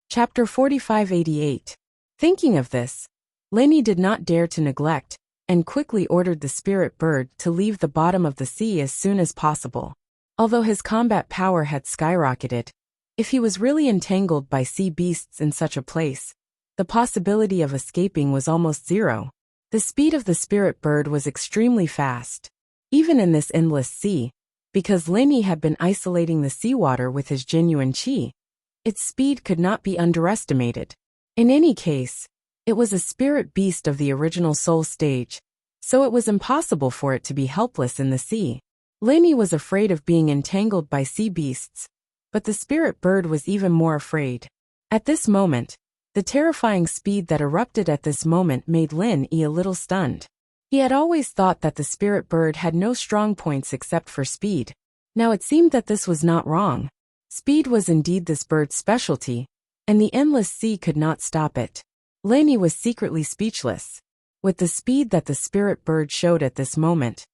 Chapter 4588. Thinking of this, Lenny did not dare to neglect, and quickly ordered the spirit bird to leave the bottom of the sea as soon as possible. Although his combat power had skyrocketed, if he was really entangled by sea beasts in such a place, the possibility of escaping was almost zero. The speed of the spirit bird was extremely fast, even in this endless sea, because Lenny had been isolating the seawater with his genuine chi. Its speed could not be underestimated. In any case, it was a spirit beast of the original soul stage, so it was impossible for it to be helpless in the sea. Lenny was afraid of being entangled by sea beasts, but the spirit bird was even more afraid. At this moment, the terrifying speed that erupted at this moment made Lenny a little stunned. He had always thought that the spirit bird had no strong points except for speed. Now it seemed that this was not wrong. Speed was indeed this bird's specialty, and the endless sea could not stop it. Lenny was secretly speechless. With the speed that the spirit bird showed at this moment,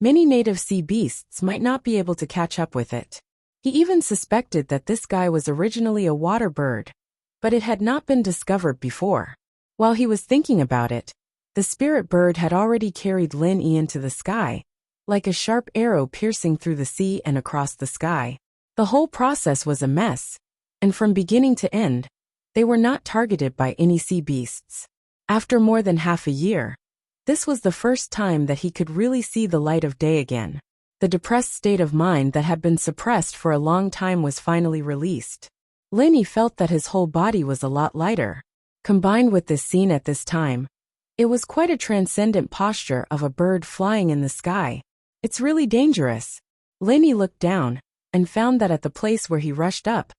many native sea beasts might not be able to catch up with it. He even suspected that this guy was originally a water bird, but it had not been discovered before. While he was thinking about it, the spirit bird had already carried Lenny into the sky, like a sharp arrow piercing through the sea and across the sky. The whole process was a mess, and from beginning to end, they were not targeted by any sea beasts. After more than half a year, this was the first time that he could really see the light of day again. The depressed state of mind that had been suppressed for a long time was finally released. Lenny felt that his whole body was a lot lighter. Combined with this scene at this time, it was quite a transcendent posture of a bird flying in the sky. It's really dangerous. Lenny looked down and found that at the place where he rushed up,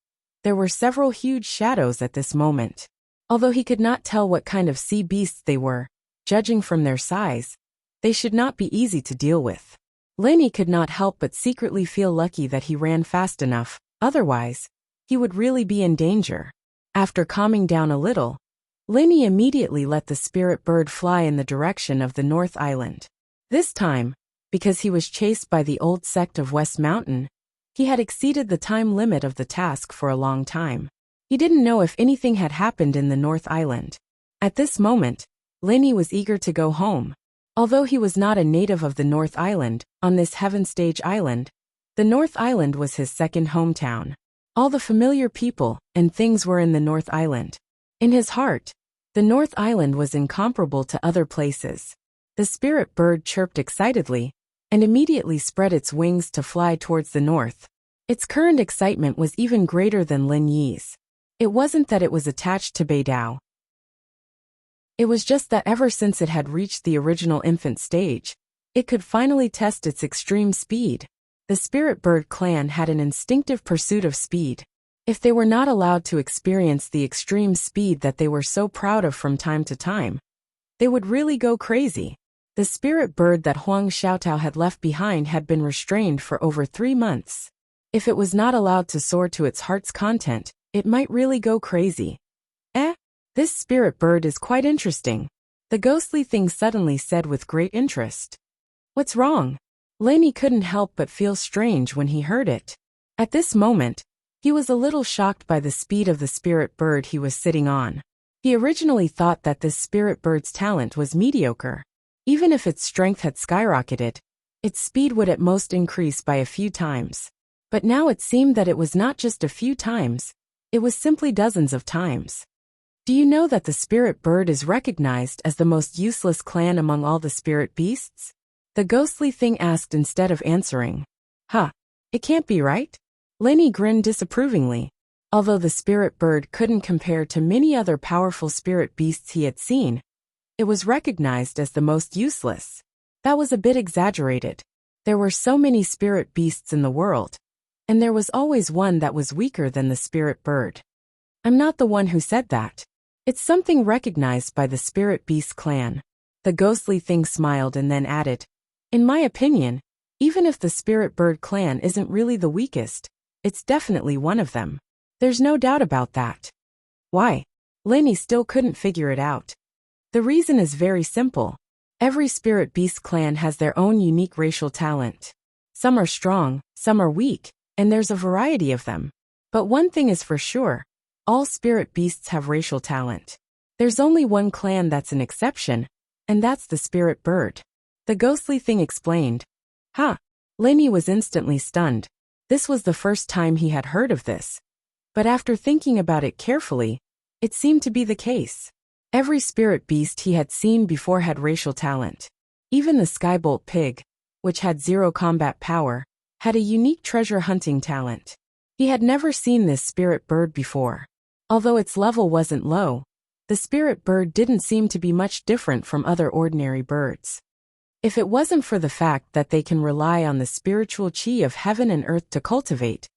there were several huge shadows at this moment. Although he could not tell what kind of sea beasts they were, judging from their size, they should not be easy to deal with. Lenny could not help but secretly feel lucky that he ran fast enough, otherwise, he would really be in danger. After calming down a little, Lenny immediately let the spirit bird fly in the direction of the North Island. This time, because he was chased by the old sect of West Mountain, he had exceeded the time limit of the task for a long time. He didn't know if anything had happened in the North Island. At this moment, Lenny was eager to go home. Although he was not a native of the North Island, on this Heaven Stage Island, the North Island was his second hometown. All the familiar people and things were in the North Island. In his heart, the North Island was incomparable to other places. The spirit bird chirped excitedly, and immediately spread its wings to fly towards the north. Its current excitement was even greater than Lin Yi's. It wasn't that it was attached to Beidao. It was just that ever since it had reached the original infant stage, it could finally test its extreme speed. The spirit bird clan had an instinctive pursuit of speed. If they were not allowed to experience the extreme speed that they were so proud of from time to time, they would really go crazy. The spirit bird that Huang Xiaotao had left behind had been restrained for over 3 months. If it was not allowed to soar to its heart's content, it might really go crazy. This spirit bird is quite interesting, the ghostly thing suddenly said with great interest. What's wrong? Lenny couldn't help but feel strange when he heard it. At this moment, he was a little shocked by the speed of the spirit bird he was sitting on. He originally thought that this spirit bird's talent was mediocre. Even if its strength had skyrocketed, its speed would at most increase by a few times. But now it seemed that it was not just a few times, it was simply dozens of times. Do you know that the spirit bird is recognized as the most useless clan among all the spirit beasts? The ghostly thing asked instead of answering. It can't be right? Lenny grinned disapprovingly. Although the spirit bird couldn't compare to many other powerful spirit beasts he had seen, it was recognized as the most useless. That was a bit exaggerated. There were so many spirit beasts in the world, and there was always one that was weaker than the spirit bird. I'm not the one who said that. It's something recognized by the spirit beast clan. The ghostly thing smiled and then added, in my opinion, even if the spirit bird clan isn't really the weakest, it's definitely one of them. There's no doubt about that. Why? Lenny still couldn't figure it out. The reason is very simple. Every spirit beast clan has their own unique racial talent. Some are strong, some are weak, and there's a variety of them. But one thing is for sure, All spirit beasts have racial talent. There's only one clan that's an exception, and that's the spirit bird. The ghostly thing explained. Huh. Lenny was instantly stunned. This was the first time he had heard of this. But after thinking about it carefully, it seemed to be the case. Every spirit beast he had seen before had racial talent. Even the skybolt pig, which had 0 combat power, had a unique treasure hunting talent. He had never seen this spirit bird before. Although its level wasn't low, the spirit bird didn't seem to be much different from other ordinary birds. If it wasn't for the fact that they can rely on the spiritual chi of heaven and earth to cultivate,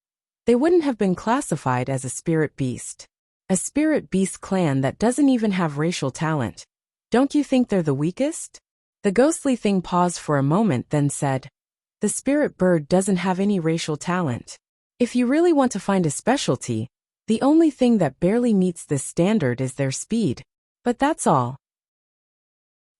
they wouldn't have been classified as a spirit beast. A spirit beast clan that doesn't even have racial talent. Don't you think they're the weakest? The ghostly thing paused for a moment, then said, the spirit bird doesn't have any racial talent. If you really want to find a specialty, the only thing that barely meets this standard is their speed. But that's all.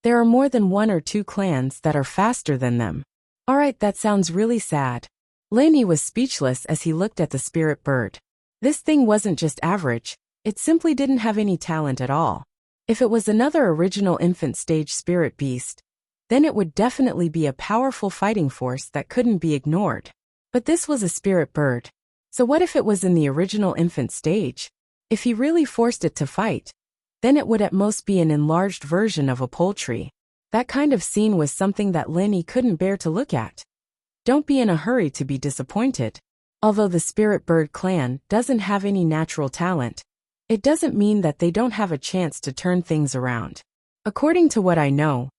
There are more than 1 or 2 clans that are faster than them. Alright, that sounds really sad. Lenny was speechless as he looked at the spirit bird. This thing wasn't just average, it simply didn't have any talent at all. If it was another original infant stage spirit beast, then it would definitely be a powerful fighting force that couldn't be ignored. But this was a spirit bird. So what if it was in the original infant stage? If he really forced it to fight, then it would at most be an enlarged version of a poultry. That kind of scene was something that Lenny couldn't bear to look at. Don't be in a hurry to be disappointed. Although the spirit bird clan doesn't have any natural talent, it doesn't mean that they don't have a chance to turn things around. According to what I know,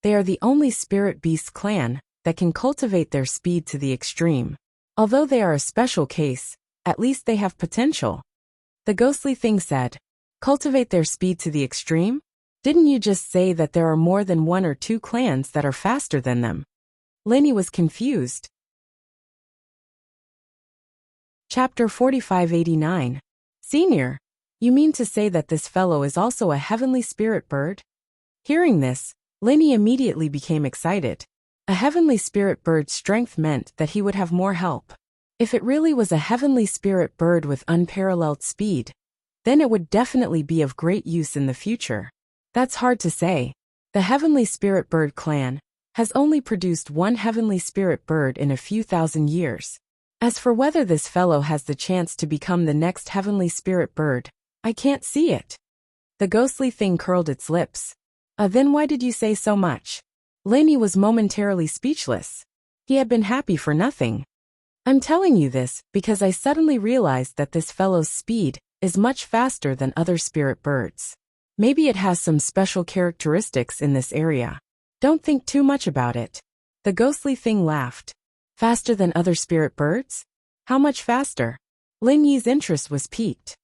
they are the only spirit beast clan that can cultivate their speed to the extreme. Although they are a special case, at least they have potential. The ghostly thing said, cultivate their speed to the extreme? Didn't you just say that there are more than 1 or 2 clans that are faster than them? Lenny was confused. Chapter 4589. Senior, you mean to say that this fellow is also a heavenly spirit bird? Hearing this, Lenny immediately became excited. A heavenly spirit bird's strength meant that he would have more help. If it really was a heavenly spirit bird with unparalleled speed, then it would definitely be of great use in the future. That's hard to say. The heavenly spirit bird clan has only produced 1 heavenly spirit bird in a few thousand years. As for whether this fellow has the chance to become the next heavenly spirit bird, I can't see it. The ghostly thing curled its lips. Then why did you say so much? Lenny was momentarily speechless. He had been happy for nothing. I'm telling you this because I suddenly realized that this fellow's speed is much faster than other spirit birds. Maybe it has some special characteristics in this area. Don't think too much about it. The ghostly thing laughed. Faster than other spirit birds? How much faster? Lin Yi's interest was piqued.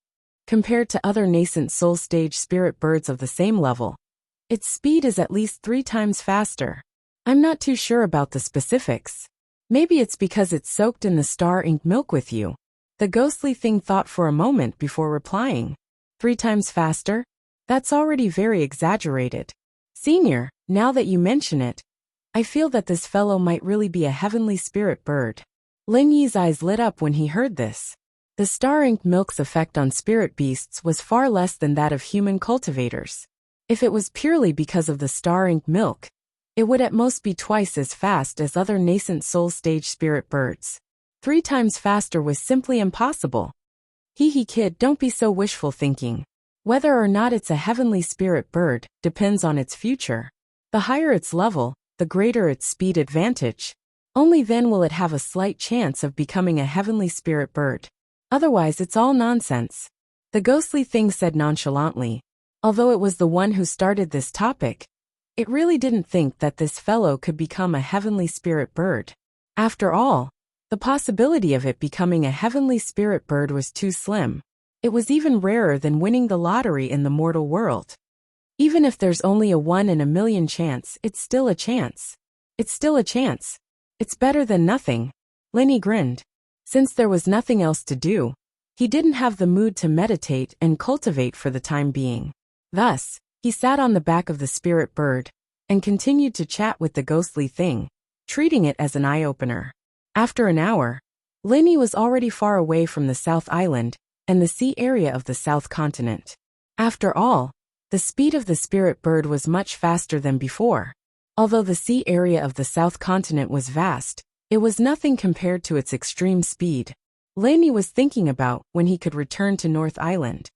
Compared to other nascent soul stage spirit birds of the same level, its speed is at least 3 times faster. I'm not too sure about the specifics. Maybe it's because it's soaked in the star ink milk with you. The ghostly thing thought for a moment before replying. 3 times faster? That's already very exaggerated. Senior, now that you mention it, I feel that this fellow might really be a heavenly spirit bird. Lin Yi's eyes lit up when he heard this. The star ink milk's effect on spirit beasts was far less than that of human cultivators. If it was purely because of the star ink milk, it would at most be twice as fast as other nascent soul stage spirit birds. 3 times faster was simply impossible. Hee kid, don't be so wishful thinking. Whether or not it's a heavenly spirit bird depends on its future. The higher its level, the greater its speed advantage. Only then will it have a slight chance of becoming a heavenly spirit bird. Otherwise it's all nonsense. The ghostly thing said nonchalantly. Although it was the one who started this topic, it really didn't think that this fellow could become a heavenly spirit bird. After all, the possibility of it becoming a heavenly spirit bird was too slim. It was even rarer than winning the lottery in the mortal world. Even if there's only a 1 in a million chance, it's still a chance. It's still a chance. It's better than nothing. Lenny grinned. Since there was nothing else to do, he didn't have the mood to meditate and cultivate for the time being. Thus, he sat on the back of the spirit bird and continued to chat with the ghostly thing, treating it as an eye-opener. After an hour, Lenny was already far away from the South Island and the sea area of the South Continent. After all, the speed of the spirit bird was much faster than before. Although the sea area of the South Continent was vast, it was nothing compared to its extreme speed Laney was thinking about when he could return to North Island.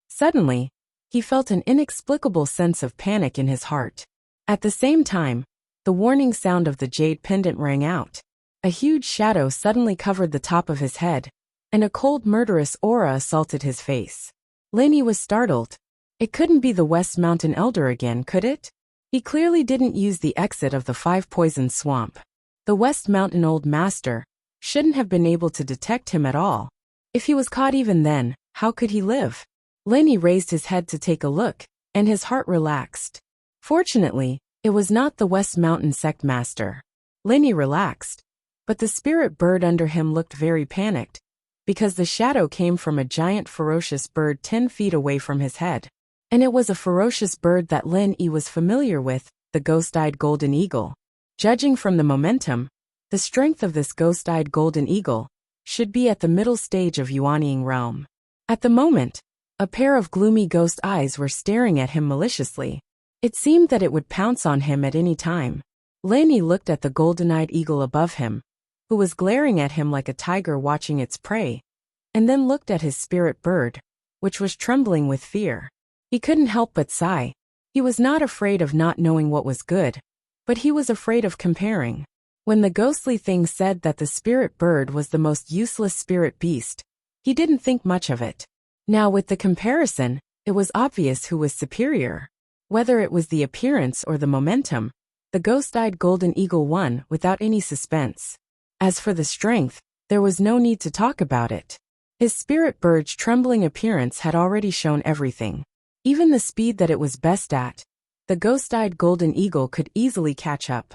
Suddenly, he felt an inexplicable sense of panic in his heart. At the same time, the warning sound of the jade pendant rang out. A huge shadow suddenly covered the top of his head, and a cold murderous aura assaulted his face. Laney was startled. It couldn't be the West Mountain Elder again, could it? He clearly didn't use the exit of the Five Poison Swamp. The West Mountain Old Master shouldn't have been able to detect him at all. If he was caught even then, how could he live? Laney raised his head to take a look, and his heart relaxed. Fortunately, it was not the West Mountain Sect Master. Laney relaxed, but the spirit bird under him looked very panicked, because the shadow came from a giant ferocious bird 10 feet away from his head. And it was a ferocious bird that Laney was familiar with, the ghost-eyed golden eagle. Judging from the momentum, the strength of this ghost-eyed golden eagle should be at the middle stage of Yuanying realm. At the moment, a pair of gloomy ghost eyes were staring at him maliciously. It seemed that it would pounce on him at any time. Laney looked at the golden-eyed eagle above him, who was glaring at him like a tiger watching its prey, and then looked at his spirit bird, which was trembling with fear. He couldn't help but sigh. He was not afraid of not knowing what was good, but he was afraid of comparing. When the ghostly thing said that the spirit bird was the most useless spirit beast, he didn't think much of it. Now with the comparison, it was obvious who was superior. Whether it was the appearance or the momentum, the ghost-eyed golden eagle won without any suspense. As for the strength, there was no need to talk about it. His spirit bird's trembling appearance had already shown everything. Even the speed that it was best at, the ghost-eyed golden eagle could easily catch up.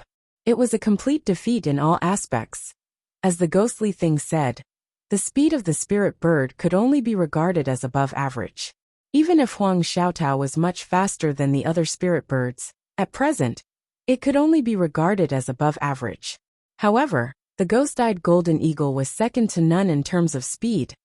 It was a complete defeat in all aspects. As the ghostly thing said, the speed of the spirit bird could only be regarded as above average. Even if Huang Xiaotao was much faster than the other spirit birds, at present, it could only be regarded as above average. However, the ghost-eyed golden eagle was second to none in terms of speed,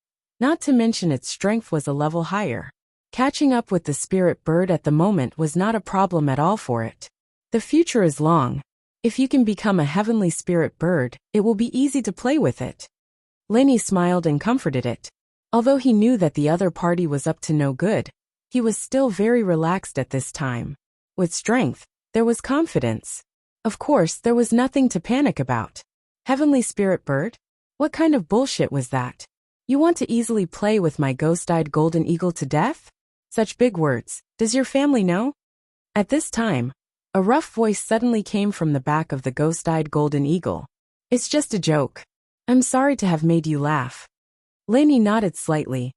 not to mention its strength was a level higher. Catching up with the spirit bird at the moment was not a problem at all for it. The future is long. If you can become a heavenly spirit bird, it will be easy to play with it. Laney smiled and comforted it. Although he knew that the other party was up to no good, he was still very relaxed at this time. With strength, there was confidence. Of course, there was nothing to panic about. Heavenly spirit bird? What kind of bullshit was that? You want to easily play with my ghost-eyed golden eagle to death? Such big words. Does your family know? At this time, a rough voice suddenly came from the back of the ghost-eyed golden eagle. It's just a joke. I'm sorry to have made you laugh. Laney nodded slightly.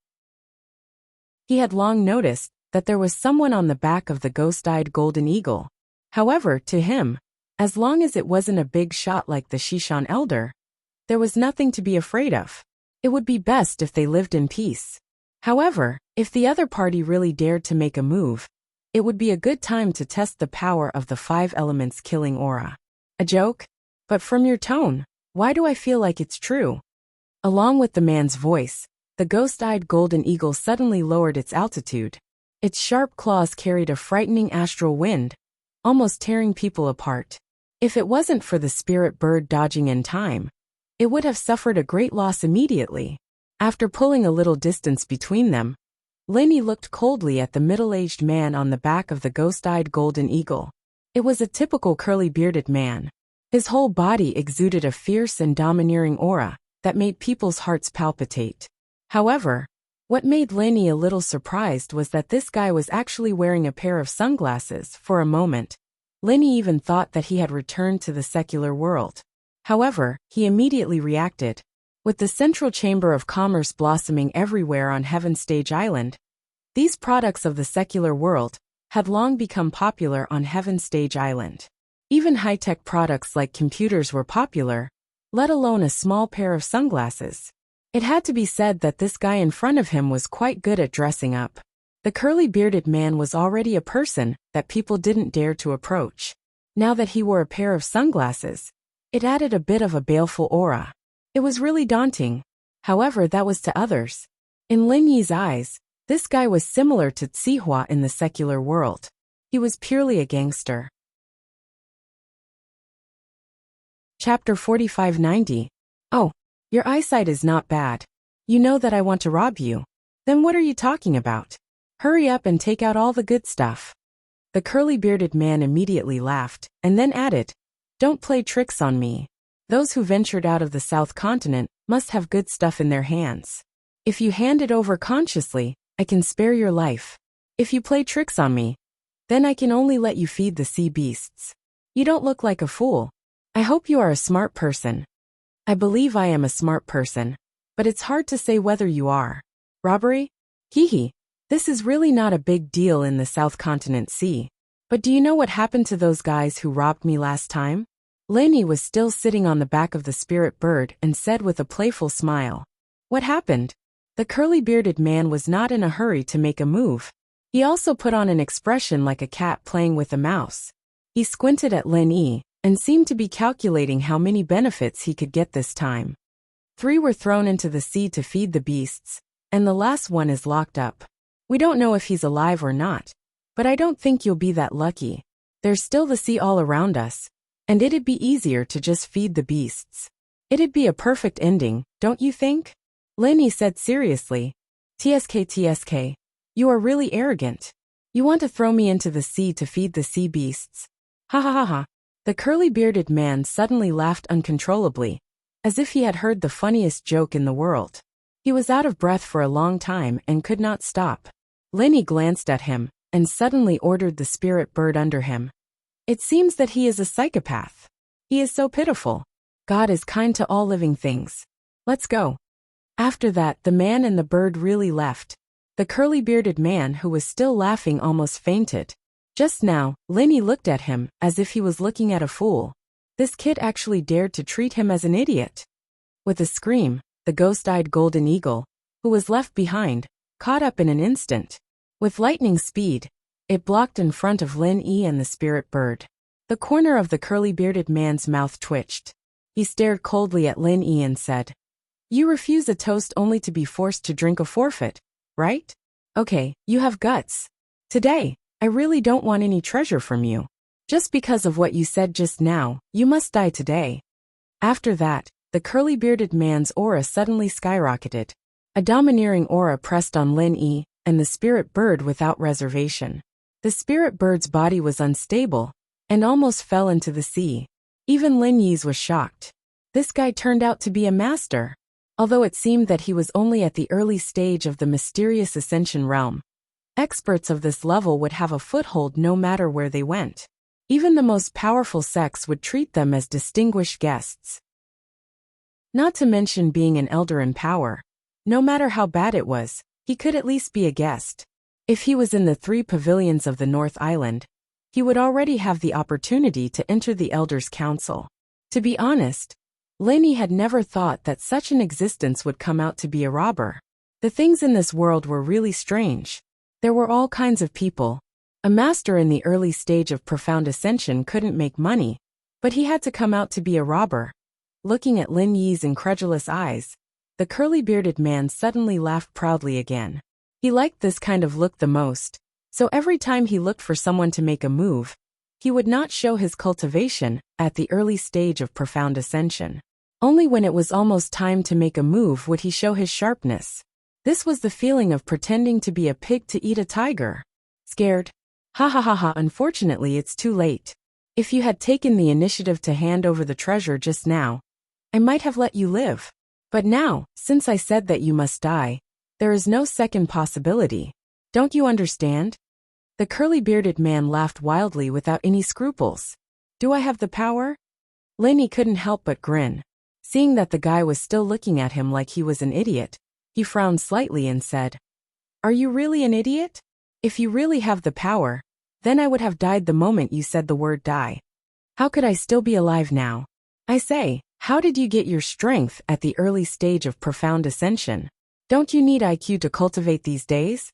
He had long noticed that there was someone on the back of the ghost-eyed golden eagle. However, to him, as long as it wasn't a big shot like the Shishan Elder, there was nothing to be afraid of. It would be best if they lived in peace. However, if the other party really dared to make a move, it would be a good time to test the power of the 5 elements killing aura. A joke? But from your tone, why do I feel like it's true? Along with the man's voice, the ghost-eyed golden eagle suddenly lowered its altitude. Its sharp claws carried a frightening astral wind, almost tearing people apart. If it wasn't for the spirit bird dodging in time, it would have suffered a great loss immediately. After pulling a little distance between them, Laney looked coldly at the middle-aged man on the back of the ghost-eyed golden eagle. It was a typical curly-bearded man. His whole body exuded a fierce and domineering aura that made people's hearts palpitate. However, what made Laney a little surprised was that this guy was actually wearing a pair of sunglasses. For a moment, Laney even thought that he had returned to the secular world. However, he immediately reacted. With the central chamber of commerce blossoming everywhere on Heaven Stage Island, these products of the secular world had long become popular on Heaven Stage Island. Even high-tech products like computers were popular, let alone a small pair of sunglasses. It had to be said that this guy in front of him was quite good at dressing up. The curly-bearded man was already a person that people didn't dare to approach. Now that he wore a pair of sunglasses, it added a bit of a baleful aura. It was really daunting. However, that was to others. In Lin Yi's eyes, this guy was similar to Zihua in the secular world. He was purely a gangster. Chapter 4590. Oh, your eyesight is not bad. You know that I want to rob you. Then what are you talking about? Hurry up and take out all the good stuff. The curly-bearded man immediately laughed, and then added, Don't play tricks on me. Those who ventured out of the South Continent must have good stuff in their hands. If you hand it over consciously, I can spare your life. If you play tricks on me, then I can only let you feed the sea beasts. You don't look like a fool. I hope you are a smart person. I believe I am a smart person, but it's hard to say whether you are. Robbery? Hee. This is really not a big deal in the South Continent Sea. But do you know what happened to those guys who robbed me last time? Lin Yi was still sitting on the back of the spirit bird and said with a playful smile. What happened? The curly-bearded man was not in a hurry to make a move. He also put on an expression like a cat playing with a mouse. He squinted at Lin Yi and seemed to be calculating how many benefits he could get this time. 3 were thrown into the sea to feed the beasts, and the last one is locked up. We don't know if he's alive or not, but I don't think you'll be that lucky. There's still the sea all around us, and it'd be easier to just feed the beasts. It'd be a perfect ending, don't you think? Lin Yi said seriously. TSK, you are really arrogant. You want to throw me into the sea to feed the sea beasts. Ha ha ha ha. The curly-bearded man suddenly laughed uncontrollably, as if he had heard the funniest joke in the world. He was out of breath for a long time and could not stop. Lin Yi glanced at him and suddenly ordered the spirit bird under him. It seems that he is a psychopath. He is so pitiful. God is kind to all living things. Let's go. After that, the man and the bird really left. The curly-bearded man who was still laughing almost fainted. Just now, Lin Yi looked at him as if he was looking at a fool. This kid actually dared to treat him as an idiot. With a scream, the ghost-eyed golden eagle, who was left behind, caught up in an instant. With lightning speed, it blocked in front of Lin Yi and the spirit bird. The corner of the curly-bearded man's mouth twitched. He stared coldly at Lin Yi and said, You refuse a toast only to be forced to drink a forfeit, right? Okay, you have guts. Today, I really don't want any treasure from you. Just because of what you said just now, you must die today. After that, the curly-bearded man's aura suddenly skyrocketed. A domineering aura pressed on Lin Yi and the spirit bird without reservation. The spirit bird's body was unstable and almost fell into the sea. Even Lin Yi's was shocked. This guy turned out to be a master. Although it seemed that he was only at the early stage of the mysterious ascension realm. Experts of this level would have a foothold no matter where they went. Even the most powerful sects would treat them as distinguished guests. Not to mention being an elder in power. No matter how bad it was, he could at least be a guest. If he was in the 3 pavilions of the North Island, he would already have the opportunity to enter the Elders' Council. To be honest, Lin Yi had never thought that such an existence would come out to be a robber. The things in this world were really strange. There were all kinds of people. A master in the early stage of profound ascension couldn't make money, but he had to come out to be a robber. Looking at Lin Yi's incredulous eyes, the curly-bearded man suddenly laughed proudly again. He liked this kind of look the most, so every time he looked for someone to make a move, he would not show his cultivation at the early stage of profound ascension. Only when it was almost time to make a move would he show his sharpness. This was the feeling of pretending to be a pig to eat a tiger. Scared? Ha ha ha ha, unfortunately it's too late. If you had taken the initiative to hand over the treasure just now, I might have let you live. But now, since I said that you must die, there is no second possibility. Don't you understand? The curly-bearded man laughed wildly without any scruples. Do I have the power? Lin Yi couldn't help but grin. Seeing that the guy was still looking at him like he was an idiot, he frowned slightly and said, Are you really an idiot? If you really have the power, then I would have died the moment you said the word die. How could I still be alive now? I say, how did you get your strength at the early stage of profound ascension? Don't you need IQ to cultivate these days?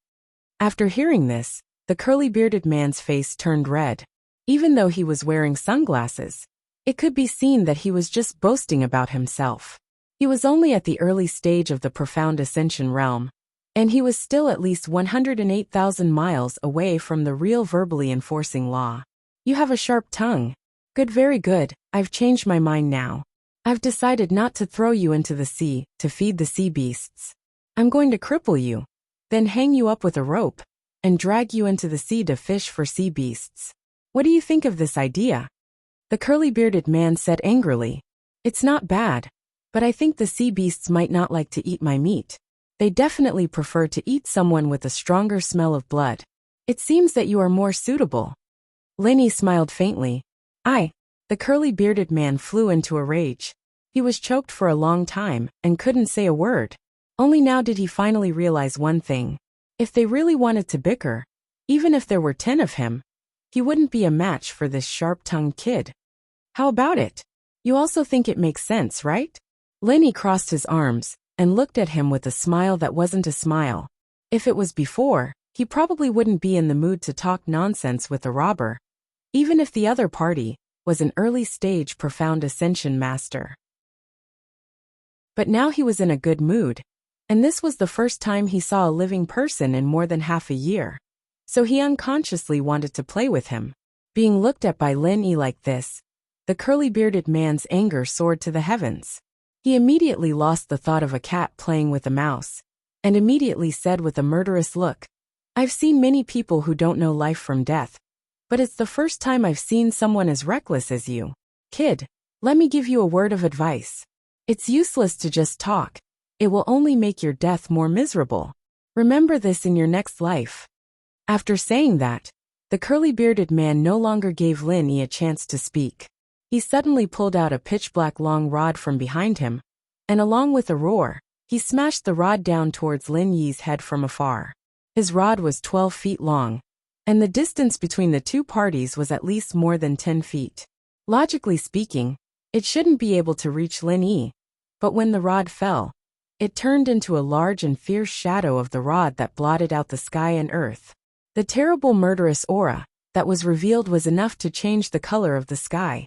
After hearing this, the curly-bearded man's face turned red. Even though he was wearing sunglasses, it could be seen that he was just boasting about himself. He was only at the early stage of the profound ascension realm. And he was still at least 108,000 miles away from the real verbally enforcing law. You have a sharp tongue. Good, very good. I've changed my mind now. I've decided not to throw you into the sea to feed the sea beasts. I'm going to cripple you, then hang you up with a rope, and drag you into the sea to fish for sea beasts. What do you think of this idea? The curly-bearded man said angrily. It's not bad, but I think the sea beasts might not like to eat my meat. They definitely prefer to eat someone with a stronger smell of blood. It seems that you are more suitable. Lenny smiled faintly. The curly-bearded man flew into a rage. He was choked for a long time and couldn't say a word. Only now did he finally realize one thing. If they really wanted to bicker, even if there were 10 of him, he wouldn't be a match for this sharp-tongued kid. How about it? You also think it makes sense, right? Lenny crossed his arms and looked at him with a smile that wasn't a smile. If it was before, he probably wouldn't be in the mood to talk nonsense with a robber, even if the other party was an early-stage profound ascension master. But now he was in a good mood, and this was the first time he saw a living person in more than half a year. So he unconsciously wanted to play with him. Being looked at by Lin Yi like this, the curly-bearded man's anger soared to the heavens. He immediately lost the thought of a cat playing with a mouse, and immediately said with a murderous look, I've seen many people who don't know life from death, but it's the first time I've seen someone as reckless as you. Kid, let me give you a word of advice. It's useless to just talk. It will only make your death more miserable. Remember this in your next life. After saying that, the curly-bearded man no longer gave Lin Yi a chance to speak. He suddenly pulled out a pitch-black long rod from behind him, and along with a roar, he smashed the rod down towards Lin Yi's head from afar. His rod was 12 feet long, and the distance between the two parties was at least more than 10 feet. Logically speaking, it shouldn't be able to reach Lin Yi, but when the rod fell, it turned into a large and fierce shadow of the rod that blotted out the sky and earth. The terrible murderous aura that was revealed was enough to change the color of the sky.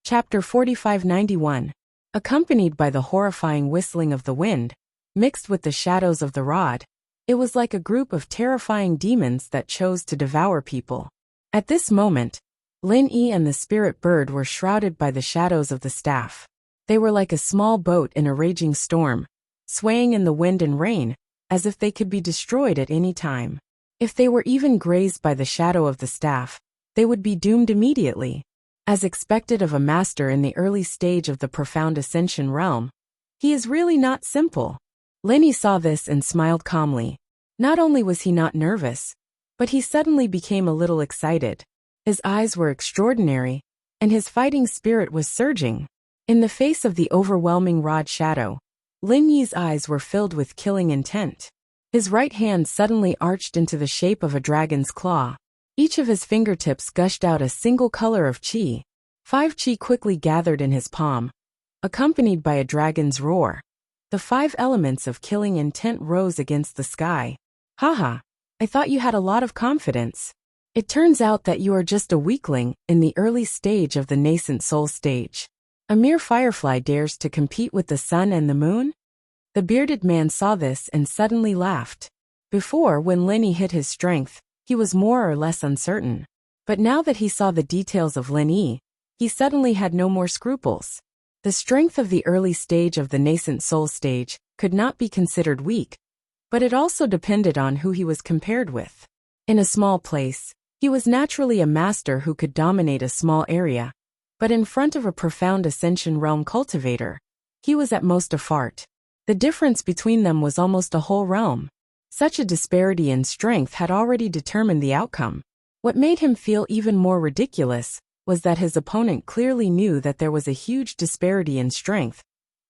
Chapter 4591. Accompanied by the horrifying whistling of the wind, mixed with the shadows of the rod, it was like a group of terrifying demons that chose to devour people. At this moment, Lin Yi and the spirit bird were shrouded by the shadows of the staff. They were like a small boat in a raging storm, swaying in the wind and rain, as if they could be destroyed at any time. If they were even grazed by the shadow of the staff, they would be doomed immediately. As expected of a master in the early stage of the profound ascension realm, he is really not simple. Lin Yi saw this and smiled calmly. Not only was he not nervous, but he suddenly became a little excited. His eyes were extraordinary, and his fighting spirit was surging. In the face of the overwhelming rod shadow, Lin Yi's eyes were filled with killing intent. His right hand suddenly arched into the shape of a dragon's claw. Each of his fingertips gushed out a single color of qi. 5 qi quickly gathered in his palm, accompanied by a dragon's roar. The 5 elements of killing intent rose against the sky. Haha, I thought you had a lot of confidence. It turns out that you are just a weakling in the early stage of the nascent soul stage. A mere firefly dares to compete with the sun and the moon? The bearded man saw this and suddenly laughed. Before, when Lin Yi hit his strength, he was more or less uncertain. But now that he saw the details of Lin Yi, he suddenly had no more scruples. The strength of the early stage of the nascent soul stage could not be considered weak, but it also depended on who he was compared with. In a small place, he was naturally a master who could dominate a small area, but in front of a profound ascension realm cultivator, he was at most a fart. The difference between them was almost a whole realm. Such a disparity in strength had already determined the outcome. What made him feel even more ridiculous was that his opponent clearly knew that there was a huge disparity in strength,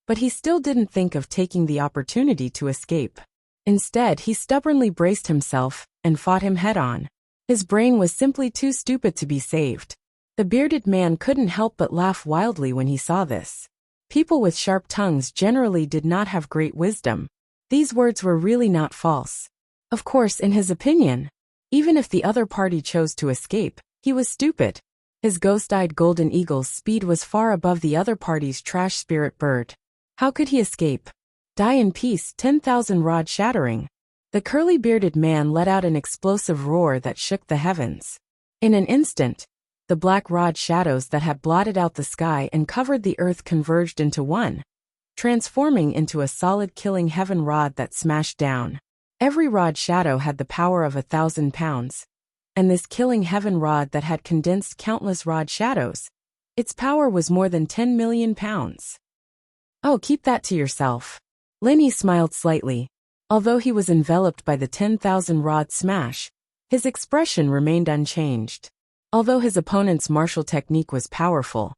but he still didn't think of taking the opportunity to escape. Instead, he stubbornly braced himself and fought him head-on. His brain was simply too stupid to be saved. The bearded man couldn't help but laugh wildly when he saw this. People with sharp tongues generally did not have great wisdom. These words were really not false. Of course, in his opinion, even if the other party chose to escape, he was stupid. His ghost-eyed golden eagle's speed was far above the other party's trash spirit bird. How could he escape? Die in peace, 10,000 rod shattering. The curly-bearded man let out an explosive roar that shook the heavens. In an instant, the black rod shadows that had blotted out the sky and covered the earth converged into one, transforming into a solid killing heaven rod that smashed down. Every rod shadow had the power of 1,000 pounds, and this killing heaven rod that had condensed countless rod shadows, its power was more than 10 million pounds. Oh, keep that to yourself. Lenny smiled slightly. Although he was enveloped by the 10,000 rod smash, his expression remained unchanged. Although his opponent's martial technique was powerful,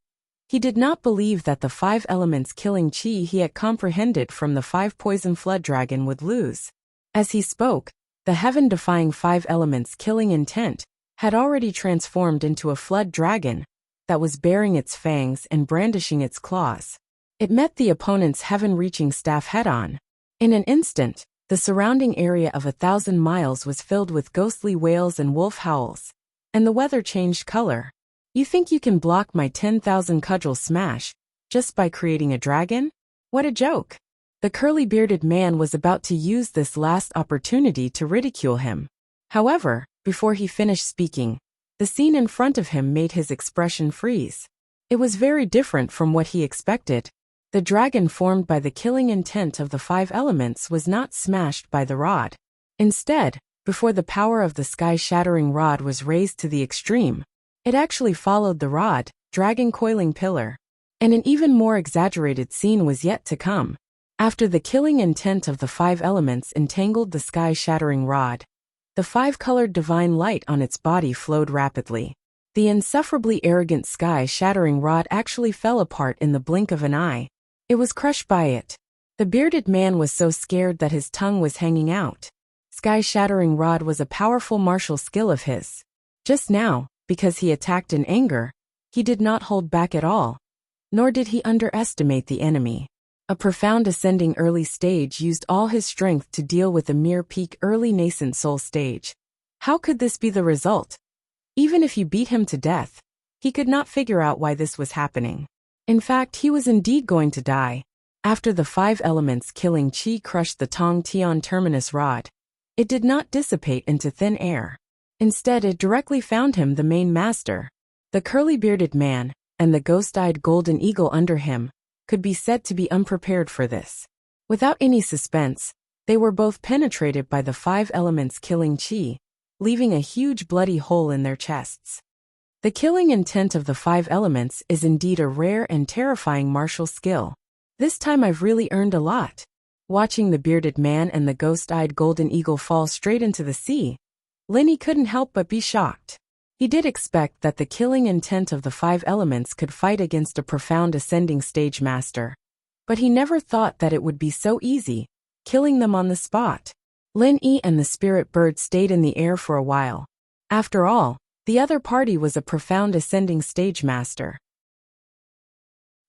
he did not believe that the 5 elements killing chi he had comprehended from the 5 poison flood dragon would lose. As he spoke, the heaven-defying 5 elements killing intent had already transformed into a flood dragon that was baring its fangs and brandishing its claws. It met the opponent's heaven-reaching staff head-on. In an instant, the surrounding area of 1,000 miles was filled with ghostly wails and wolf howls, and the weather changed color. You think you can block my 10,000 cudgel smash just by creating a dragon? What a joke! The curly-bearded man was about to use this last opportunity to ridicule him. However, before he finished speaking, the scene in front of him made his expression freeze. It was very different from what he expected. The dragon formed by the killing intent of the 5 elements was not smashed by the rod. Instead, before the power of the sky-shattering rod was raised to the extreme, it actually followed the rod, dragging coiling pillar. And an even more exaggerated scene was yet to come. After the killing intent of the 5 elements entangled the sky-shattering rod, the 5-colored divine light on its body flowed rapidly. The insufferably arrogant sky-shattering rod actually fell apart in the blink of an eye. It was crushed by it. The bearded man was so scared that his tongue was hanging out. Sky-shattering rod was a powerful martial skill of his. Just now, because he attacked in anger, he did not hold back at all, nor did he underestimate the enemy. A profound ascending early stage used all his strength to deal with a mere peak early nascent soul stage. How could this be the result? Even if you beat him to death, he could not figure out why this was happening. In fact, he was indeed going to die. After the 5 elements killing chi crushed the Tong Tian terminus rod, it did not dissipate into thin air. Instead, it directly found him the main master. The curly-bearded man, and the ghost-eyed golden eagle under him, could be said to be unprepared for this. Without any suspense, they were both penetrated by the 5 elements killing chi, leaving a huge bloody hole in their chests. The killing intent of the 5 elements is indeed a rare and terrifying martial skill. This time I've really earned a lot. Watching the bearded man and the ghost-eyed golden eagle fall straight into the sea, Lenny couldn't help but be shocked. He did expect that the killing intent of the 5 elements could fight against a profound ascending stage master. But he never thought that it would be so easy, killing them on the spot. Lin-Yi and the spirit bird stayed in the air for a while. After all, the other party was a profound ascending stage master.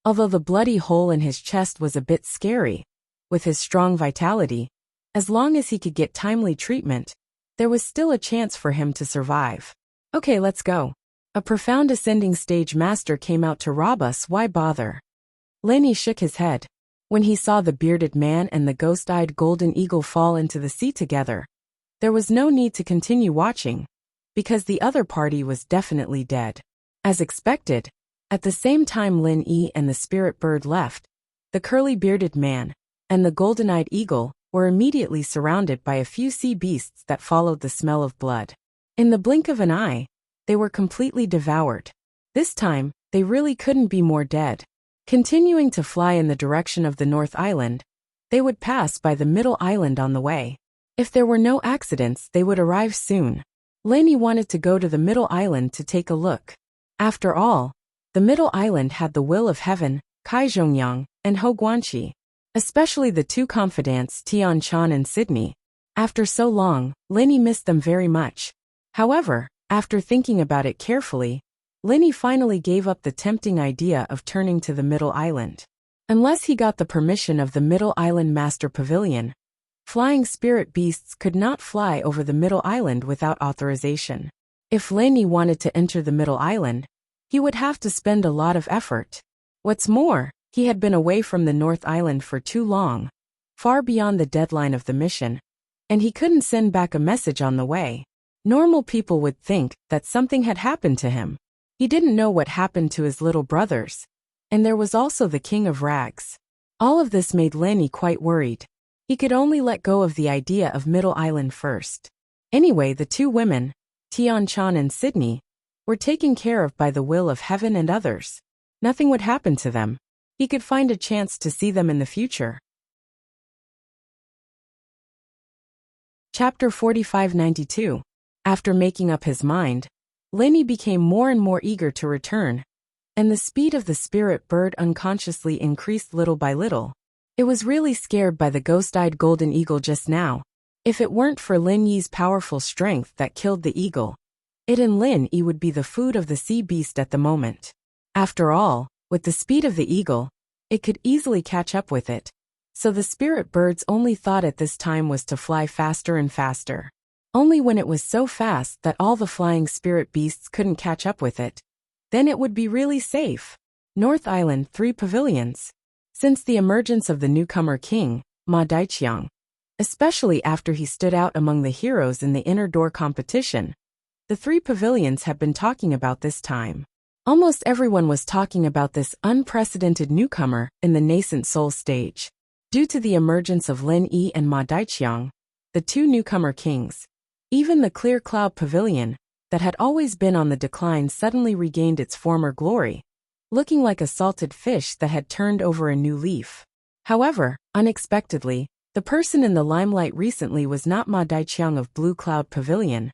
Although the bloody hole in his chest was a bit scary, with his strong vitality, as long as he could get timely treatment, there was still a chance for him to survive. Okay, let's go. A profound ascending stage master came out to rob us, why bother? Lenny shook his head. When he saw the bearded man and the ghost-eyed golden eagle fall into the sea together, there was no need to continue watching, because the other party was definitely dead. As expected, at the same time Lin-Yi and the spirit bird left, the curly-bearded man and the golden-eyed eagle were immediately surrounded by a few sea beasts that followed the smell of blood. In the blink of an eye, they were completely devoured. This time, they really couldn't be more dead. Continuing to fly in the direction of the North Island, they would pass by the Middle Island on the way. If there were no accidents, they would arrive soon. Lenny wanted to go to the Middle Island to take a look. After all, the Middle Island had the will of heaven, Kaizhongyang, and Ho Guanqi, especially the 2 confidants Tian Chan and Sydney. After so long, Lenny missed them very much. However, after thinking about it carefully, Lenny finally gave up the tempting idea of turning to the Middle Island. Unless he got the permission of the Middle Island Master Pavilion, flying spirit beasts could not fly over the Middle Island without authorization. If Lenny wanted to enter the Middle Island, he would have to spend a lot of effort. What's more, he had been away from the North Island for too long. far beyond the deadline of the mission, and he couldn't send back a message on the way. Normal people would think that something had happened to him. He didn't know what happened to his little brothers. And there was also the King of Rags. All of this made Lenny quite worried. He could only let go of the idea of Middle Island first. Anyway, the two women, Tian-chan and Sydney, were taken care of by the will of heaven and others. Nothing would happen to them. He could find a chance to see them in the future. Chapter 4592. After making up his mind, Lenny became more and more eager to return, and the speed of the spirit bird unconsciously increased little by little. It was really scared by the ghost-eyed golden eagle just now. If it weren't for Lin Yi's powerful strength that killed the eagle, it and Lin Yi would be the food of the sea beast at the moment. After all, with the speed of the eagle, it could easily catch up with it. So the spirit bird's only thought at this time was to fly faster and faster. Only when it was so fast that all the flying spirit beasts couldn't catch up with it, then it would be really safe. North Island 3 pavilions. Since the emergence of the newcomer king, Ma Daiqiang, especially after he stood out among the heroes in the inner door competition, the 3 pavilions have been talking about this time. Almost everyone was talking about this unprecedented newcomer in the nascent soul stage. Due to the emergence of Lin Yi and Ma Daiqiang, the two newcomer kings, even the Clear Cloud Pavilion, that had always been on the decline suddenly regained its former glory, looking like a salted fish that had turned over a new leaf. However, unexpectedly, the person in the limelight recently was not Ma Daiqiang of Blue Cloud Pavilion,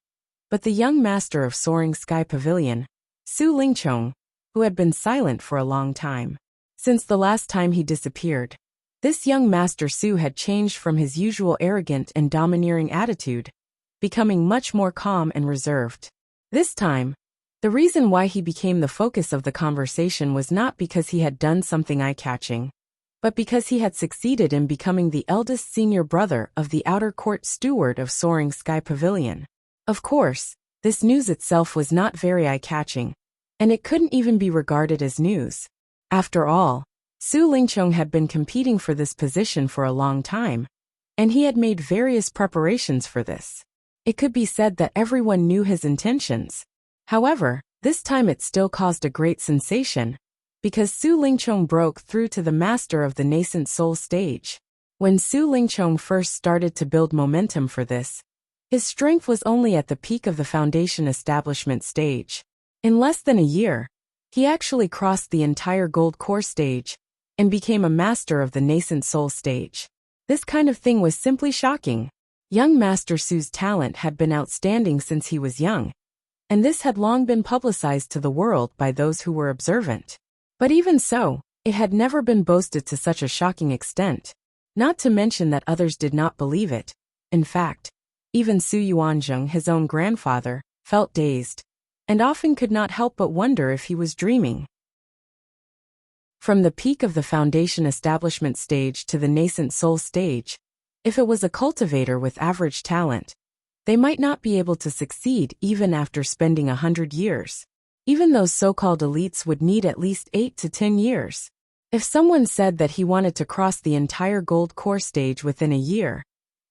but the young master of Soaring Sky Pavilion, Su Lingchong, who had been silent for a long time. Since the last time he disappeared, this young master Su had changed from his usual arrogant and domineering attitude, becoming much more calm and reserved. This time, the reason why he became the focus of the conversation was not because he had done something eye-catching, but because he had succeeded in becoming the eldest senior brother of the outer court steward of Soaring Sky Pavilion. Of course, this news itself was not very eye-catching, and it couldn't even be regarded as news. After all, Su Lingchong had been competing for this position for a long time, and he had made various preparations for this. It could be said that everyone knew his intentions. However, this time it still caused a great sensation, because Su Lingchong broke through to the master of the nascent soul stage. When Su Lingchong first started to build momentum for this, his strength was only at the peak of the foundation establishment stage. In less than a year, he actually crossed the entire gold core stage and became a master of the nascent soul stage. This kind of thing was simply shocking. Young Master Su's talent had been outstanding since he was young, and this had long been publicized to the world by those who were observant. But even so, it had never been boasted to such a shocking extent, not to mention that others did not believe it. In fact, even Su Yuanzheng, his own grandfather, felt dazed, and often could not help but wonder if he was dreaming. From the peak of the foundation establishment stage to the nascent soul stage, if it was a cultivator with average talent, they might not be able to succeed even after spending 100 years. Even those so-called elites would need at least 8 to 10 years. If someone said that he wanted to cross the entire gold core stage within a year,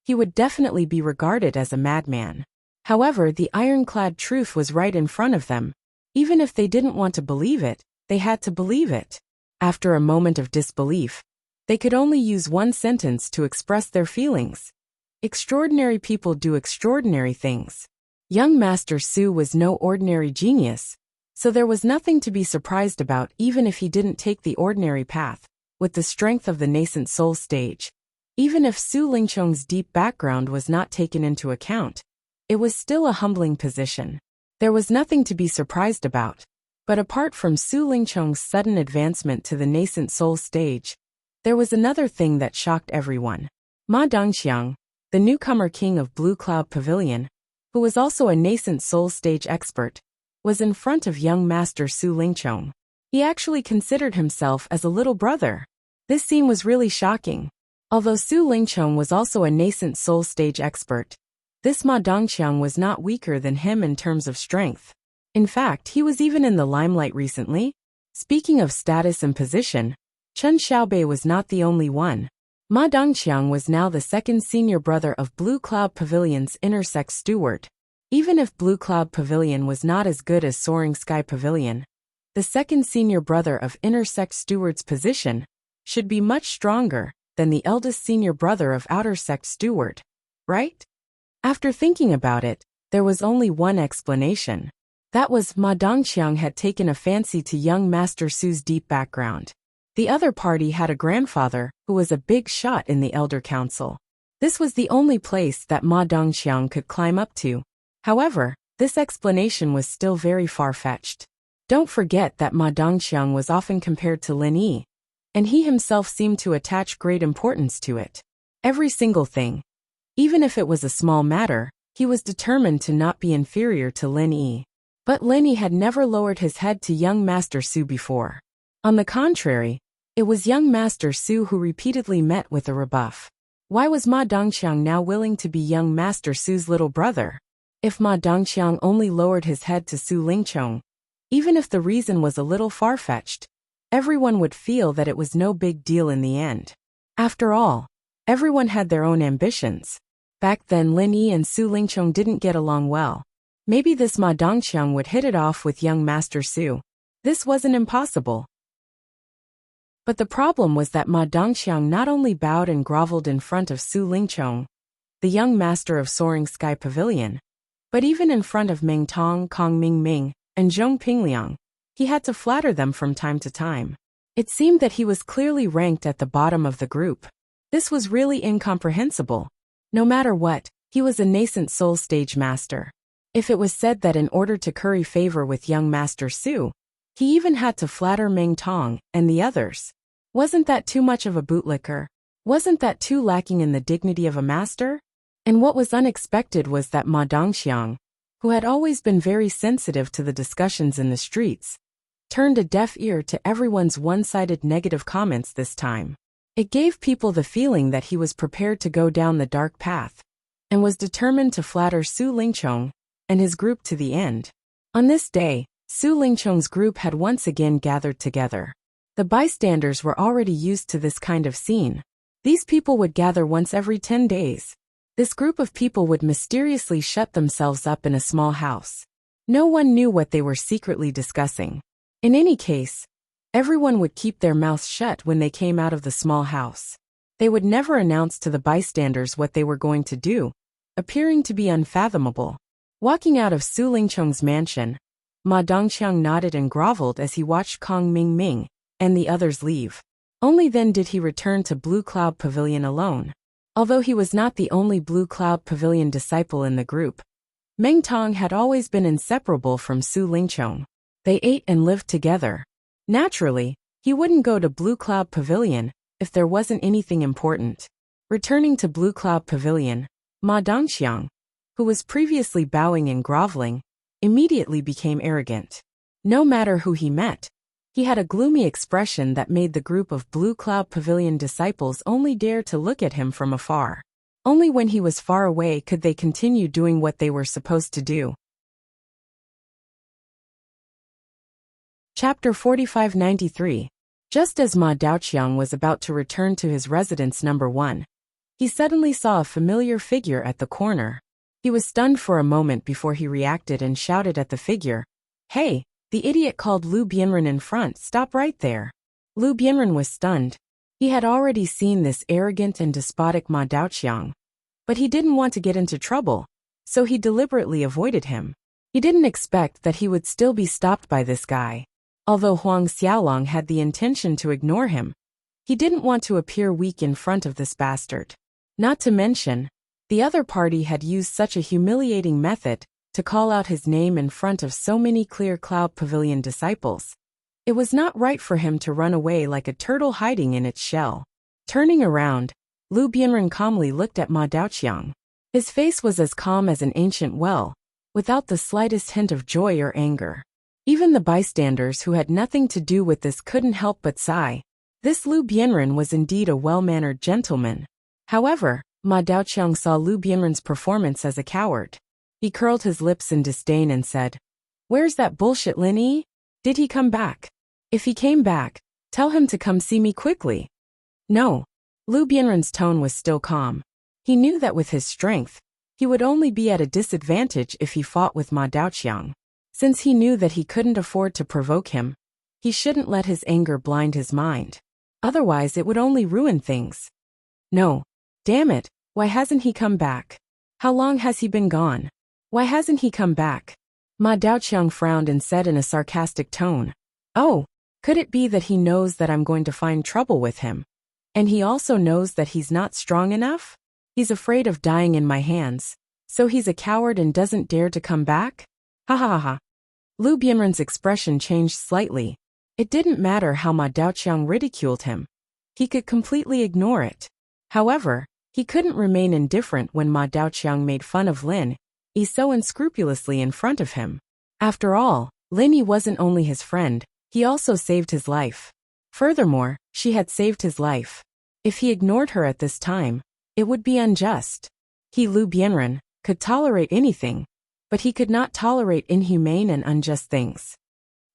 he would definitely be regarded as a madman. However, the ironclad truth was right in front of them. Even if they didn't want to believe it, they had to believe it. After a moment of disbelief, they could only use one sentence to express their feelings. Extraordinary people do extraordinary things. Young Master Su was no ordinary genius, so there was nothing to be surprised about even if he didn't take the ordinary path, with the strength of the nascent soul stage. Even if Su Lingchong's deep background was not taken into account, it was still a humbling position. There was nothing to be surprised about. But apart from Su Lingchong's sudden advancement to the nascent soul stage, there was another thing that shocked everyone. Ma Dongxiang, the newcomer king of Blue Cloud Pavilion, who was also a nascent soul stage expert, was in front of young Master Su Lingchong. He actually considered himself as a little brother. This scene was really shocking. Although Su Lingchong was also a nascent soul stage expert, this Ma Dongxiang was not weaker than him in terms of strength. In fact, he was even in the limelight recently. Speaking of status and position, Chen Xiaobei was not the only one. Ma Dongqiang was now the second senior brother of Blue Cloud Pavilion's intersex steward. Even if Blue Cloud Pavilion was not as good as Soaring Sky Pavilion, the second senior brother of intersex steward's position should be much stronger than the eldest senior brother of outer sex steward, right? After thinking about it, there was only one explanation. That was Ma Dongqiang had taken a fancy to young Master Su's deep background. The other party had a grandfather who was a big shot in the Elder Council. This was the only place that Ma Dongqiang could climb up to. However, this explanation was still very far-fetched. Don't forget that Ma Dongqiang was often compared to Lin Yi, and he himself seemed to attach great importance to it. Every single thing. Even if it was a small matter, he was determined to not be inferior to Lin Yi. But Lin Yi had never lowered his head to young Master Su before. On the contrary, it was young Master Su who repeatedly met with a rebuff. Why was Ma Dongqiang now willing to be young Master Su's little brother? If Ma Dongqiang only lowered his head to Su Lingchong, even if the reason was a little far-fetched, everyone would feel that it was no big deal in the end. After all, everyone had their own ambitions. Back then Lin Yi and Su Lingchong didn't get along well. Maybe this Ma Dongqiang would hit it off with young Master Su. This wasn't impossible. But the problem was that Ma Dongqiang not only bowed and groveled in front of Su Lingchong, the young master of Soaring Sky Pavilion, but even in front of Meng Tong, Kong Ming, and Zhong Pingliang, he had to flatter them from time to time. It seemed that he was clearly ranked at the bottom of the group. This was really incomprehensible. No matter what, he was a nascent soul stage master. If it was said that in order to curry favor with young Master Su, he even had to flatter Meng Tong and the others. Wasn't that too much of a bootlicker? Wasn't that too lacking in the dignity of a master? And what was unexpected was that Ma Dongqiang, who had always been very sensitive to the discussions in the streets, turned a deaf ear to everyone's one-sided negative comments this time. It gave people the feeling that he was prepared to go down the dark path, and was determined to flatter Su Lingchong and his group to the end. On this day, Su Lingchong's group had once again gathered together. The bystanders were already used to this kind of scene. These people would gather once every 10 days. This group of people would mysteriously shut themselves up in a small house. No one knew what they were secretly discussing. In any case, everyone would keep their mouths shut when they came out of the small house. They would never announce to the bystanders what they were going to do, appearing to be unfathomable. Walking out of Su Lingchong's mansion, Ma Dongqiang nodded and groveled as he watched Kong Ming and the others leave. Only then did he return to Blue Cloud Pavilion alone. Although he was not the only Blue Cloud Pavilion disciple in the group, Meng Tong had always been inseparable from Su Lingchong. They ate and lived together. Naturally, he wouldn't go to Blue Cloud Pavilion if there wasn't anything important. Returning to Blue Cloud Pavilion, Ma Dongqiang, who was previously bowing and groveling, immediately became arrogant. No matter who he met, he had a gloomy expression that made the group of Blue Cloud Pavilion disciples only dare to look at him from afar. Only when he was far away could they continue doing what they were supposed to do. Chapter 4593. Just as Ma Dongqiang was about to return to his residence number 1, he suddenly saw a familiar figure at the corner. He was stunned for a moment before he reacted and shouted at the figure, "Hey, the idiot called Lu Bianren in front, stop right there." Lu Bianren was stunned. He had already seen this arrogant and despotic Ma Dongqiang, but he didn't want to get into trouble, so he deliberately avoided him. He didn't expect that he would still be stopped by this guy. Although Huang Xiaolong had the intention to ignore him, he didn't want to appear weak in front of this bastard. Not to mention, the other party had used such a humiliating method to call out his name in front of so many Clear Cloud Pavilion disciples. It was not right for him to run away like a turtle hiding in its shell. Turning around, Lu Bianren calmly looked at Ma Dongqiang. His face was as calm as an ancient well, without the slightest hint of joy or anger. Even the bystanders who had nothing to do with this couldn't help but sigh. This Lu Bianren was indeed a well-mannered gentleman. However, Ma Dongqiang saw Lu Bianren's performance as a coward. He curled his lips in disdain and said, "Where's that bullshit Lin Yi? Did he come back? If he came back, tell him to come see me quickly." "No, Lu Bianren's tone was still calm. He knew that with his strength, he would only be at a disadvantage if he fought with Ma Daoqiang. Since he knew that he couldn't afford to provoke him, he shouldn't let his anger blind his mind. Otherwise it would only ruin things. No. Damn it, why hasn't he come back? How long has he been gone? Why hasn't he come back? Ma Daoqiang frowned and said in a sarcastic tone. Oh, could it be that he knows that I'm going to find trouble with him? And he also knows that he's not strong enough? He's afraid of dying in my hands, so he's a coward and doesn't dare to come back? Ha ha ha ha. Lu Bianren's expression changed slightly. It didn't matter how Ma Daoqiang ridiculed him. He could completely ignore it. However, he couldn't remain indifferent when Ma Daoqiang made fun of Lin Yi so unscrupulously in front of him. After all, Lin Yi wasn't only his friend, he also saved his life. Furthermore, she had saved his life. If he ignored her at this time, it would be unjust. He, Lu Bianren, could tolerate anything, but he could not tolerate inhumane and unjust things.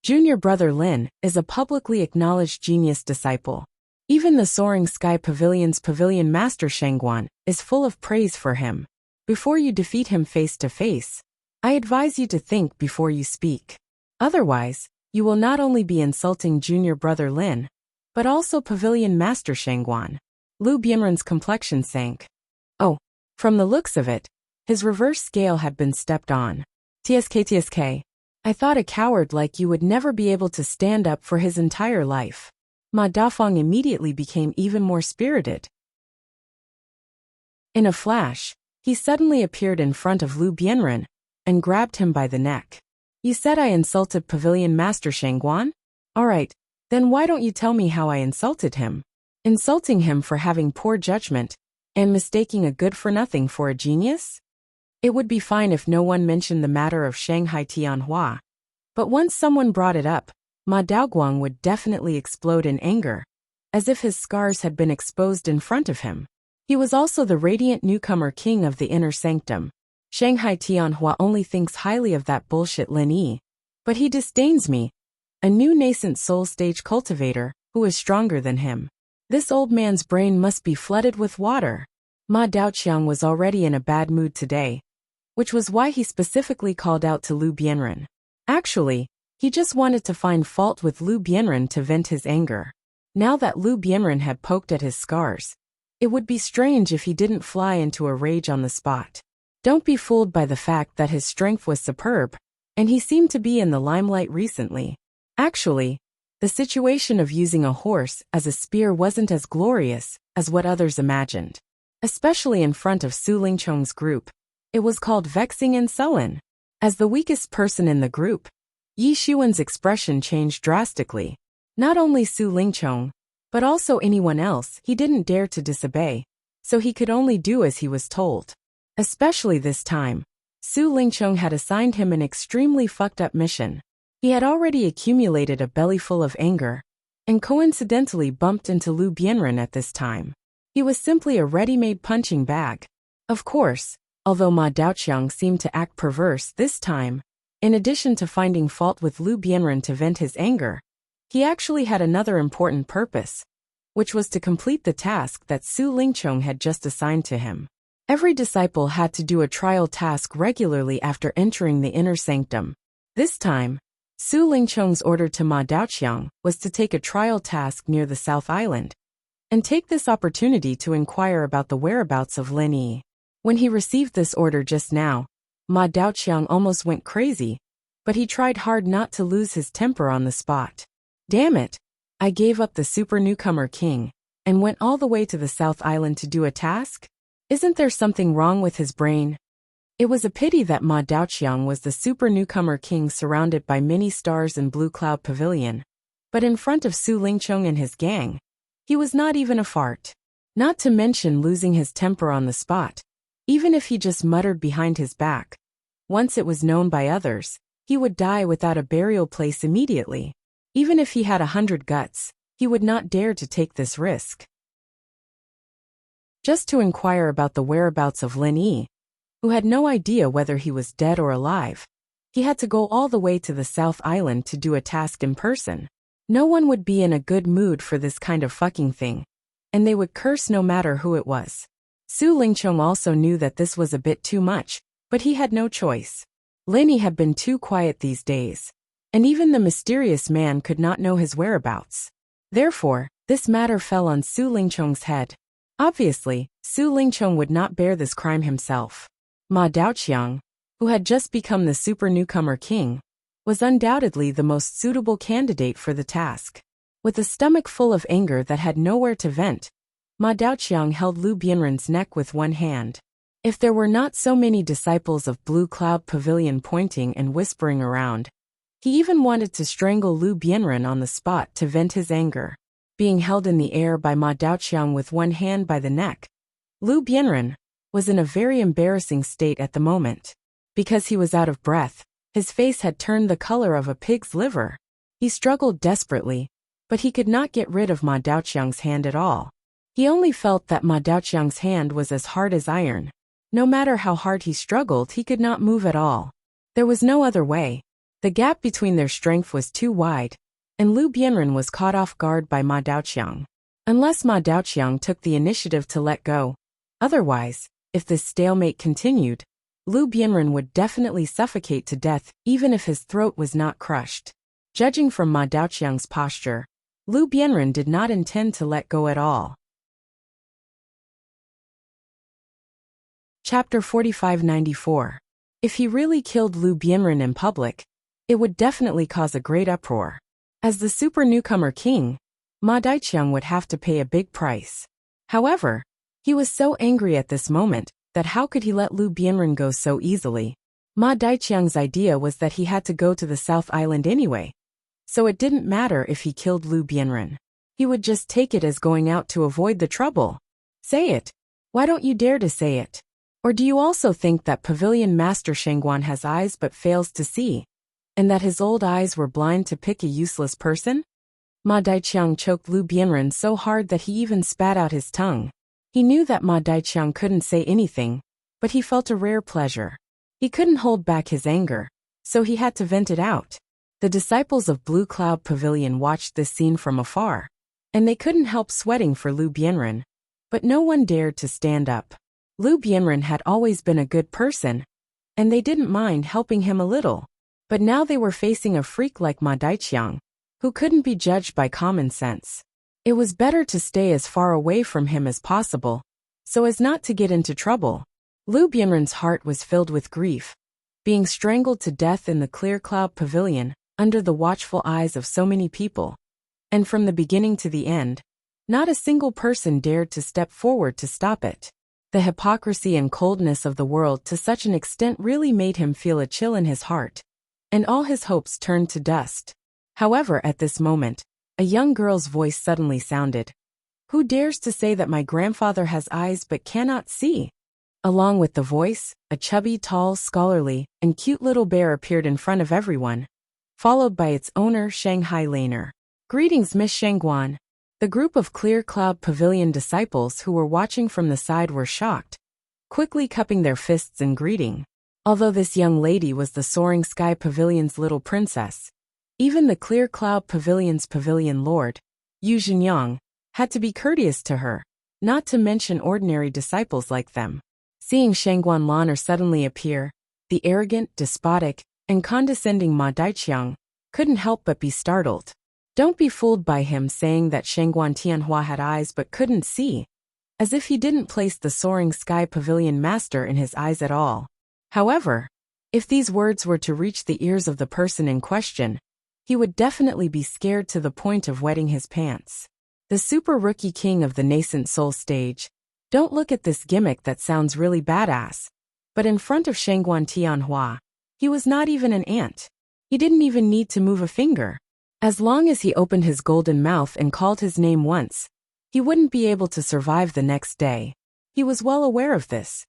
Junior brother Lin is a publicly acknowledged genius disciple. Even the Soaring Sky Pavilion's pavilion master Shangguan is full of praise for him. Before you defeat him face to face, I advise you to think before you speak. Otherwise, you will not only be insulting junior brother Lin, but also pavilion master Shangguan. Lu Bianren's complexion sank. Oh, from the looks of it, his reverse scale had been stepped on. TSK. I thought a coward like you would never be able to stand up for his entire life. Ma Dafeng immediately became even more spirited. In a flash, he suddenly appeared in front of Lu Bianren and grabbed him by the neck. You said I insulted Pavilion Master Shangguan? Alright, then why don't you tell me how I insulted him? Insulting him for having poor judgment and mistaking a good-for-nothing for a genius? It would be fine if no one mentioned the matter of Shanghai Tianhua. But once someone brought it up, Ma Daoguang would definitely explode in anger, as if his scars had been exposed in front of him. He was also the radiant newcomer king of the inner sanctum. Shanghai Tianhua only thinks highly of that bullshit Lin Yi. But he disdains me, a new nascent soul stage cultivator, who is stronger than him. This old man's brain must be flooded with water. Ma Daoqiang was already in a bad mood today, which was why he specifically called out to Lu Bianren. Actually, he just wanted to find fault with Lu Bianren to vent his anger. Now that Lu Bianren had poked at his scars, it would be strange if he didn't fly into a rage on the spot. Don't be fooled by the fact that his strength was superb, and he seemed to be in the limelight recently. Actually, the situation of using a horse as a spear wasn't as glorious as what others imagined. Especially in front of Su Lingchong's group. It was called vexing and sullen. As the weakest person in the group, Yi Xuan's expression changed drastically. Not only Su Lingchong, but also anyone else he didn't dare to disobey, so he could only do as he was told. Especially this time, Su Lingchong had assigned him an extremely fucked up mission. He had already accumulated a bellyful of anger, and coincidentally bumped into Lu Bianren at this time. He was simply a ready-made punching bag. Of course, although Ma Daoqiang seemed to act perverse this time, in addition to finding fault with Lu Bianren to vent his anger, he actually had another important purpose, which was to complete the task that Su Lingchong had just assigned to him. Every disciple had to do a trial task regularly after entering the inner sanctum. This time, Su Lingchong's order to Ma Daoqiang was to take a trial task near the South Island, and take this opportunity to inquire about the whereabouts of Lin Yi. When he received this order just now, Ma Daoqiang almost went crazy, but he tried hard not to lose his temper on the spot. Damn it! I gave up the super newcomer king, and went all the way to the South Island to do a task? Isn't there something wrong with his brain? It was a pity that Ma Daoqiang was the super newcomer king surrounded by many stars in Blue Cloud Pavilion, but in front of Su Lingchong and his gang, he was not even a fart. Not to mention losing his temper on the spot. Even if he just muttered behind his back, once it was known by others, he would die without a burial place immediately. Even if he had 100 guts, he would not dare to take this risk. Just to inquire about the whereabouts of Lin Yi, who had no idea whether he was dead or alive, he had to go all the way to the South Island to do a task in person. No one would be in a good mood for this kind of fucking thing. and they would curse no matter who it was. Su Lingchong also knew that this was a bit too much, but he had no choice. Lenny had been too quiet these days, and even the mysterious man could not know his whereabouts. Therefore, this matter fell on Su Lingchong's head. Obviously, Su Lingchong would not bear this crime himself. Ma Daoqiang, who had just become the super newcomer king, was undoubtedly the most suitable candidate for the task. With a stomach full of anger that had nowhere to vent, Ma Daoqiang held Lu Bianren's neck with one hand. If there were not so many disciples of Blue Cloud Pavilion pointing and whispering around, he even wanted to strangle Lu Bianren on the spot to vent his anger. Being held in the air by Ma Daoqiang with one hand by the neck, Lu Bianren was in a very embarrassing state at the moment. Because he was out of breath, his face had turned the color of a pig's liver. He struggled desperately, but he could not get rid of Ma Daoqiang's hand at all. He only felt that Ma Daoqiang's hand was as hard as iron. No matter how hard he struggled, he could not move at all. There was no other way. The gap between their strength was too wide, and Lu Bianren was caught off guard by Ma Daoqiang. Unless Ma Daoqiang took the initiative to let go. Otherwise, if this stalemate continued, Lu Bianren would definitely suffocate to death even if his throat was not crushed. Judging from Ma Daoqiang's posture, Lu Bianren did not intend to let go at all. Chapter 4594. If he really killed Lu Bianren in public, it would definitely cause a great uproar. As the super newcomer king, Ma Daoqiang would have to pay a big price. However, he was so angry at this moment that how could he let Lu Bianren go so easily? Ma Daoqiang's idea was that he had to go to the South Island anyway, so it didn't matter if he killed Lu Bianren. He would just take it as going out to avoid the trouble. Say it. Why don't you dare to say it? Or do you also think that Pavilion Master Shengguan has eyes but fails to see, and that his old eyes were blind to pick a useless person? Ma Daoqiang choked Lu Bianren so hard that he even spat out his tongue. He knew that Ma Daoqiang couldn't say anything, but he felt a rare pleasure. He couldn't hold back his anger, so he had to vent it out. The disciples of Blue Cloud Pavilion watched this scene from afar, and they couldn't help sweating for Lu Bianren, but no one dared to stand up. Lu Bianren had always been a good person, and they didn't mind helping him a little. But now they were facing a freak like Ma Daoqiang, who couldn't be judged by common sense. It was better to stay as far away from him as possible, so as not to get into trouble. Lu Bianren's heart was filled with grief, being strangled to death in the Clear Cloud Pavilion, under the watchful eyes of so many people. And from the beginning to the end, not a single person dared to step forward to stop it. The hypocrisy and coldness of the world to such an extent really made him feel a chill in his heart, and all his hopes turned to dust. However, at this moment, a young girl's voice suddenly sounded. Who dares to say that my grandfather has eyes but cannot see? Along with the voice, a chubby, tall, scholarly, and cute little bear appeared in front of everyone, followed by its owner, Shanghai Laner. Greetings, Miss Shengguan. The group of Clear Cloud Pavilion disciples who were watching from the side were shocked, quickly cupping their fists in greeting. Although this young lady was the Soaring Sky Pavilion's little princess, even the Clear Cloud Pavilion's pavilion lord, Yu Zhenyang, had to be courteous to her, not to mention ordinary disciples like them. Seeing Shengguan Laner suddenly appear, the arrogant, despotic, and condescending Ma Daoqiang couldn't help but be startled. Don't be fooled by him saying that Shengguan Tianhua had eyes but couldn't see, as if he didn't place the Soaring Sky Pavilion master in his eyes at all. However, if these words were to reach the ears of the person in question, he would definitely be scared to the point of wetting his pants. The super rookie king of the nascent soul stage. Don't look at this gimmick that sounds really badass. But in front of Shengguan Tianhua, he was not even an ant. He didn't even need to move a finger. As long as he opened his golden mouth and called his name once, he wouldn't be able to survive the next day. He was well aware of this.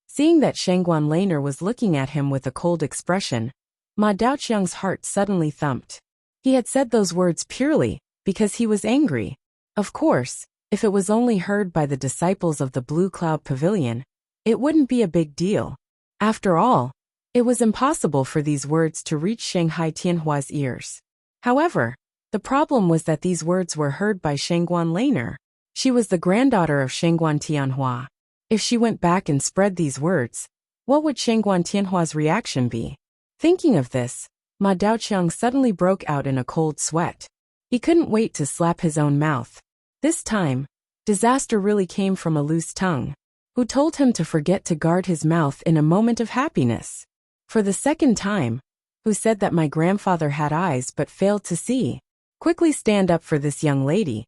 Seeing that Shengguan Laner was looking at him with a cold expression, Ma Daoqiang's heart suddenly thumped. He had said those words purely because he was angry. Of course, if it was only heard by the disciples of the Blue Cloud Pavilion, it wouldn't be a big deal. After all, it was impossible for these words to reach Shanghai Tianhua's ears. However, The problem was that these words were heard by Shangguan Laner. She was the granddaughter of Shangguan Tianhua. If she went back and spread these words, what would Shangguan Tianhua's reaction be? Thinking of this, Ma Daoqiang suddenly broke out in a cold sweat. He couldn't wait to slap his own mouth. This time, disaster really came from a loose tongue, who told him to forget to guard his mouth in a moment of happiness. For the second time, who said that my grandfather had eyes but failed to see. Quickly stand up for this young lady.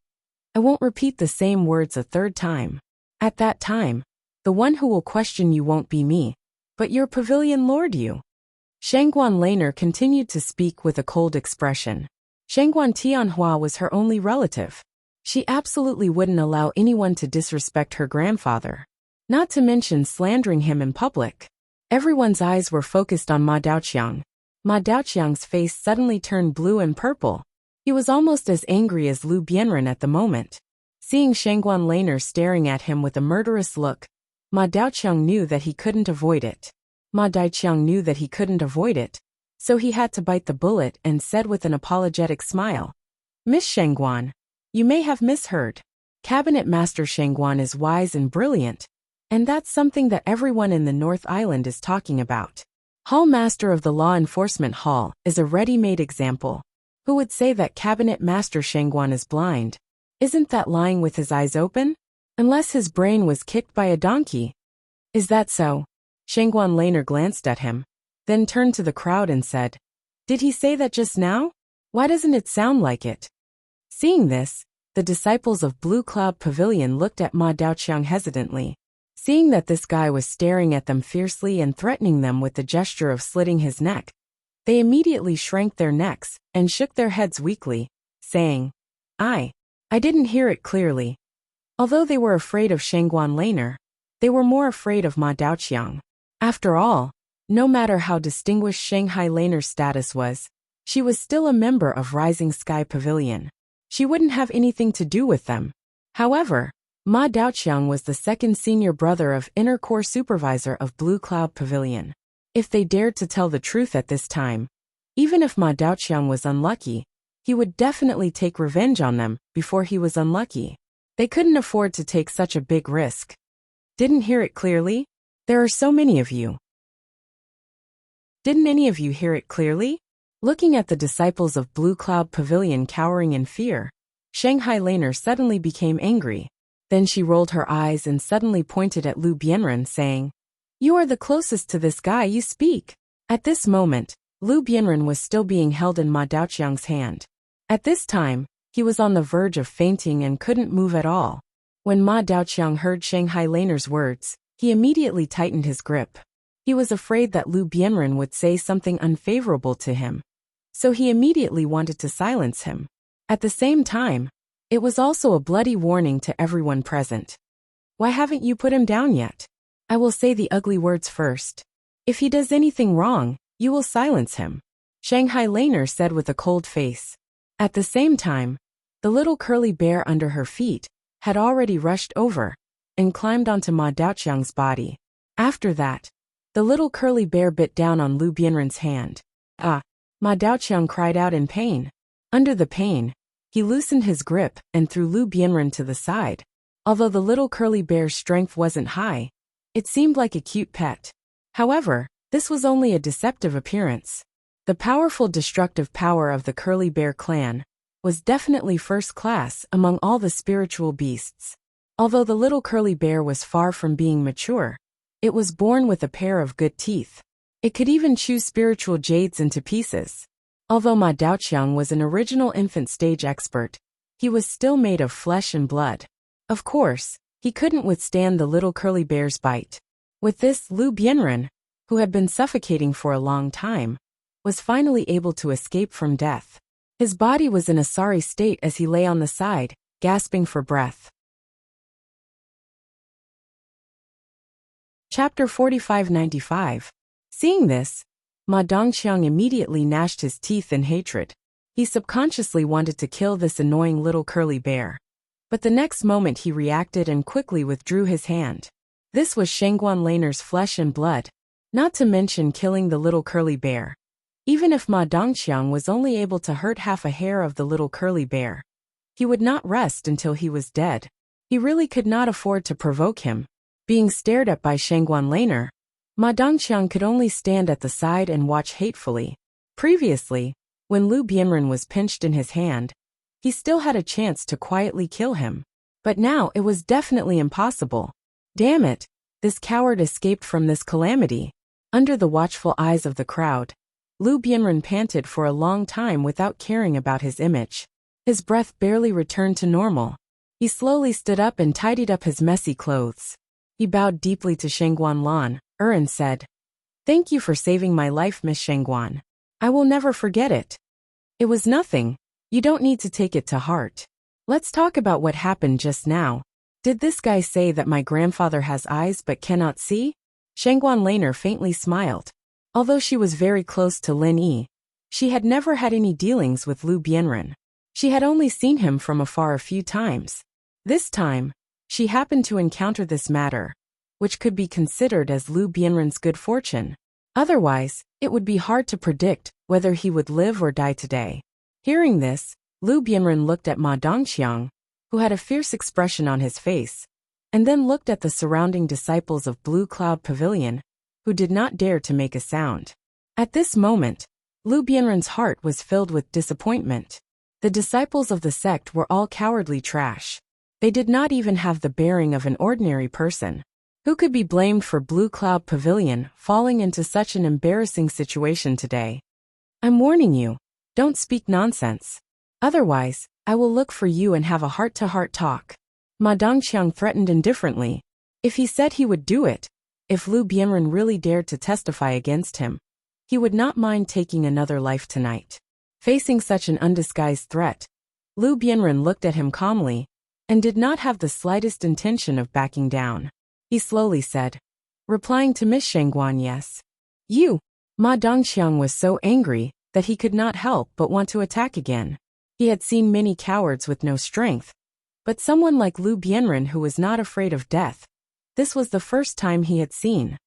I won't repeat the same words a third time. At that time, the one who will question you won't be me, but your pavilion lord you. Shangguan Laner continued to speak with a cold expression. Shangguan Tianhua was her only relative. She absolutely wouldn't allow anyone to disrespect her grandfather, not to mention slandering him in public. Everyone's eyes were focused on Ma Daoqiang. Ma Daoqiang's face suddenly turned blue and purple. He was almost as angry as Lu Bianren at the moment. Seeing Shangguan Laner staring at him with a murderous look, Ma Daoqiang knew that he couldn't avoid it. So he had to bite the bullet and said with an apologetic smile, "Miss Shangguan, you may have misheard. Cabinet Master Shangguan is wise and brilliant, and that's something that everyone in the North Island is talking about. Hall Master of the Law Enforcement Hall is a ready-made example. Who would say that Cabinet Master Shangguan is blind? Isn't that lying with his eyes open? Unless his brain was kicked by a donkey." "Is that so?" Shangguan Laner glanced at him, then turned to the crowd and said, "Did he say that just now? Why doesn't it sound like it?" Seeing this, the disciples of Blue Cloud Pavilion looked at Ma Daoqiang hesitantly. Seeing that this guy was staring at them fiercely and threatening them with the gesture of slitting his neck, they immediately shrank their necks and shook their heads weakly, saying, I didn't hear it clearly." Although they were afraid of Shangguan Laner, they were more afraid of Ma Daoqiang. After all, no matter how distinguished Shanghai Laner's status was, she was still a member of Rising Sky Pavilion. She wouldn't have anything to do with them. However, Ma Daoqiang was the second senior brother of Inner Core Supervisor of Blue Cloud Pavilion. If they dared to tell the truth at this time, even if Ma Daoqiang was unlucky, he would definitely take revenge on them before he was unlucky. They couldn't afford to take such a big risk. "Didn't hear it clearly? There are so many of you. Didn't any of you hear it clearly?" Looking at the disciples of Blue Cloud Pavilion cowering in fear, Shanghai Laner suddenly became angry. Then she rolled her eyes and suddenly pointed at Lu Bianren, saying, "You are the closest to this guy, you speak." At this moment, Lu Bianren was still being held in Ma Daoqiang's hand. At this time, he was on the verge of fainting and couldn't move at all. When Ma Daoqiang heard Shanghai Laner's words, he immediately tightened his grip. He was afraid that Lu Bianren would say something unfavorable to him, so he immediately wanted to silence him. At the same time, it was also a bloody warning to everyone present. "Why haven't you put him down yet? I will say the ugly words first. If he does anything wrong, you will silence him," Shanghai Laner said with a cold face. At the same time, the little curly bear under her feet had already rushed over and climbed onto Ma Daoqiang's body. After that, the little curly bear bit down on Lu Bianren's hand. "Ah!" Ma Daoqiang cried out in pain. Under the pain, he loosened his grip and threw Lu Bianren to the side. Although the little curly bear's strength wasn't high, it seemed like a cute pet. However, this was only a deceptive appearance. The powerful destructive power of the curly bear clan was definitely first class among all the spiritual beasts. Although the little curly bear was far from being mature, it was born with a pair of good teeth. It could even chew spiritual jades into pieces. Although Ma Daoqiang was an original infant stage expert, he was still made of flesh and blood. Of course, he couldn't withstand the little curly bear's bite. With this, Lu Bianren, who had been suffocating for a long time, was finally able to escape from death. His body was in a sorry state as he lay on the side, gasping for breath. Chapter 4595. Seeing this, Ma Dongqiang immediately gnashed his teeth in hatred. He subconsciously wanted to kill this annoying little curly bear. But the next moment he reacted and quickly withdrew his hand. This was Shangguan Laner's flesh and blood, not to mention killing the little curly bear. Even if Ma Dongqiang was only able to hurt half a hair of the little curly bear, he would not rest until he was dead. He really could not afford to provoke him. Being stared at by Shangguan Laner, Ma Dongqiang could only stand at the side and watch hatefully. Previously, when Lu Bianren was pinched in his hand, he still had a chance to quietly kill him. But now it was definitely impossible. Damn it, this coward escaped from this calamity. Under the watchful eyes of the crowd, Lu Bianren panted for a long time without caring about his image. His breath barely returned to normal. He slowly stood up and tidied up his messy clothes. He bowed deeply to Shangguan Lan, and said, "Thank you for saving my life, Miss Shangguan. I will never forget it." "It was nothing. You don't need to take it to heart. Let's talk about what happened just now. Did this guy say that my grandfather has eyes but cannot see?" Shangguan Laner faintly smiled. Although she was very close to Lin Yi, she had never had any dealings with Lu Bianren. She had only seen him from afar a few times. This time, she happened to encounter this matter, which could be considered as Lu Bianren's good fortune. Otherwise, it would be hard to predict whether he would live or die today. Hearing this, Lu Bianren looked at Ma Dongqiang, who had a fierce expression on his face, and then looked at the surrounding disciples of Blue Cloud Pavilion, who did not dare to make a sound. At this moment, Lu Bianren's heart was filled with disappointment. The disciples of the sect were all cowardly trash. They did not even have the bearing of an ordinary person. Who could be blamed for Blue Cloud Pavilion falling into such an embarrassing situation today? I'm warning you, don't speak nonsense. Otherwise, I will look for you and have a heart-to-heart talk. Ma Dongqiang threatened indifferently. If he said he would do it, if Lu Bianren really dared to testify against him, he would not mind taking another life tonight. Facing such an undisguised threat, Lu Bianren looked at him calmly, and did not have the slightest intention of backing down. He slowly said, replying to Miss Shangguan, "Yes. You." Ma Dongqiang was so angry that he could not help but want to attack again. He had seen many cowards with no strength, but someone like Lu Bianren who was not afraid of death, this was the first time he had seen.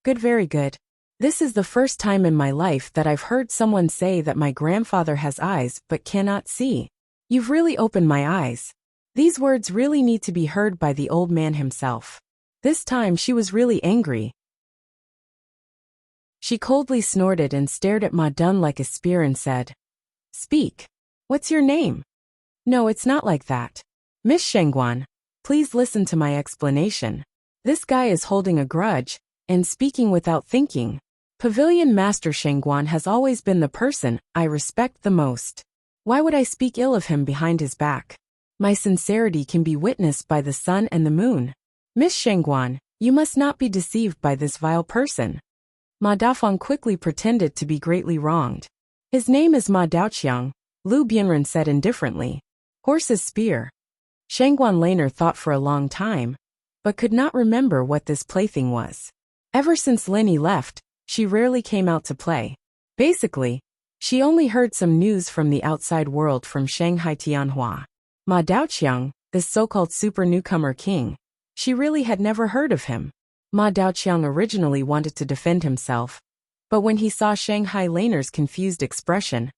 "Good, very good. This is the first time in my life that I've heard someone say that my grandfather has eyes but cannot see. You've really opened my eyes." These words really need to be heard by the old man himself. This time she was really angry. She coldly snorted and stared at Ma Dun like a spear and said, "Speak. What's your name?" "No, it's not like that. Miss Shangguan, please listen to my explanation. This guy is holding a grudge and speaking without thinking. Pavilion Master Shangguan has always been the person I respect the most. Why would I speak ill of him behind his back? My sincerity can be witnessed by the sun and the moon. Miss Shangguan, you must not be deceived by this vile person." Ma Dafeng quickly pretended to be greatly wronged. "His name is Ma Daoqiang," Lu Bianren said indifferently. "Horse's spear." Shangguan Laner thought for a long time, but could not remember what this plaything was. Ever since Linny left, she rarely came out to play. Basically, she only heard some news from the outside world from Shanghai Tianhua. Ma Daoqiang, this so-called super newcomer king, she really had never heard of him. Ma Daoqiang originally wanted to defend himself, but when he saw Shanghai Laner's confused expression,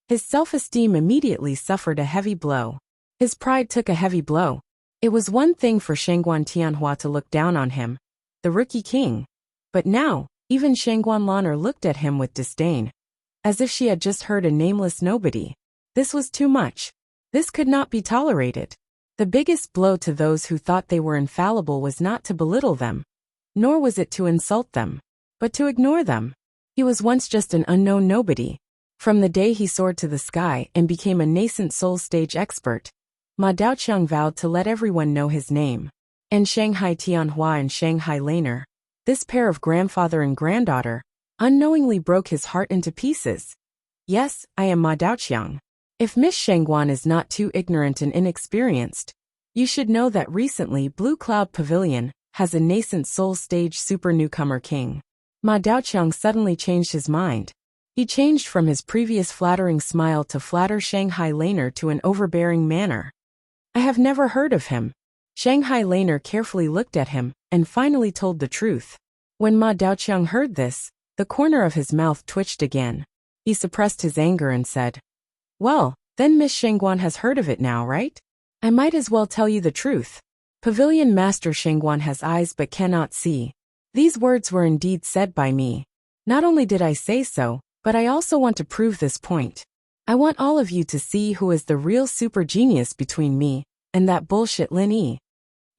his self-esteem immediately suffered a heavy blow. His pride took a heavy blow. It was one thing for Shangguan Tianhua to look down on him, the rookie king, but now, even Shangguan Laner looked at him with disdain, as if she had just heard a nameless nobody. This was too much. This could not be tolerated. The biggest blow to those who thought they were infallible was not to belittle them, nor was it to insult them, but to ignore them. He was once just an unknown nobody. From the day he soared to the sky and became a nascent soul stage expert, Ma Daoqiang vowed to let everyone know his name. And Shanghai Tianhua and Shanghai Laner, this pair of grandfather and granddaughter, unknowingly broke his heart into pieces. "Yes, I am Ma Daoqiang. If Miss Shangguan is not too ignorant and inexperienced, you should know that recently Blue Cloud Pavilion has a nascent soul stage super newcomer king." Ma Daoqiang suddenly changed his mind. He changed from his previous flattering smile to flatter Shanghai Laner to an overbearing manner. "I have never heard of him." Shanghai Laner carefully looked at him and finally told the truth. When Ma Daoqiang heard this, the corner of his mouth twitched again. He suppressed his anger and said, "Well, then Miss Shengguan has heard of it now, right? I might as well tell you the truth. Pavilion Master Shengguan has eyes but cannot see. These words were indeed said by me. Not only did I say so, but I also want to prove this point. I want all of you to see who is the real super genius between me and that bullshit Lin Yi.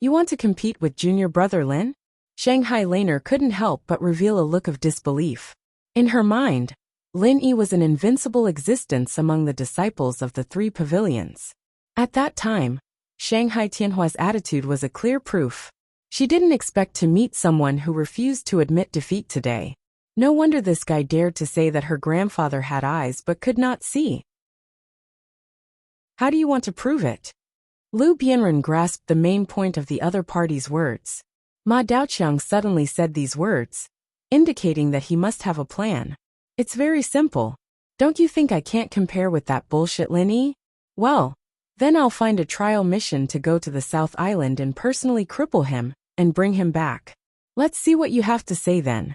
You want to compete with junior brother Lin?" Shanghai Laner couldn't help but reveal a look of disbelief. In her mind, Lin Yi was an invincible existence among the disciples of the three pavilions. At that time, Shanghai Tianhua's attitude was a clear proof. She didn't expect to meet someone who refused to admit defeat today. No wonder this guy dared to say that her grandfather had eyes but could not see. How do you want to prove it? Lu Bianren grasped the main point of the other party's words. Ma Daoqiang suddenly said these words, indicating that he must have a plan. It's very simple. Don't you think I can't compare with that bullshit Lin Yi? Well, then I'll find a trial mission to go to the South Island and personally cripple him and bring him back. Let's see what you have to say then.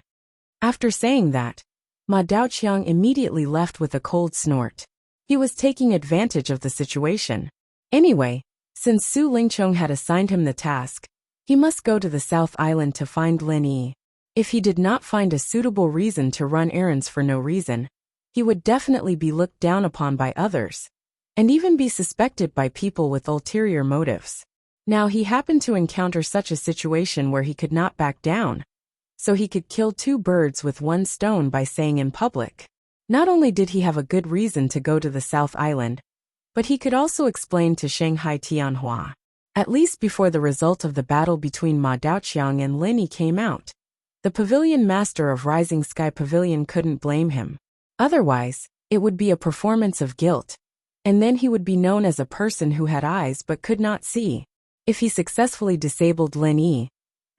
After saying that, Ma Daoqiang immediately left with a cold snort. He was taking advantage of the situation. Anyway, since Su Lingchong had assigned him the task, he must go to the South Island to find Lin Yi. If he did not find a suitable reason to run errands for no reason, he would definitely be looked down upon by others, and even be suspected by people with ulterior motives. Now he happened to encounter such a situation where he could not back down, so he could kill two birds with one stone by saying in public. Not only did he have a good reason to go to the South Island, but he could also explain to Shanghai Tianhua. At least before the result of the battle between Ma Daoqiang and Lin Yi came out, the pavilion master of Rising Sky Pavilion couldn't blame him. Otherwise, it would be a performance of guilt, and then he would be known as a person who had eyes but could not see. If he successfully disabled Lin Yi,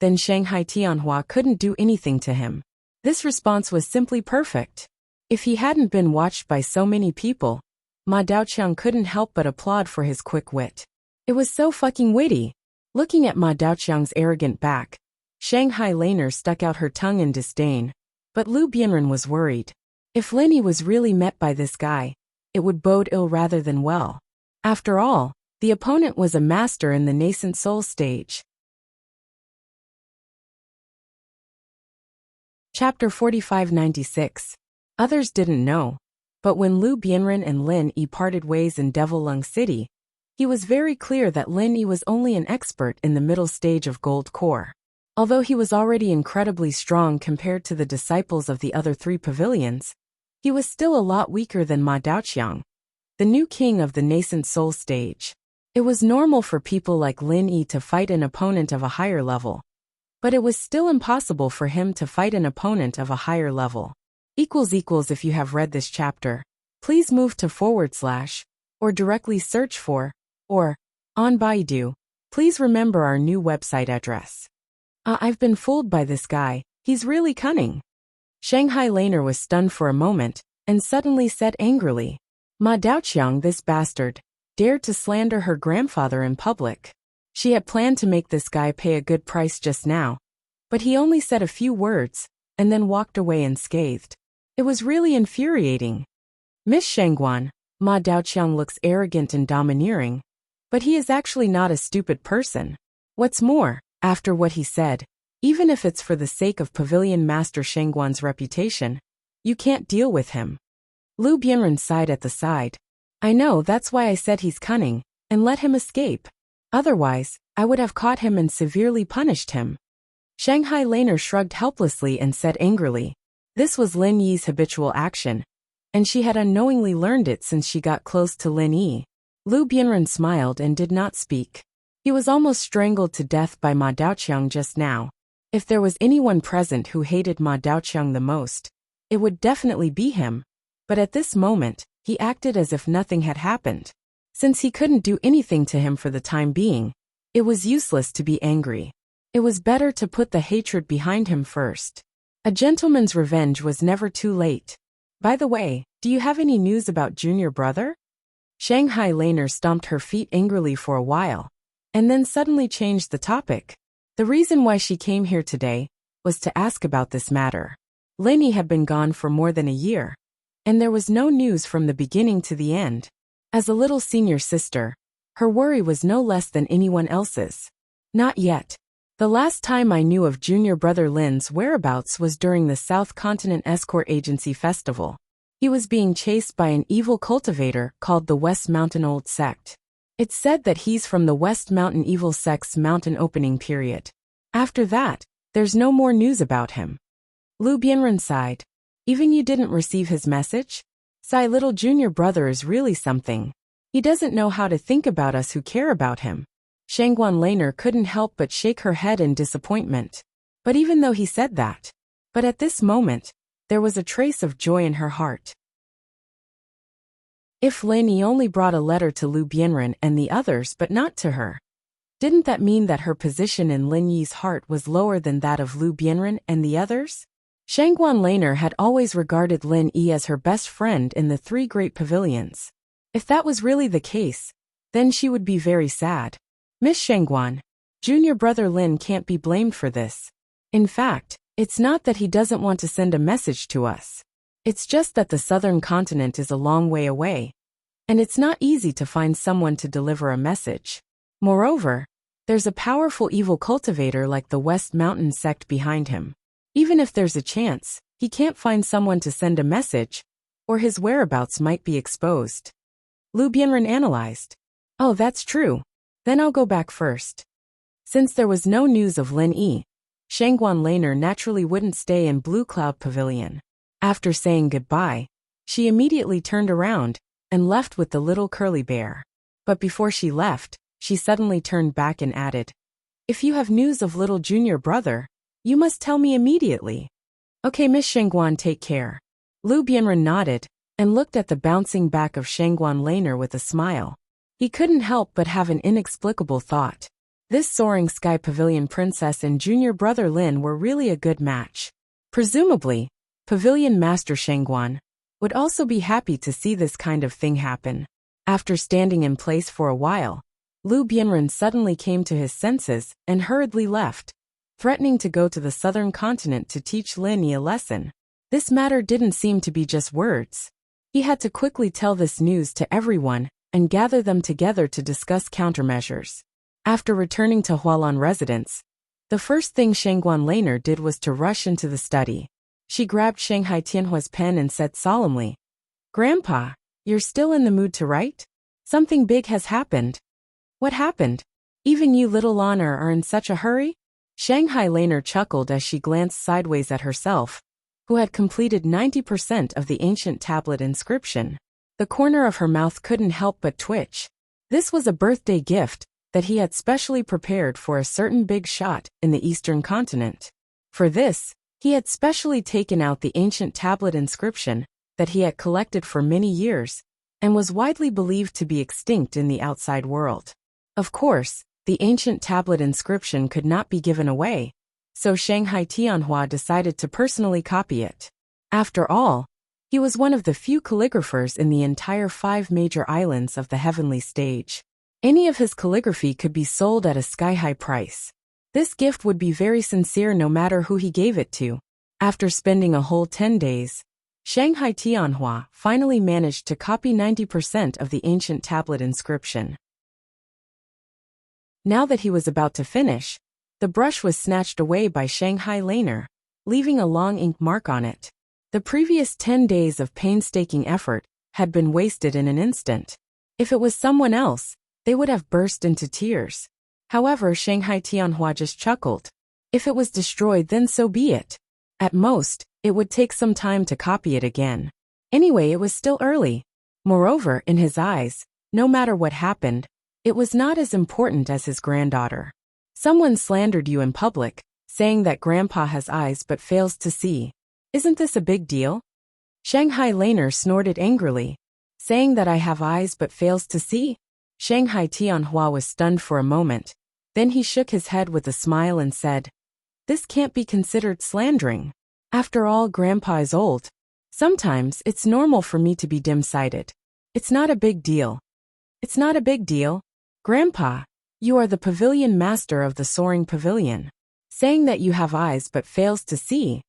then Shanghai Tianhua couldn't do anything to him. This response was simply perfect. If he hadn't been watched by so many people, Ma Daoqiang couldn't help but applaud for his quick wit. It was so fucking witty. Looking at Ma Daoqiang's arrogant back, Shanghai Laner stuck out her tongue in disdain, but Lu Bianren was worried. If Lin Yi was really met by this guy, it would bode ill rather than well. After all, the opponent was a master in the nascent soul stage. Chapter 4596. Others didn't know, but when Lu Bianren and Lin Yi parted ways in Devil Lung City, he was very clear that Lin Yi was only an expert in the middle stage of Gold Core. Although he was already incredibly strong compared to the disciples of the other three pavilions, he was still a lot weaker than Ma Daoqiang, the new king of the nascent soul stage. It was normal for people like Lin Yi to fight an opponent of a higher level, but it was still impossible for him to fight an opponent of a higher level. If you have read this chapter, please move to / or directly search for, or, on Baidu. Please remember our new website address. I've been fooled by this guy, he's really cunning. Shanghai Laner was stunned for a moment, and suddenly said angrily, Ma Daoqiang, this bastard, dared to slander her grandfather in public. She had planned to make this guy pay a good price just now, but he only said a few words, and then walked away unscathed. It was really infuriating. Miss Shengguan, Ma Daoqiang looks arrogant and domineering, but he is actually not a stupid person. What's more, after what he said, even if it's for the sake of Pavilion Master Shengguan's reputation, you can't deal with him. Lu Bianren sighed at the side. I know, that's why I said he's cunning, and let him escape. Otherwise, I would have caught him and severely punished him. Shanghai Laner shrugged helplessly and said angrily. This was Lin Yi's habitual action, and she had unknowingly learned it since she got close to Lin Yi. Lu Bianren smiled and did not speak. He was almost strangled to death by Ma Daoqiang just now. If there was anyone present who hated Ma Daoqiang the most, it would definitely be him. But at this moment, he acted as if nothing had happened. Since he couldn't do anything to him for the time being, it was useless to be angry. It was better to put the hatred behind him first. A gentleman's revenge was never too late. By the way, do you have any news about junior brother? Shanghai Laner stomped her feet angrily for a while, and then suddenly changed the topic. The reason why she came here today was to ask about this matter. Lin Yi had been gone for more than a year, and there was no news from the beginning to the end. As a little senior sister, her worry was no less than anyone else's. Not yet. The last time I knew of junior brother Lin's whereabouts was during the South Continent Escort Agency Festival. He was being chased by an evil cultivator called the West Mountain Old Sect. It's said that he's from the West Mountain Evil Sect's mountain opening period. After that, there's no more news about him. Lu Bianren sighed. Even you didn't receive his message? Sai little junior brother is really something. He doesn't know how to think about us who care about him. Shangguan Laner couldn't help but shake her head in disappointment. But even though he said that, at this moment, there was a trace of joy in her heart. If Lin Yi only brought a letter to Lu Bianren and the others but not to her, didn't that mean that her position in Lin Yi's heart was lower than that of Lu Bianren and the others? Shangguan Laner had always regarded Lin Yi as her best friend in the three great pavilions. If that was really the case, then she would be very sad. Miss Shangguan, junior brother Lin can't be blamed for this. In fact, it's not that he doesn't want to send a message to us. It's just that the southern continent is a long way away, and it's not easy to find someone to deliver a message. Moreover, there's a powerful evil cultivator like the West Mountain sect behind him. Even if there's a chance, he can't find someone to send a message, or his whereabouts might be exposed. Lu Bianren analyzed. Oh, that's true. Then I'll go back first. Since there was no news of Lin Yi, Shangguan Laner naturally wouldn't stay in Blue Cloud Pavilion. After saying goodbye, she immediately turned around and left with the little curly bear. But before she left, she suddenly turned back and added, "If you have news of little junior brother, you must tell me immediately." Okay, Miss Shangguan, take care. Lu Bianren nodded and looked at the bouncing back of Shangguan Laner with a smile. He couldn't help but have an inexplicable thought. This soaring sky pavilion princess and junior brother Lin were really a good match. Presumably, Pavilion Master Shangguan would also be happy to see this kind of thing happen. After standing in place for a while, Lu Bianren suddenly came to his senses and hurriedly left, threatening to go to the southern continent to teach Lin Yi a lesson. This matter didn't seem to be just words. He had to quickly tell this news to everyone and gather them together to discuss countermeasures. After returning to Hualan residence, the first thing Shangguan Laner did was to rush into the study. She grabbed Shanghai Tianhua's pen and said solemnly, "Grandpa, you're still in the mood to write? Something big has happened." "What happened? Even you little Laner are in such a hurry?" Shanghai Laner chuckled as she glanced sideways at herself, who had completed 90% of the ancient tablet inscription. The corner of her mouth couldn't help but twitch. This was a birthday gift that he had specially prepared for a certain big shot in the eastern continent. For this, he had specially taken out the ancient tablet inscription that he had collected for many years and was widely believed to be extinct in the outside world. Of course, the ancient tablet inscription could not be given away, so Shanghai Tianhua decided to personally copy it. After all, he was one of the few calligraphers in the entire 5 major islands of the heavenly stage. Any of his calligraphy could be sold at a sky-high price. This gift would be very sincere no matter who he gave it to. After spending a whole 10 days, Shanghai Tianhua finally managed to copy 90% of the ancient tablet inscription. Now that he was about to finish, the brush was snatched away by Shanghai Laner, leaving a long ink mark on it. The previous 10 days of painstaking effort had been wasted in an instant. If it was someone else, they would have burst into tears. However, Shanghai Tianhua just chuckled. If it was destroyed, then so be it. At most, it would take some time to copy it again. Anyway, it was still early. Moreover, in his eyes, no matter what happened, it was not as important as his granddaughter. Someone slandered you in public, saying that grandpa has eyes but fails to see. Isn't this a big deal? Shanghai Laner snorted angrily, saying that I have eyes but fails to see? Shanghai Tianhua was stunned for a moment. Then he shook his head with a smile and said, "This can't be considered slandering. After all, grandpa is old. Sometimes it's normal for me to be dim-sighted. It's not a big deal." "It's not a big deal. Grandpa, you are the pavilion master of the soaring pavilion. Saying that you have eyes but fails to see.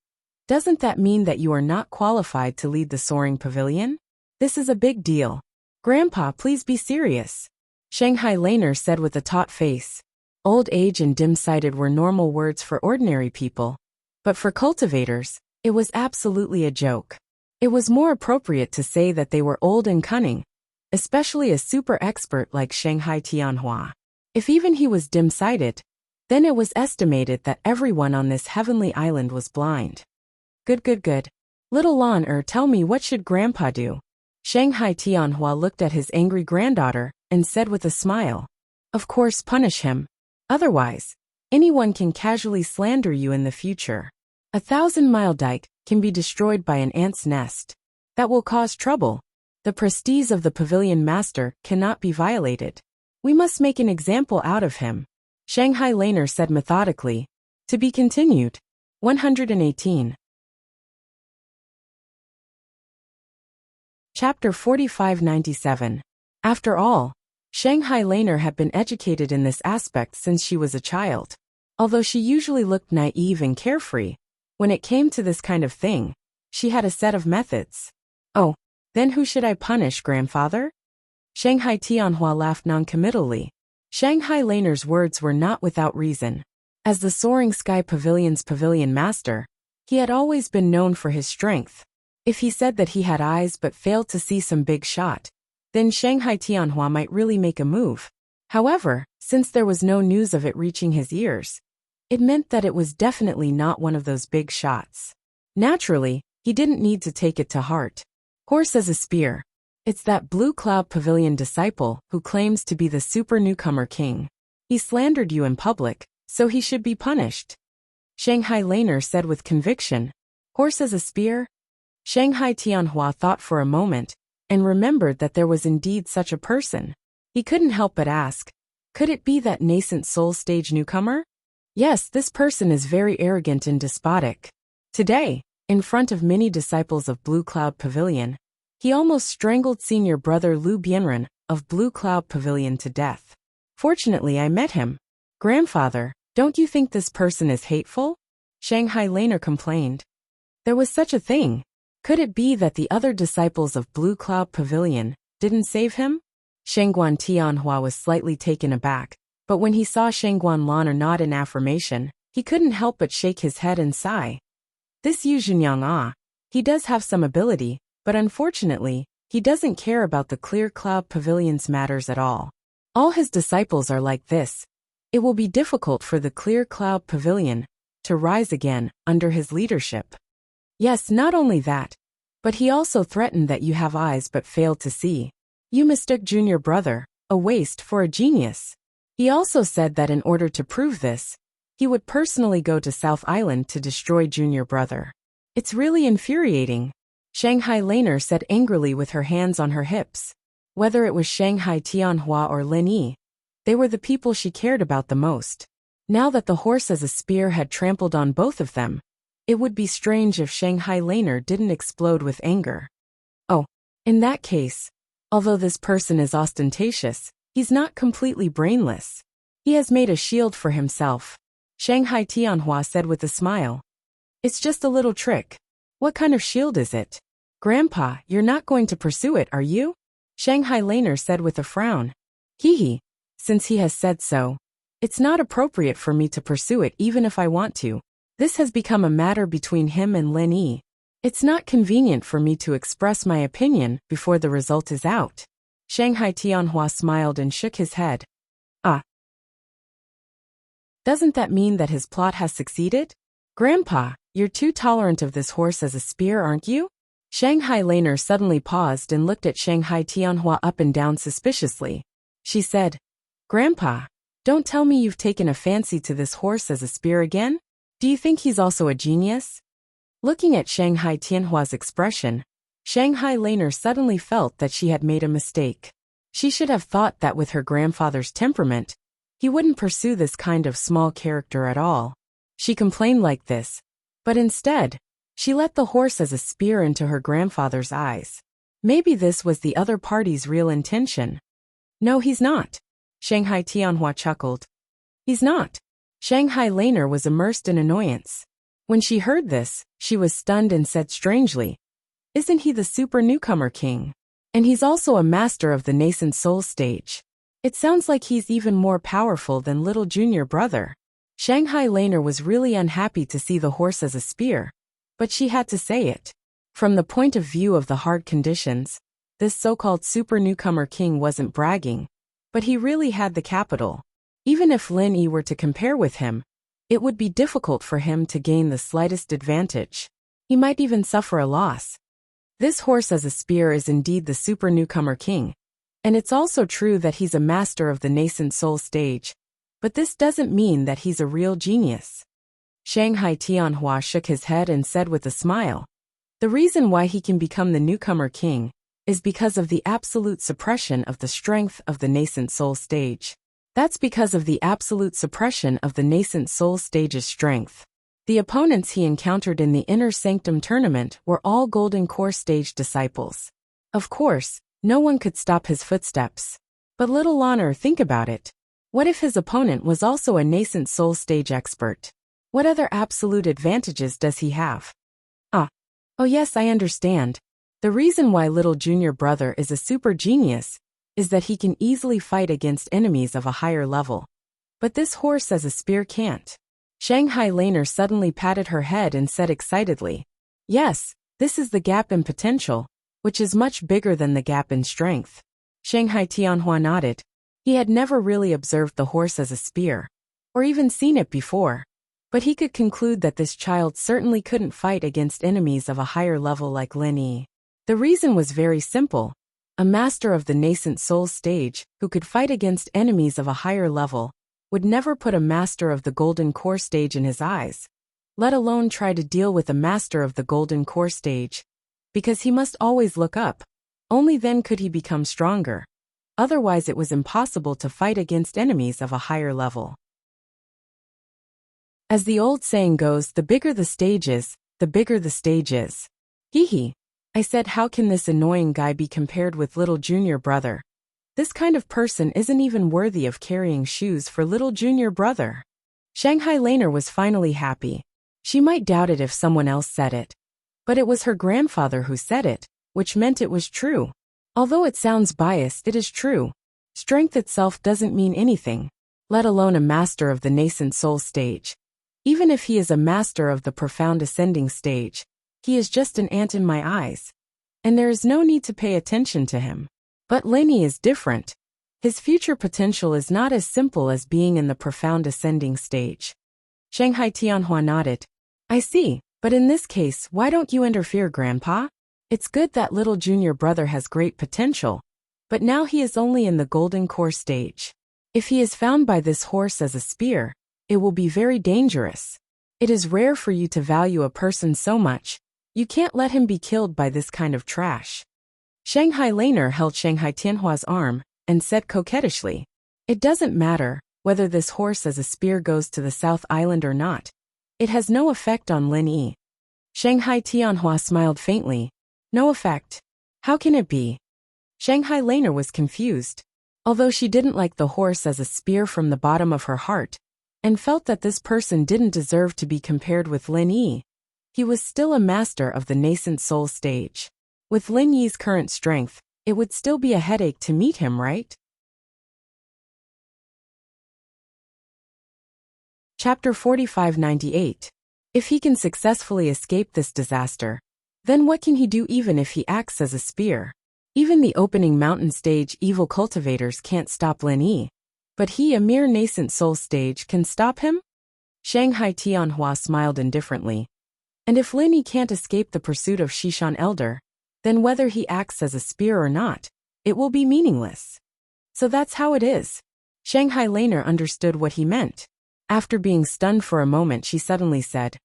Doesn't that mean that you are not qualified to lead the soaring pavilion? This is a big deal. Grandpa, please be serious. Shanghai Laner said with a taut face. Old age and dim-sighted were normal words for ordinary people. But for cultivators, it was absolutely a joke. It was more appropriate to say that they were old and cunning, especially a super expert like Shanghai Tianhua. If even he was dim-sighted, then it was estimated that everyone on this heavenly island was blind. Good. Little Lan tell me, what should Grandpa do? Shanghai Tianhua looked at his angry granddaughter and said with a smile. Of course, punish him. Otherwise, anyone can casually slander you in the future. 1,000-mile dike can be destroyed by an ant's nest. That will cause trouble. The prestige of the pavilion master cannot be violated. We must make an example out of him. Shanghai Laner said methodically. To be continued. 118. Chapter 4597. After all, Shanghai Laner had been educated in this aspect since she was a child. Although she usually looked naive and carefree, when it came to this kind of thing, she had a set of methods. Oh, then who should I punish, grandfather? Shanghai Tianhua laughed noncommittally. Shanghai Laner's words were not without reason. As the Soaring Sky Pavilion's pavilion master, he had always been known for his strength. If he said that he had eyes but failed to see some big shot, then Shanghai Tianhua might really make a move. However, since there was no news of it reaching his ears, it meant that it was definitely not one of those big shots. Naturally, he didn't need to take it to heart. Horse as a spear. It's that Blue Cloud Pavilion disciple who claims to be the super newcomer king. He slandered you in public, so he should be punished. Shanghai Laner said with conviction. Horse as a spear? Shanghai Tianhua thought for a moment, and remembered that there was indeed such a person. He couldn't help but ask, could it be that nascent soul stage newcomer? Yes, this person is very arrogant and despotic. Today, in front of many disciples of Blue Cloud Pavilion, he almost strangled senior brother Lu Bianren of Blue Cloud Pavilion to death. Fortunately, I met him. Grandfather, don't you think this person is hateful? Shanghai Laner complained. There was such a thing. Could it be that the other disciples of Blue Cloud Pavilion didn't save him? Shengguan Tianhua was slightly taken aback, but when he saw Shengguan Laner nod in affirmation, he couldn't help but shake his head and sigh. This Yu Zhenyang, he does have some ability, but unfortunately, he doesn't care about the Clear Cloud Pavilion's matters at all. All his disciples are like this. It will be difficult for the Clear Cloud Pavilion to rise again under his leadership. Yes, not only that, but he also threatened that you have eyes but failed to see. You mistook junior brother, a waste, for a genius. He also said that in order to prove this, he would personally go to South Island to destroy junior brother. It's really infuriating. Shanghai Laner said angrily with her hands on her hips. Whether it was Shanghai Tianhua or Lin Yi, they were the people she cared about the most. Now that the horse as a spear had trampled on both of them, it would be strange if Shanghai Laner didn't explode with anger. Oh, in that case, although this person is ostentatious, he's not completely brainless. He has made a shield for himself. Shanghai Tianhua said with a smile. It's just a little trick. What kind of shield is it? Grandpa, you're not going to pursue it, are you? Shanghai Laner said with a frown. Hee. Since he has said so, it's not appropriate for me to pursue it even if I want to. This has become a matter between him and Lin Yi. It's not convenient for me to express my opinion before the result is out. Shanghai Tianhua smiled and shook his head. Ah. Doesn't that mean that his plot has succeeded? Grandpa, you're too tolerant of this horse as a spear, aren't you? Shanghai Laner suddenly paused and looked at Shanghai Tianhua up and down suspiciously. She said, Grandpa, don't tell me you've taken a fancy to this horse as a spear again? Do you think he's also a genius? Looking at Shanghai Tianhua's expression, Shanghai Laner suddenly felt that she had made a mistake. She should have thought that with her grandfather's temperament, he wouldn't pursue this kind of small character at all. She complained like this, but instead, she let the horse as a spear into her grandfather's eyes. Maybe this was the other party's real intention. No, he's not. Shanghai Tianhua chuckled. He's not. Shanghai Laner was immersed in annoyance. When she heard this, she was stunned and said strangely, "Isn't he the super newcomer king? And he's also a master of the nascent soul stage. It sounds like he's even more powerful than little junior brother." Shanghai Laner was really unhappy to see the horse as a spear, but she had to say it. From the point of view of the hard conditions, this so-called super newcomer king wasn't bragging, but he really had the capital. Even if Lin Yi were to compare with him, it would be difficult for him to gain the slightest advantage. He might even suffer a loss. This horse as a spear is indeed the super newcomer king, and it's also true that he's a master of the nascent soul stage, but this doesn't mean that he's a real genius. Shanghai Tianhua shook his head and said with a smile, "The reason why he can become the newcomer king is because of the absolute suppression of the strength of the nascent soul stage. That's because of the absolute suppression of the nascent soul stage's strength. The opponents he encountered in the Inner Sanctum tournament were all Golden Core stage disciples. Of course, no one could stop his footsteps. But little Honor, think about it. What if his opponent was also a nascent soul stage expert? What other absolute advantages does he have?" Oh yes, I understand. The reason why little junior brother is a super genius is that he can easily fight against enemies of a higher level. But this horse as a spear can't. Shanghai Laner suddenly patted her head and said excitedly, "Yes, this is the gap in potential, which is much bigger than the gap in strength." Shanghai Tianhua nodded. He had never really observed the horse as a spear, or even seen it before, but he could conclude that this child certainly couldn't fight against enemies of a higher level like Lin Yi. The reason was very simple. A master of the nascent soul stage, who could fight against enemies of a higher level, would never put a master of the golden core stage in his eyes, let alone try to deal with a master of the golden core stage, because he must always look up. Only then could he become stronger. Otherwise it was impossible to fight against enemies of a higher level. As the old saying goes, the bigger the stage is, the bigger the stage is. Hee. I said, how can this annoying guy be compared with little junior brother? This kind of person isn't even worthy of carrying shoes for little junior brother. Shanghai Laner was finally happy. She might doubt it if someone else said it, but it was her grandfather who said it, which meant it was true. Although it sounds biased, it is true. Strength itself doesn't mean anything, let alone a master of the nascent soul stage. Even if he is a master of the profound ascending stage, he is just an ant in my eyes, and there is no need to pay attention to him. But Lin Yi is different. His future potential is not as simple as being in the profound ascending stage. Shanghai Tianhua nodded. I see, but in this case, why don't you interfere, Grandpa? It's good that little junior brother has great potential, but now he is only in the golden core stage. If he is found by this horse as a spear, it will be very dangerous. It is rare for you to value a person so much. You can't let him be killed by this kind of trash. Shanghai Laner held Shanghai Tianhua's arm and said coquettishly, "It doesn't matter whether this horse as a spear goes to the South Island or not. It has no effect on Lin Yi." Shanghai Tianhua smiled faintly. "No effect? How can it be?" Shanghai Laner was confused. Although she didn't like the horse as a spear from the bottom of her heart, and felt that this person didn't deserve to be compared with Lin Yi, he was still a master of the nascent soul stage. With Lin Yi's current strength, it would still be a headache to meet him, right? Chapter 4598. If he can successfully escape this disaster, then what can he do even if he acts as a spear? Even the opening mountain stage evil cultivators can't stop Lin Yi, but he, a mere nascent soul stage, can stop him? Shanghai Tianhua smiled indifferently. And if Lin Yi can't escape the pursuit of Shishan Elder, then whether he acts as a spear or not, it will be meaningless. So that's how it is. Shanghai Laner understood what he meant. After being stunned for a moment, she suddenly said,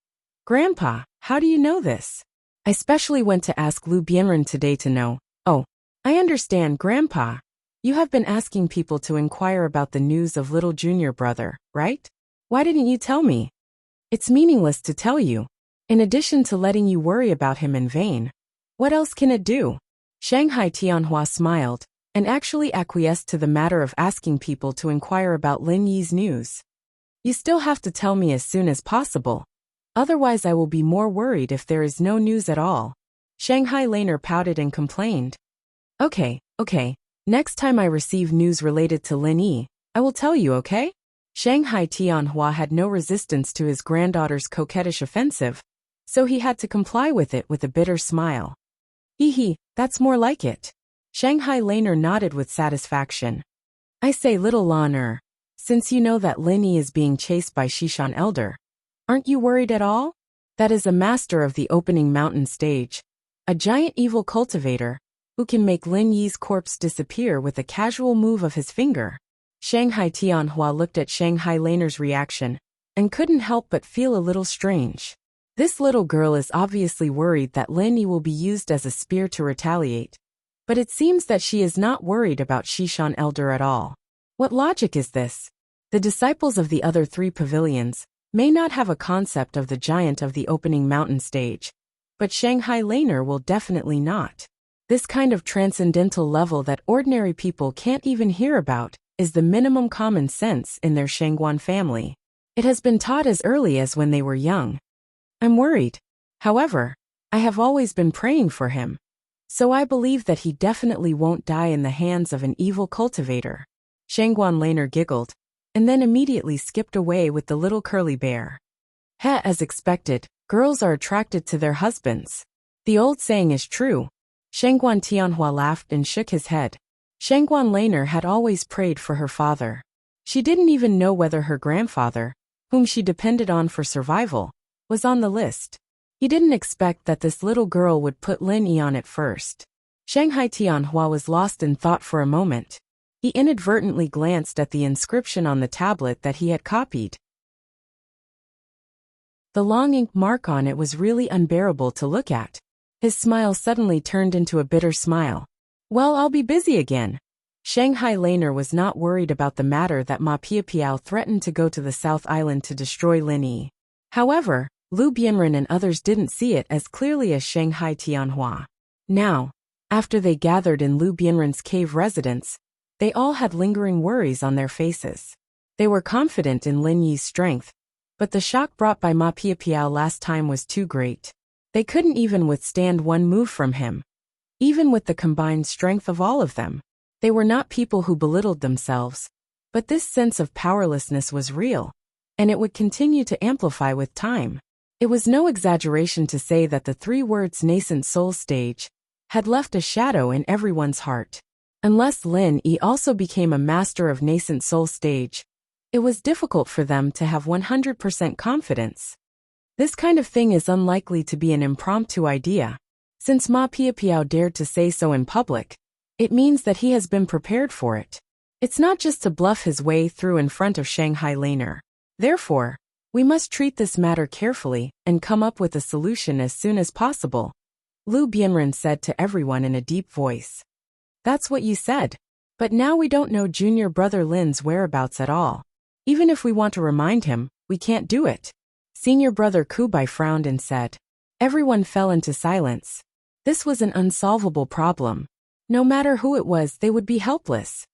"Grandpa, how do you know this? I specially went to ask Lu Bianren today to know." "Oh, I understand, Grandpa. You have been asking people to inquire about the news of little junior brother, right? Why didn't you tell me?" "It's meaningless to tell you. In addition to letting you worry about him in vain, what else can it do?" Shanghai Tianhua smiled, and actually acquiesced to the matter of asking people to inquire about Lin Yi's news. "You still have to tell me as soon as possible. Otherwise I will be more worried if there is no news at all. Shanghai Laner pouted and complained. Okay. Next time I receive news related to Lin Yi, I will tell you, okay? Shanghai Tianhua had no resistance to his granddaughter's coquettish offensive, so he had to comply with it with a bitter smile. Hee, that's more like it. Shanghai Laner nodded with satisfaction. I say, little Laner, since you know that Lin Yi is being chased by Shishan Elder, aren't you worried at all? That is a master of the opening mountain stage, a giant evil cultivator, who can make Lin Yi's corpse disappear with a casual move of his finger. Shanghai Tianhua looked at Shanghai Laner's reaction, and couldn't help but feel a little strange. This little girl is obviously worried that Lin Yi will be used as a spear to retaliate, but it seems that she is not worried about Shishan Elder at all. What logic is this? The disciples of the other 3 pavilions may not have a concept of the giant of the opening mountain stage, but Shanghai Laner will definitely not. This kind of transcendental level that ordinary people can't even hear about is the minimum common sense in their Shangguan family. It has been taught as early as when they were young. I'm worried. However, I have always been praying for him, so I believe that he definitely won't die in the hands of an evil cultivator. Shangguan Laner giggled, and then immediately skipped away with the little curly bear. As expected, girls are attracted to their husbands. The old saying is true. Shangguan Tianhua laughed and shook his head. Shangguan Laner had always prayed for her father. She didn't even know whether her grandfather, whom she depended on for survival, was on the list. He didn't expect that this little girl would put Lin Yi on it first. Shanghai Tianhua was lost in thought for a moment. He inadvertently glanced at the inscription on the tablet that he had copied. The long ink mark on it was really unbearable to look at. His smile suddenly turned into a bitter smile. Well, I'll be busy again. Shanghai Laner was not worried about the matter that Ma Piapiao threatened to go to the South Island to destroy Lin Yi. However, Lu Bianren and others didn't see it as clearly as Shanghai Tianhua. Now, after they gathered in Lu Bianren's cave residence, they all had lingering worries on their faces. They were confident in Lin Yi's strength, but the shock brought by Ma Piapiao last time was too great. They couldn't even withstand one move from him. Even with the combined strength of all of them, they were not people who belittled themselves, but this sense of powerlessness was real, and it would continue to amplify with time. It was no exaggeration to say that the 3 words nascent soul stage had left a shadow in everyone's heart. Unless Lin Yi also became a master of nascent soul stage, it was difficult for them to have 100% confidence. This kind of thing is unlikely to be an impromptu idea. Since Ma Piapiao dared to say so in public, it means that he has been prepared for it. It's not just to bluff his way through in front of Shanghai Laner. Therefore, we must treat this matter carefully and come up with a solution as soon as possible, Lu Bianren said to everyone in a deep voice. That's what you said. But now we don't know junior brother Lin's whereabouts at all. Even if we want to remind him, we can't do it. Senior brother Kubai frowned and said. Everyone fell into silence. This was an unsolvable problem. No matter who it was, they would be helpless.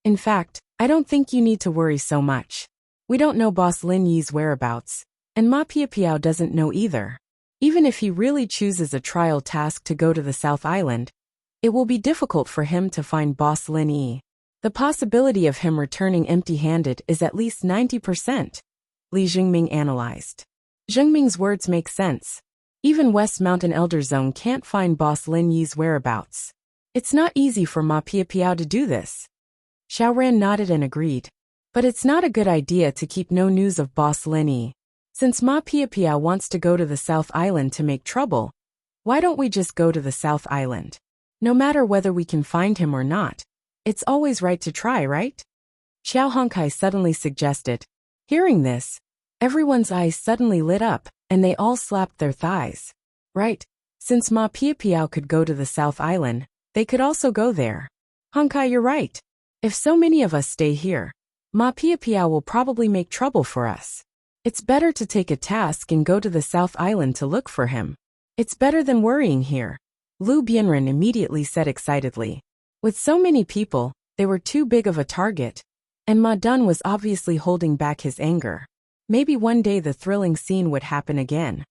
In fact, I don't think you need to worry so much. We don't know Boss Lin Yi's whereabouts, and Ma Piapiao doesn't know either. Even if he really chooses a trial task to go to the South Island, it will be difficult for him to find Boss Lin Yi. The possibility of him returning empty-handed is at least 90%, Li Jingming analyzed. Jingming's words make sense. Even West Mountain Elder Zone can't find Boss Lin Yi's whereabouts. It's not easy for Ma Piapiao to do this. Xiaoran nodded and agreed. But it's not a good idea to keep no news of Boss Lin Yi. Since Ma Piapiao wants to go to the South Island to make trouble, why don't we just go to the South Island? No matter whether we can find him or not, it's always right to try, right? Xiao Hongkai suddenly suggested. Hearing this, everyone's eyes suddenly lit up, and they all slapped their thighs. Right, since Ma Piapiao could go to the South Island, they could also go there. Hongkai, you're right. If so many of us stay here, Ma Piapiao will probably make trouble for us. It's better to take a task and go to the South Island to look for him. It's better than worrying here, Lu Bianren immediately said excitedly. With so many people, they were too big of a target, and Ma Dun was obviously holding back his anger. Maybe one day the thrilling scene would happen again.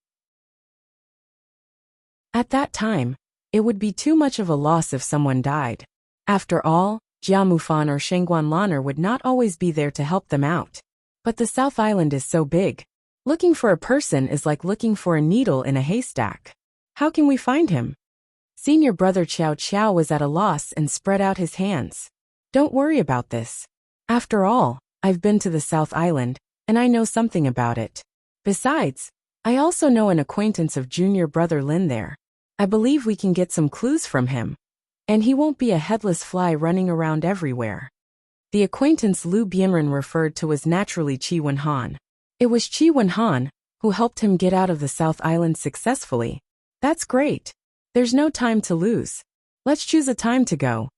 At that time, it would be too much of a loss if someone died. After all, Jiamufan or Shengguanlaner would not always be there to help them out. But the South Island is so big. Looking for a person is like looking for a needle in a haystack. How can we find him? Senior brother Qiao Qiao was at a loss and spread out his hands. Don't worry about this. After all, I've been to the South Island, and I know something about it. Besides, I also know an acquaintance of junior brother Lin there. I believe we can get some clues from him. And he won't be a headless fly running around everywhere. The acquaintance Lu Bianren referred to was naturally Qi Wenhan. It was Qi Wenhan who helped him get out of the South Island successfully. That's great. There's no time to lose. Let's choose a time to go.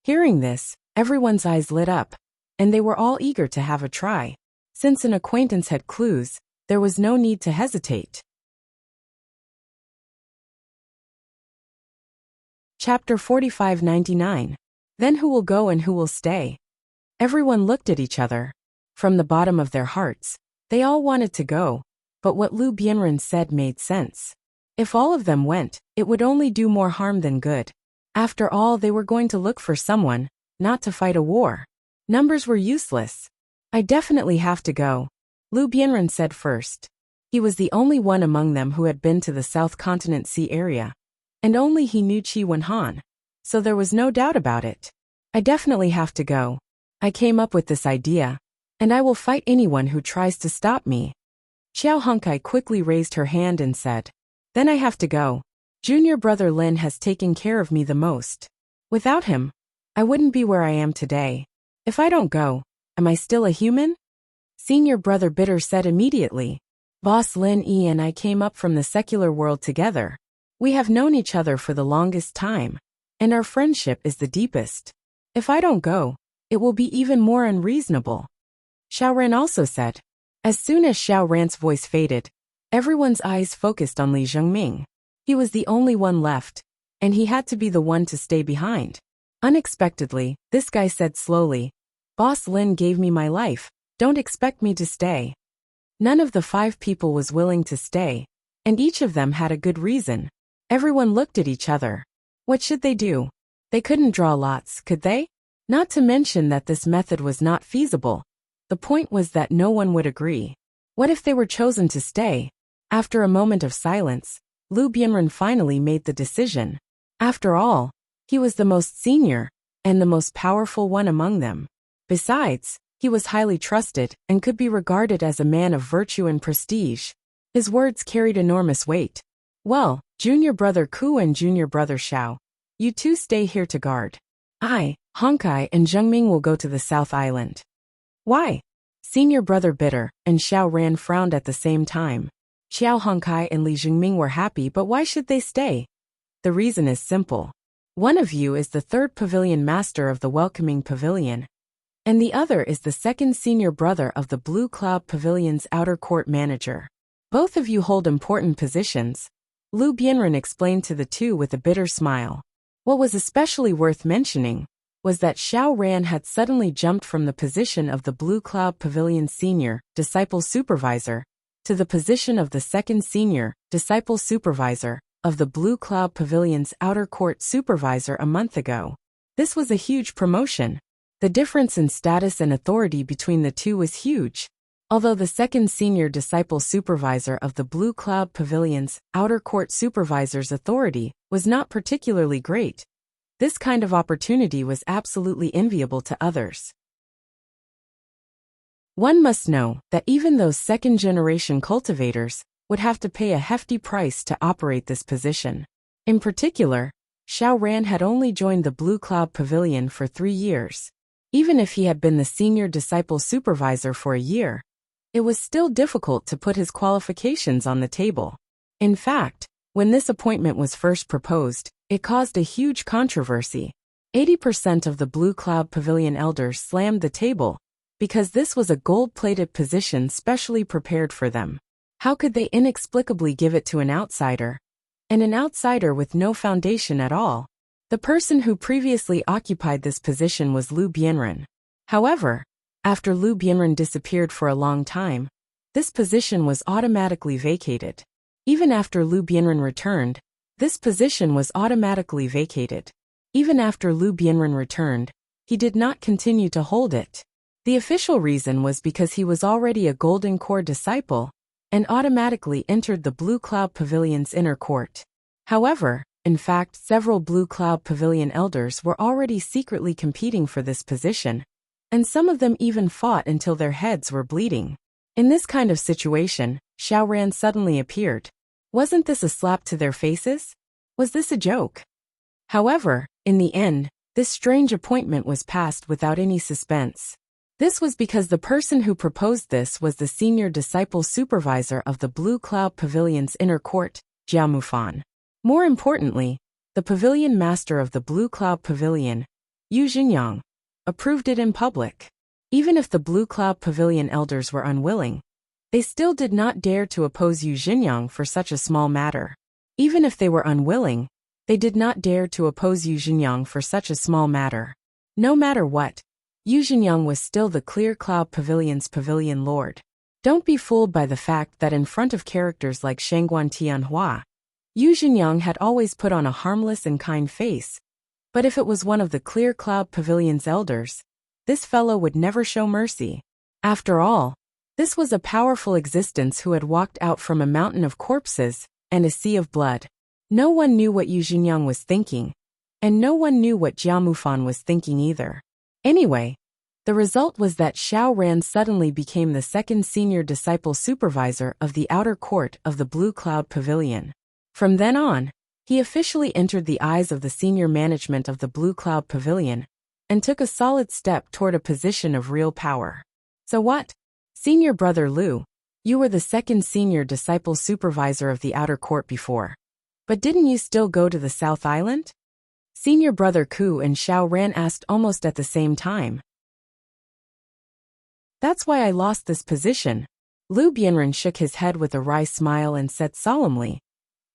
Hearing this, everyone's eyes lit up, and they were all eager to have a try. Since an acquaintance had clues, there was no need to hesitate. Chapter 45-99. Then who will go and who will stay? Everyone looked at each other. From the bottom of their hearts, they all wanted to go, but what Lu Bianren said made sense. If all of them went, it would only do more harm than good. After all, they were going to look for someone, not to fight a war. Numbers were useless. I definitely have to go, Lu Bianren said first. He was the only one among them who had been to the South Continent Sea area. And only he knew Qi Wenhan, so there was no doubt about it. I definitely have to go. I came up with this idea, and I will fight anyone who tries to stop me. Xiao Honkai quickly raised her hand and said, Then I have to go. Junior brother Lin has taken care of me the most. Without him, I wouldn't be where I am today. If I don't go, am I still a human? Senior brother Bitter said immediately, Boss Lin E and I came up from the secular world together. We have known each other for the longest time, and our friendship is the deepest. If I don't go, it will be even more unreasonable. Xiao Ran also said. As soon as Xiao Ran's voice faded, everyone's eyes focused on Li Zhengming. He was the only one left, and he had to be the one to stay behind. Unexpectedly, this guy said slowly, Boss Lin gave me my life, don't expect me to stay. None of the 5 people was willing to stay, and each of them had a good reason. Everyone looked at each other. What should they do? They couldn't draw lots, could they? Not to mention that this method was not feasible. The point was that no one would agree. What if they were chosen to stay? After a moment of silence, Lu Bianren finally made the decision. After all, he was the most senior, and the most powerful one among them. Besides, he was highly trusted and could be regarded as a man of virtue and prestige. His words carried enormous weight. Well, junior brother Ku and junior brother Xiao, you two stay here to guard. I, Honkai and Zhengming will go to the South Island. Why? Senior brother Bitter and Xiao Ran frowned at the same time. Xiao Honkai and Li Zhengming were happy, but why should they stay? The reason is simple. One of you is the 3rd pavilion master of the Welcoming Pavilion, and the other is the 2nd senior brother of the Blue Cloud Pavilion's outer court manager. Both of you hold important positions. Lu Bianren explained to the two with a bitter smile. What was especially worth mentioning was that Xiao Ran had suddenly jumped from the position of the Blue Cloud Pavilion Senior Disciple Supervisor to the position of the 2nd Senior Disciple Supervisor of the Blue Cloud Pavilion's Outer Court Supervisor a month ago. This was a huge promotion. The difference in status and authority between the two was huge. Although the 2nd Senior Disciple Supervisor of the Blue Cloud Pavilion's Outer Court Supervisor's authority was not particularly great, this kind of opportunity was absolutely enviable to others. One must know that even those 2nd-generation cultivators would have to pay a hefty price to operate this position. In particular, Xiao Ran had only joined the Blue Cloud Pavilion for 3 years. Even if he had been the Senior Disciple Supervisor for a year, it was still difficult to put his qualifications on the table. In fact, when this appointment was first proposed, it caused a huge controversy. 80% of the Blue Cloud Pavilion elders slammed the table, because this was a gold-plated position specially prepared for them. How could they inexplicably give it to an outsider? And an outsider with no foundation at all. The person who previously occupied this position was Lu Bianren. However, after Lu Bianren disappeared for a long time, this position was automatically vacated. Even after Lu Bianren returned, this position was automatically vacated. Even after Lu Bianren returned, he did not continue to hold it. The official reason was because he was already a Golden Core disciple and automatically entered the Blue Cloud Pavilion's inner court. However, in fact, several Blue Cloud Pavilion elders were already secretly competing for this position, and some of them even fought until their heads were bleeding. In this kind of situation, Xiaoran suddenly appeared. Wasn't this a slap to their faces? Was this a joke? However, in the end, this strange appointment was passed without any suspense. This was because the person who proposed this was the senior disciple supervisor of the Blue Cloud Pavilion's inner court, Jiao Mufan. More importantly, the pavilion master of the Blue Cloud Pavilion, Yu Xingyang, approved it in public. Even if the Blue Cloud Pavilion elders were unwilling, they still did not dare to oppose Yu Xingyang for such a small matter. Even if they were unwilling, they did not dare to oppose Yu Xingyang for such a small matter. No matter what, Yu Xingyang was still the Clear Cloud Pavilion's pavilion lord. Don't be fooled by the fact that in front of characters like Shangguan Tianhua, Yu Xingyang had always put on a harmless and kind face. But if it was one of the Clear Cloud Pavilion's elders, this fellow would never show mercy. After all, this was a powerful existence who had walked out from a mountain of corpses and a sea of blood. No one knew what Yu Xingyang was thinking, and no one knew what Jiao Mufan was thinking either. Anyway, the result was that Xiaoran suddenly became the second senior disciple supervisor of the outer court of the Blue Cloud Pavilion. From then on, he officially entered the eyes of the senior management of the Blue Cloud Pavilion and took a solid step toward a position of real power. So what? Senior brother Lu, you were the second senior disciple supervisor of the outer court before. But didn't you still go to the South Island? Senior brother Ku and Xiaoran asked almost at the same time. That's why I lost this position. Lu Bianren shook his head with a wry smile and said solemnly,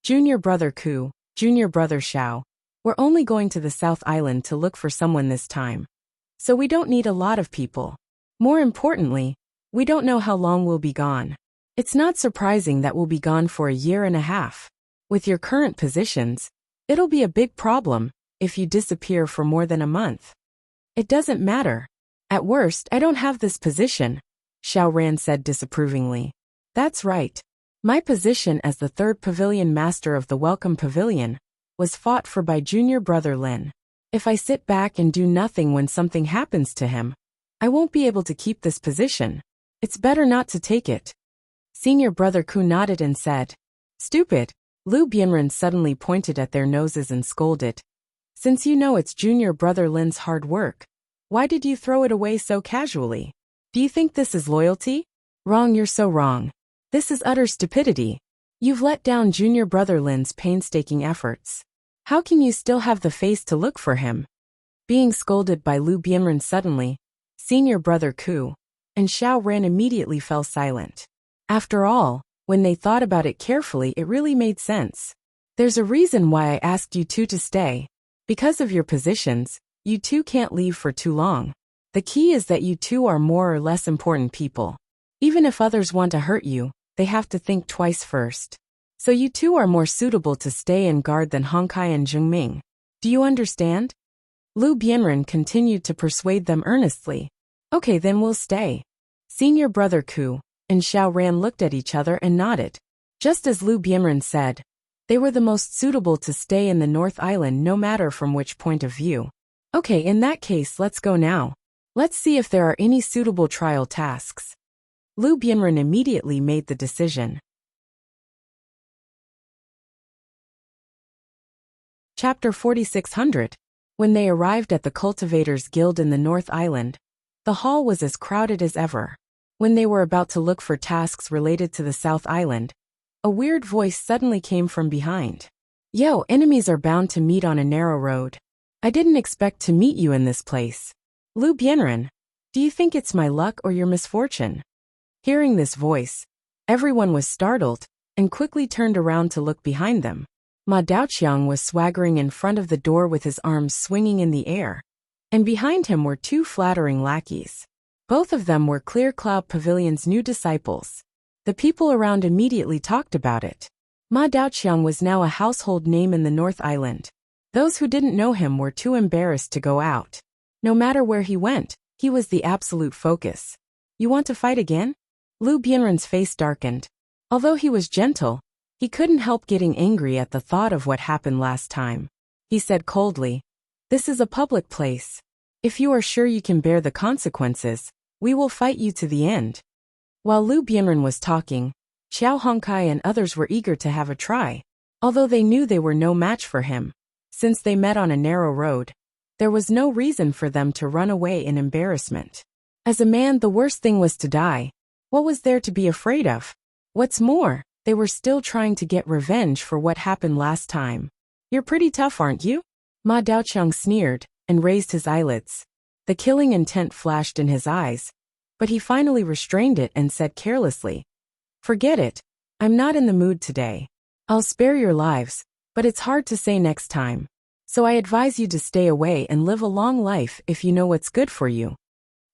Junior brother Ku, junior brother Xiao, we're only going to the South Island to look for someone this time. So we don't need a lot of people. More importantly, we don't know how long we'll be gone. It's not surprising that we'll be gone for a year and a half. With your current positions, it'll be a big problem if you disappear for more than a month. It doesn't matter. At worst, I don't have this position, Xiaoran said disapprovingly. That's right. My position as the third pavilion master of the Welcome Pavilion was fought for by junior brother Lin. If I sit back and do nothing when something happens to him, I won't be able to keep this position. It's better not to take it. Senior brother Ku nodded and said, Stupid. Lu Bianren suddenly pointed at their noses and scolded. Since you know it's junior brother Lin's hard work, why did you throw it away so casually? Do you think this is loyalty? Wrong, you're so wrong. This is utter stupidity. You've let down junior brother Lin's painstaking efforts. How can you still have the face to look for him? Being scolded by Lu Bianren suddenly, senior brother Ku and Xiaoran immediately fell silent. After all, when they thought about it carefully, it really made sense. There's a reason why I asked you two to stay. Because of your positions, you two can't leave for too long. The key is that you two are more or less important people. Even if others want to hurt you, they have to think twice first. So you two are more suitable to stay and guard than Hongkai and Zhengming. Do you understand? Lu Bianren continued to persuade them earnestly. Okay, then we'll stay. Senior brother Ku and Xiaoran looked at each other and nodded. Just as Lu Bianren said, they were the most suitable to stay in the North Island no matter from which point of view. Okay, in that case, let's go now. Let's see if there are any suitable trial tasks. Lu Bianren immediately made the decision. Chapter 4600. When they arrived at the Cultivators Guild in the North Island, the hall was as crowded as ever. When they were about to look for tasks related to the South Island, a weird voice suddenly came from behind. Yo, enemies are bound to meet on a narrow road. I didn't expect to meet you in this place. Lu Bianren, do you think it's my luck or your misfortune? Hearing this voice, everyone was startled and quickly turned around to look behind them. Ma Daoqiang was swaggering in front of the door with his arms swinging in the air, and behind him were two flattering lackeys. Both of them were Clear Cloud Pavilion's new disciples. The people around immediately talked about it. Ma Daoqiang was now a household name in the North Island. Those who didn't know him were too embarrassed to go out. No matter where he went, he was the absolute focus. You want to fight again? Lu Bianren's face darkened. Although he was gentle, he couldn't help getting angry at the thought of what happened last time. He said coldly, "This is a public place. If you are sure you can bear the consequences, we will fight you to the end." While Lu Bianren was talking, Xiao Hongkai and others were eager to have a try. Although they knew they were no match for him, since they met on a narrow road, there was no reason for them to run away in embarrassment. As a man, the worst thing was to die. What was there to be afraid of? What's more, they were still trying to get revenge for what happened last time. "You're pretty tough, aren't you?" Ma Daoqiang sneered and raised his eyelids. The killing intent flashed in his eyes, but he finally restrained it and said carelessly, "Forget it. I'm not in the mood today. I'll spare your lives, but it's hard to say next time. So I advise you to stay away and live a long life if you know what's good for you."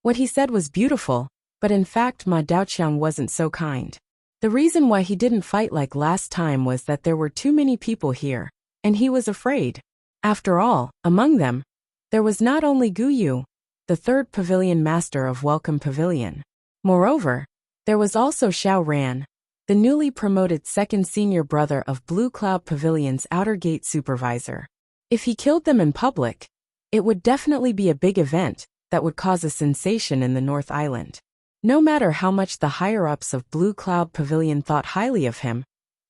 What he said was beautiful, but in fact Ma Daoqiang wasn't so kind. The reason why he didn't fight like last time was that there were too many people here, and he was afraid. After all, among them, there was not only Gu Yu, the third pavilion master of Welcome Pavilion. Moreover, there was also Xiao Ran, the newly promoted second senior brother of Blue Cloud Pavilion's outer gate supervisor. If he killed them in public, it would definitely be a big event that would cause a sensation in the North Island. No matter how much the higher-ups of Blue Cloud Pavilion thought highly of him,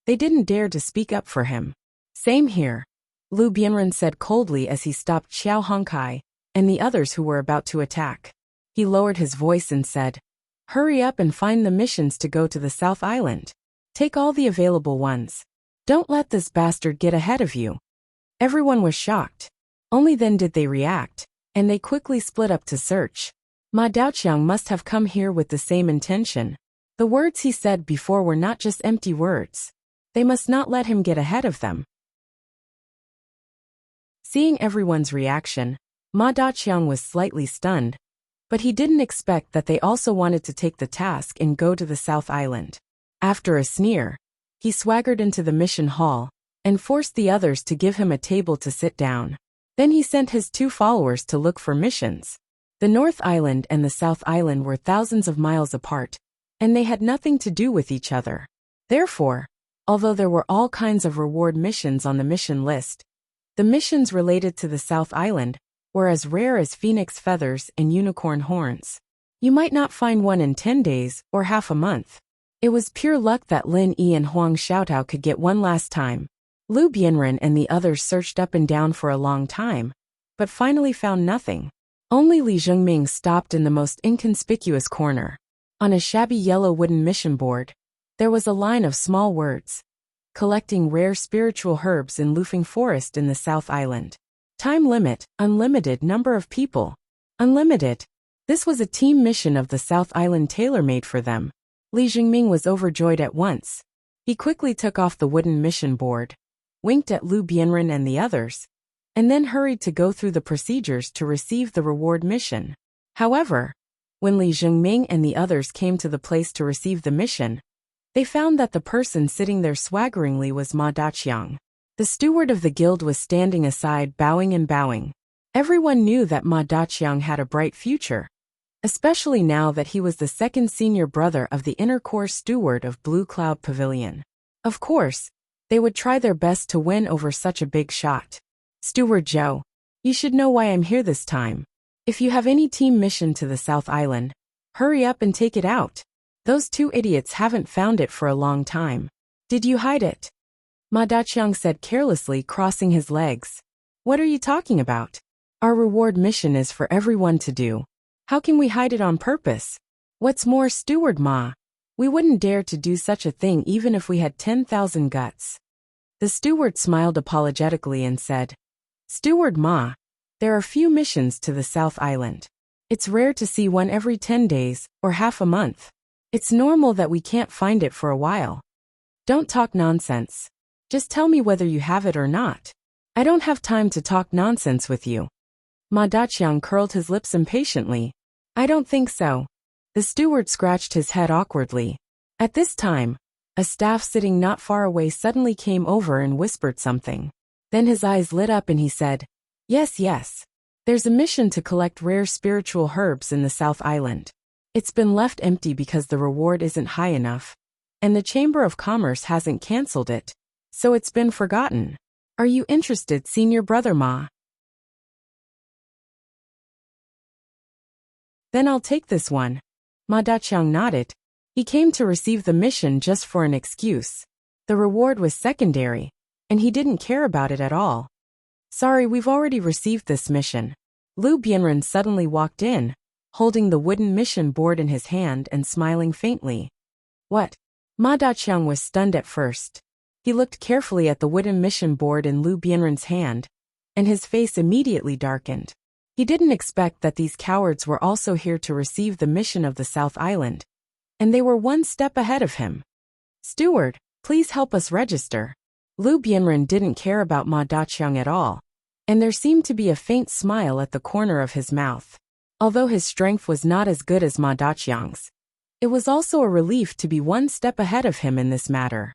they didn't dare to speak up for him. "Same here," Lu Bianren said coldly as he stopped Xiao Hongkai and the others who were about to attack. He lowered his voice and said, "Hurry up and find the missions to go to the South Island. Take all the available ones. Don't let this bastard get ahead of you." Everyone was shocked. Only then did they react, and they quickly split up to search. Ma Daoqiang must have come here with the same intention. The words he said before were not just empty words. They must not let him get ahead of them. Seeing everyone's reaction, Ma Daoqiang was slightly stunned, but he didn't expect that they also wanted to take the task and go to the South Island. After a sneer, he swaggered into the mission hall and forced the others to give him a table to sit down. Then he sent his 2 followers to look for missions. The North Island and the South Island were thousands of miles apart, and they had nothing to do with each other. Therefore, although there were all kinds of reward missions on the mission list, the missions related to the South Island were as rare as phoenix feathers and unicorn horns. You might not find one in 10 days or half a month. It was pure luck that Lin Yi and Huang Xiaotao could get one last time. Lu Bianren and the others searched up and down for a long time, but finally found nothing. Only Li Zhengming stopped in the most inconspicuous corner. On a shabby yellow wooden mission board, there was a line of small words: "Collecting rare spiritual herbs in Lufeng Forest in the South Island. Time limit, unlimited number of people." Unlimited. This was a team mission of the South Island tailor-made for them. Li Zhengming was overjoyed at once. He quickly took off the wooden mission board, winked at Lu Bianren and the others, and then hurried to go through the procedures to receive the reward mission. However, when Li Zhengming and the others came to the place to receive the mission, they found that the person sitting there swaggeringly was Ma Daoqiang. The steward of the guild was standing aside, bowing and bowing. Everyone knew that Ma Daoqiang had a bright future, especially now that he was the second senior brother of the inner core steward of Blue Cloud Pavilion. Of course, they would try their best to win over such a big shot. "Steward Zhou, you should know why I'm here this time. If you have any team mission to the South Island, hurry up and take it out. Those 2 idiots haven't found it for a long time. Did you hide it?" Ma Daoqiang said carelessly, crossing his legs. "What are you talking about? Our reward mission is for everyone to do. How can we hide it on purpose? What's more, Steward Ma, we wouldn't dare to do such a thing even if we had 10,000 guts." The steward smiled apologetically and said, "Steward Ma, there are few missions to the South Island. It's rare to see one every 10 days or half a month. It's normal that we can't find it for a while. Don't talk nonsense. Just tell me whether you have it or not. I don't have time to talk nonsense with you." Ma Daoqiang curled his lips impatiently. "I don't think so." The steward scratched his head awkwardly. At this time, a staff sitting not far away suddenly came over and whispered something. Then his eyes lit up and he said, "Yes, yes. There's a mission to collect rare spiritual herbs in the South Island. It's been left empty because the reward isn't high enough, and the Chamber of Commerce hasn't cancelled it, so it's been forgotten. Are you interested, senior brother Ma?" "Then I'll take this one." Ma Daqiang nodded. He came to receive the mission just for an excuse. The reward was secondary, and he didn't care about it at all. "Sorry, we've already received this mission." Lu Bianren suddenly walked in, holding the wooden mission board in his hand and smiling faintly. "What?" Ma Daqiang was stunned at first. He looked carefully at the wooden mission board in Lu Bianren's hand, and his face immediately darkened. He didn't expect that these cowards were also here to receive the mission of the South Island, and they were one step ahead of him. "Steward, please help us register." Lu Bianren didn't care about Ma Daqiang at all, and there seemed to be a faint smile at the corner of his mouth. Although his strength was not as good as Ma Daqiang's, it was also a relief to be one step ahead of him in this matter.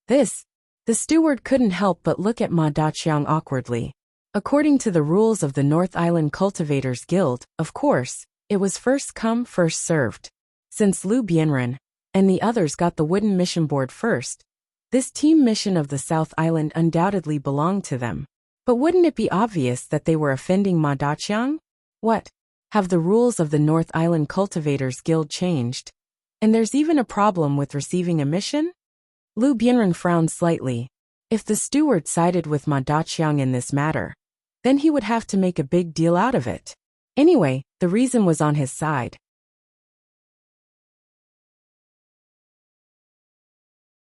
The steward couldn't help but look at Ma Daqiang awkwardly. According to the rules of the North Island Cultivators Guild, of course, it was first come, first served. Since Lu Bianren and the others got the wooden mission board first, this team mission of the South Island undoubtedly belonged to them. But wouldn't it be obvious that they were offending Ma Daqiang? What? Have the rules of the North Island Cultivators Guild changed? And there's even a problem with receiving a mission? Lu Bianren frowned slightly. If the steward sided with Ma Daqiang in this matter, then he would have to make a big deal out of it. Anyway, the reason was on his side.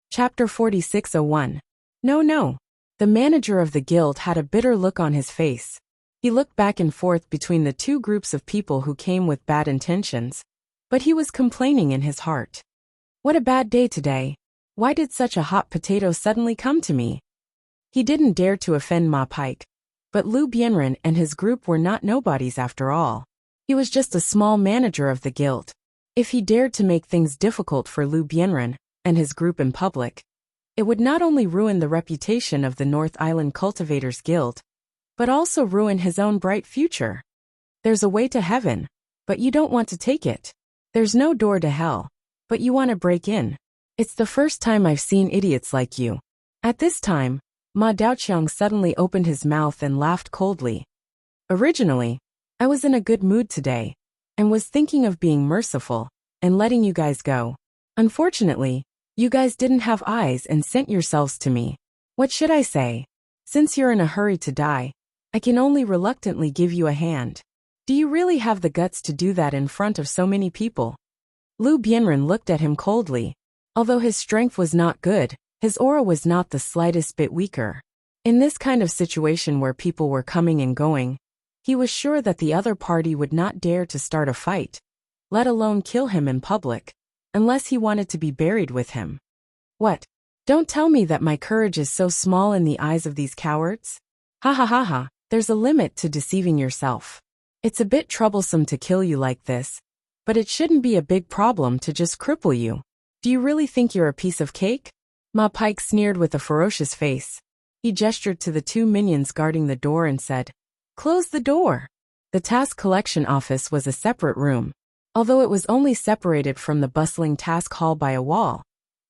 Chapter 4601. No. The manager of the guild had a bitter look on his face. He looked back and forth between the two groups of people who came with bad intentions, but he was complaining in his heart. "What a bad day today. Why did such a hot potato suddenly come to me?" He didn't dare to offend Ma Pike, but Lu Bianren and his group were not nobodies after all. He was just a small manager of the guild. If he dared to make things difficult for Lu Bianren and his group in public, it would not only ruin the reputation of the North Island Cultivators Guild, but also ruin his own bright future. There's a way to heaven, but you don't want to take it. There's no door to hell, but you want to break in. It's the first time I've seen idiots like you. At this time, Ma Daqiang suddenly opened his mouth and laughed coldly. Originally, I was in a good mood today, and was thinking of being merciful and letting you guys go. Unfortunately, you guys didn't have eyes and sent yourselves to me. What should I say? Since you're in a hurry to die, I can only reluctantly give you a hand. Do you really have the guts to do that in front of so many people? Lu Bianren looked at him coldly. Although his strength was not good, his aura was not the slightest bit weaker. In this kind of situation where people were coming and going, he was sure that the other party would not dare to start a fight, let alone kill him in public, unless he wanted to be buried with him. What? Don't tell me that my courage is so small in the eyes of these cowards? Ha, there's a limit to deceiving yourself. It's a bit troublesome to kill you like this, but it shouldn't be a big problem to just cripple you. Do you really think you're a piece of cake? Ma Pike sneered with a ferocious face. He gestured to the two minions guarding the door and said, "Close the door." The task collection office was a separate room. Although it was only separated from the bustling task hall by a wall,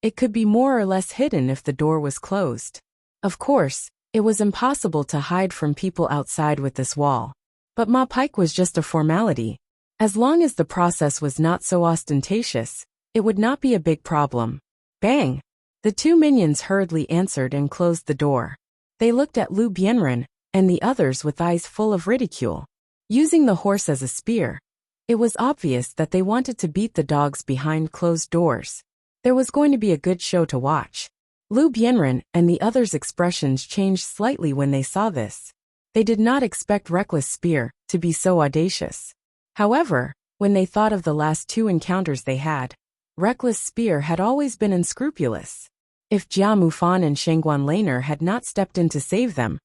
it could be more or less hidden if the door was closed. Of course, it was impossible to hide from people outside with this wall. But Ma Pike was just a formality. As long as the process was not so ostentatious, it would not be a big problem. Bang! The two minions hurriedly answered and closed the door. They looked at Lu Bianren and the others with eyes full of ridicule. Using the horse as a spear, it was obvious that they wanted to beat the dogs behind closed doors. There was going to be a good show to watch. Lu Bianren and the others' expressions changed slightly when they saw this. They did not expect Reckless Spear to be so audacious. However, when they thought of the last two encounters they had, Reckless Spear had always been unscrupulous. If Jia Mufan and Shangguan Laner had not stepped in to save them,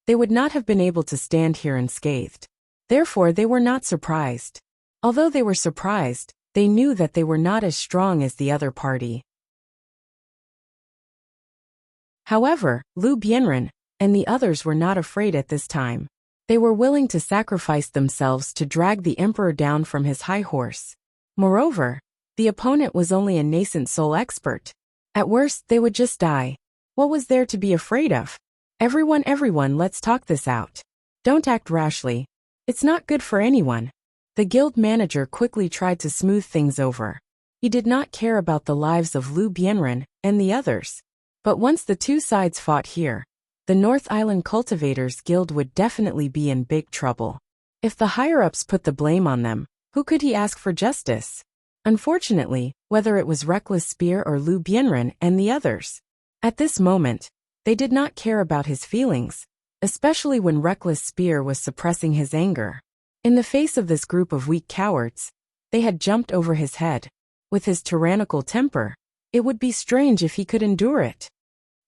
they would not have been able to stand here unscathed. Therefore, they were not surprised. Although they were surprised, they knew that they were not as strong as the other party. However, Lu Bianren and the others were not afraid at this time. They were willing to sacrifice themselves to drag the emperor down from his high horse. Moreover, the opponent was only a nascent soul expert. At worst, they would just die. What was there to be afraid of? Everyone, let's talk this out. Don't act rashly. It's not good for anyone. The guild manager quickly tried to smooth things over. He did not care about the lives of Lu Bianren and the others. But once the two sides fought here, the North Island Cultivators Guild would definitely be in big trouble. If the higher-ups put the blame on them, who could he ask for justice? Unfortunately, whether it was Reckless Spear or Lu Bianren and the others, at this moment, they did not care about his feelings, especially when Reckless Spear was suppressing his anger. In the face of this group of weak cowards, they had jumped over his head. With his tyrannical temper, it would be strange if he could endure it.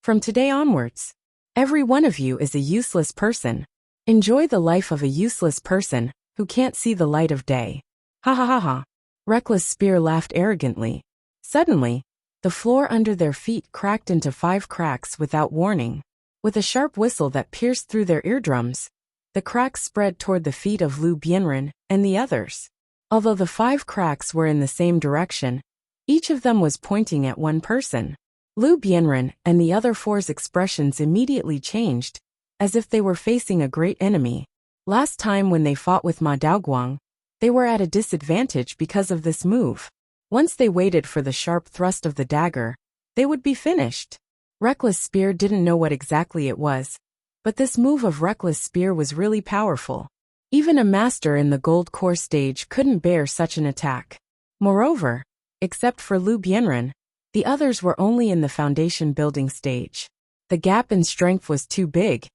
From today onwards, every one of you is a useless person. Enjoy the life of a useless person who can't see the light of day. Ha ha ha ha. Reckless Spear laughed arrogantly. Suddenly, the floor under their feet cracked into 5 cracks without warning. With a sharp whistle that pierced through their eardrums, the cracks spread toward the feet of Lu Bianren and the others. Although the 5 cracks were in the same direction, each of them was pointing at one person. Lu Bianren and the other 4's expressions immediately changed, as if they were facing a great enemy. Last time when they fought with Ma Daoguang, they were at a disadvantage because of this move. Once they waited for the sharp thrust of the dagger, they would be finished. Reckless Spear didn't know what exactly it was, but this move of Reckless Spear was really powerful. Even a master in the gold core stage couldn't bear such an attack. Moreover, except for Lu Bianren, the others were only in the foundation building stage. The gap in strength was too big,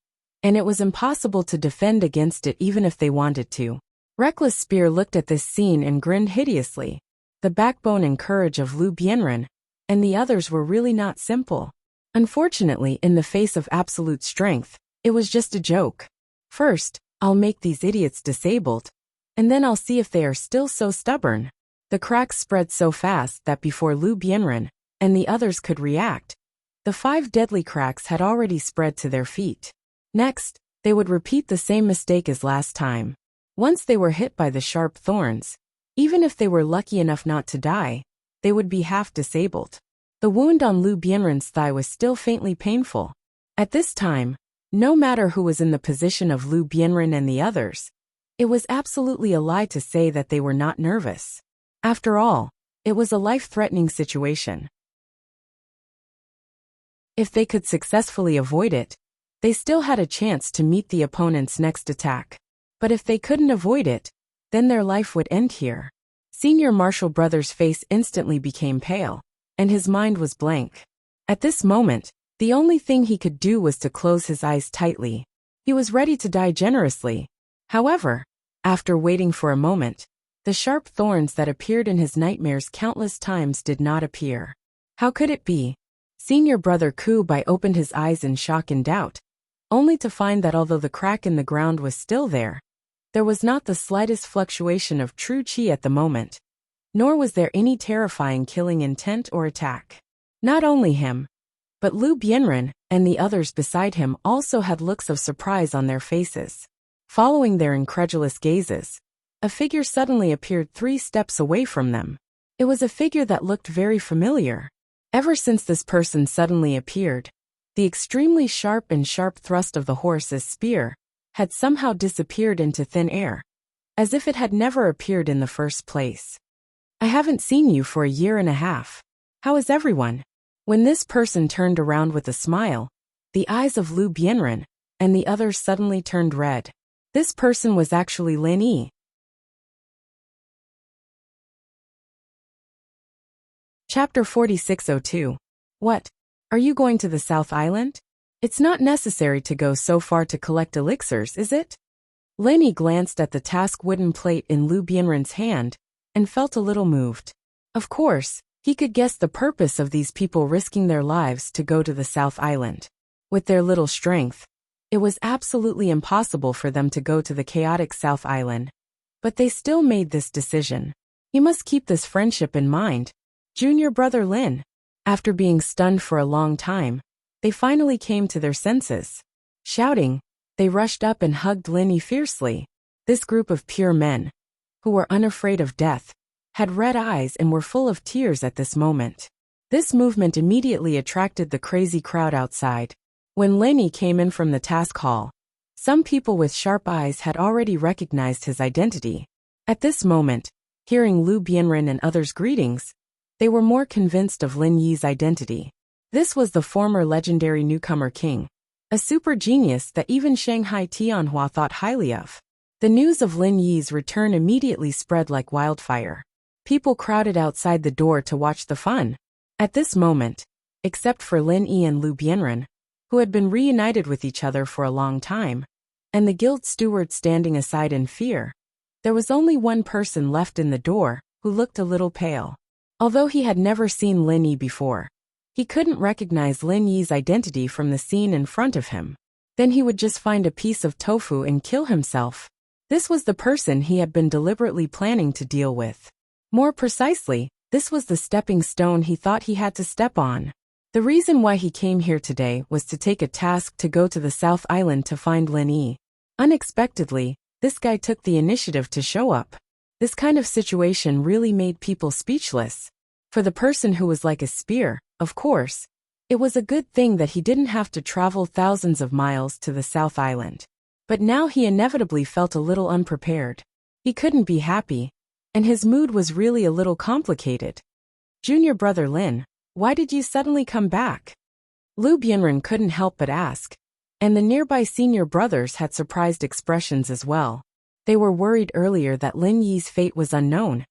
and it was impossible to defend against it even if they wanted to. Reckless Spear looked at this scene and grinned hideously. The backbone and courage of Lu Bianren and the others were really not simple. Unfortunately, in the face of absolute strength, it was just a joke. First, I'll make these idiots disabled, and then I'll see if they are still so stubborn. The cracks spread so fast that before Lu Bianren and the others could react, the 5 deadly cracks had already spread to their feet. Next, they would repeat the same mistake as last time. Once they were hit by the sharp thorns, even if they were lucky enough not to die, they would be half disabled. The wound on Lu Bianren's thigh was still faintly painful. At this time, no matter who was in the position of Lu Bianren and the others, it was absolutely a lie to say that they were not nervous. After all, it was a life-threatening situation. If they could successfully avoid it, they still had a chance to meet the opponent's next attack. But if they couldn't avoid it, then their life would end here. Senior Marshal Brother's face instantly became pale, and his mind was blank. At this moment, the only thing he could do was to close his eyes tightly. He was ready to die generously. However, after waiting for a moment, the sharp thorns that appeared in his nightmares countless times did not appear. How could it be? Senior Brother Kubai opened his eyes in shock and doubt, only to find that although the crack in the ground was still there was not the slightest fluctuation of true chi at the moment, nor was there any terrifying killing intent or attack. Not only him, but Lu Bianren and the others beside him also had looks of surprise on their faces. Following their incredulous gazes, a figure suddenly appeared 3 steps away from them. It was a figure that looked very familiar. Ever since this person suddenly appeared, the extremely sharp thrust of the horse's spear had somehow disappeared into thin air, as if it had never appeared in the first place. I haven't seen you for a year and a half. How is everyone? When this person turned around with a smile, the eyes of Lu Bianren and the others suddenly turned red. This person was actually Lin Yi. Chapter 4602. What? Are you going to the South Island? It's not necessary to go so far to collect elixirs, is it? Lin Yi glanced at the task wooden plate in Lu Bianren's hand and felt a little moved. Of course, he could guess the purpose of these people risking their lives to go to the South Island. With their little strength, it was absolutely impossible for them to go to the chaotic South Island. But they still made this decision. He must keep this friendship in mind. Junior Brother Lin. After being stunned for a long time, they finally came to their senses. Shouting, they rushed up and hugged Lin Yi fiercely. This group of pure men, who were unafraid of death, had red eyes and were full of tears at this moment. This movement immediately attracted the crazy crowd outside. When Lin Yi came in from the task hall, some people with sharp eyes had already recognized his identity. At this moment, hearing Lu Bianren and others' greetings, they were more convinced of Lin Yi's identity. This was the former legendary newcomer king, a super genius that even Shanghai Tianhua thought highly of. The news of Lin Yi's return immediately spread like wildfire. People crowded outside the door to watch the fun. At this moment, except for Lin Yi and Lu Bianren, who had been reunited with each other for a long time, and the guild steward standing aside in fear, there was only one person left in the door, who looked a little pale. Although he had never seen Lin Yi before, he couldn't recognize Lin Yi's identity from the scene in front of him. Then he would just find a piece of tofu and kill himself. This was the person he had been deliberately planning to deal with. More precisely, this was the stepping stone he thought he had to step on. The reason why he came here today was to take a task to go to the South Island to find Lin Yi. Unexpectedly, this guy took the initiative to show up. This kind of situation really made people speechless. For the person who was like a spear, of course, it was a good thing that he didn't have to travel thousands of miles to the South Island. But now he inevitably felt a little unprepared. He couldn't be happy, and his mood was really a little complicated. Junior brother Lin, why did you suddenly come back? Lu Bianren couldn't help but ask, and the nearby senior brothers had surprised expressions as well. They were worried earlier that Lin Yi's fate was unknown,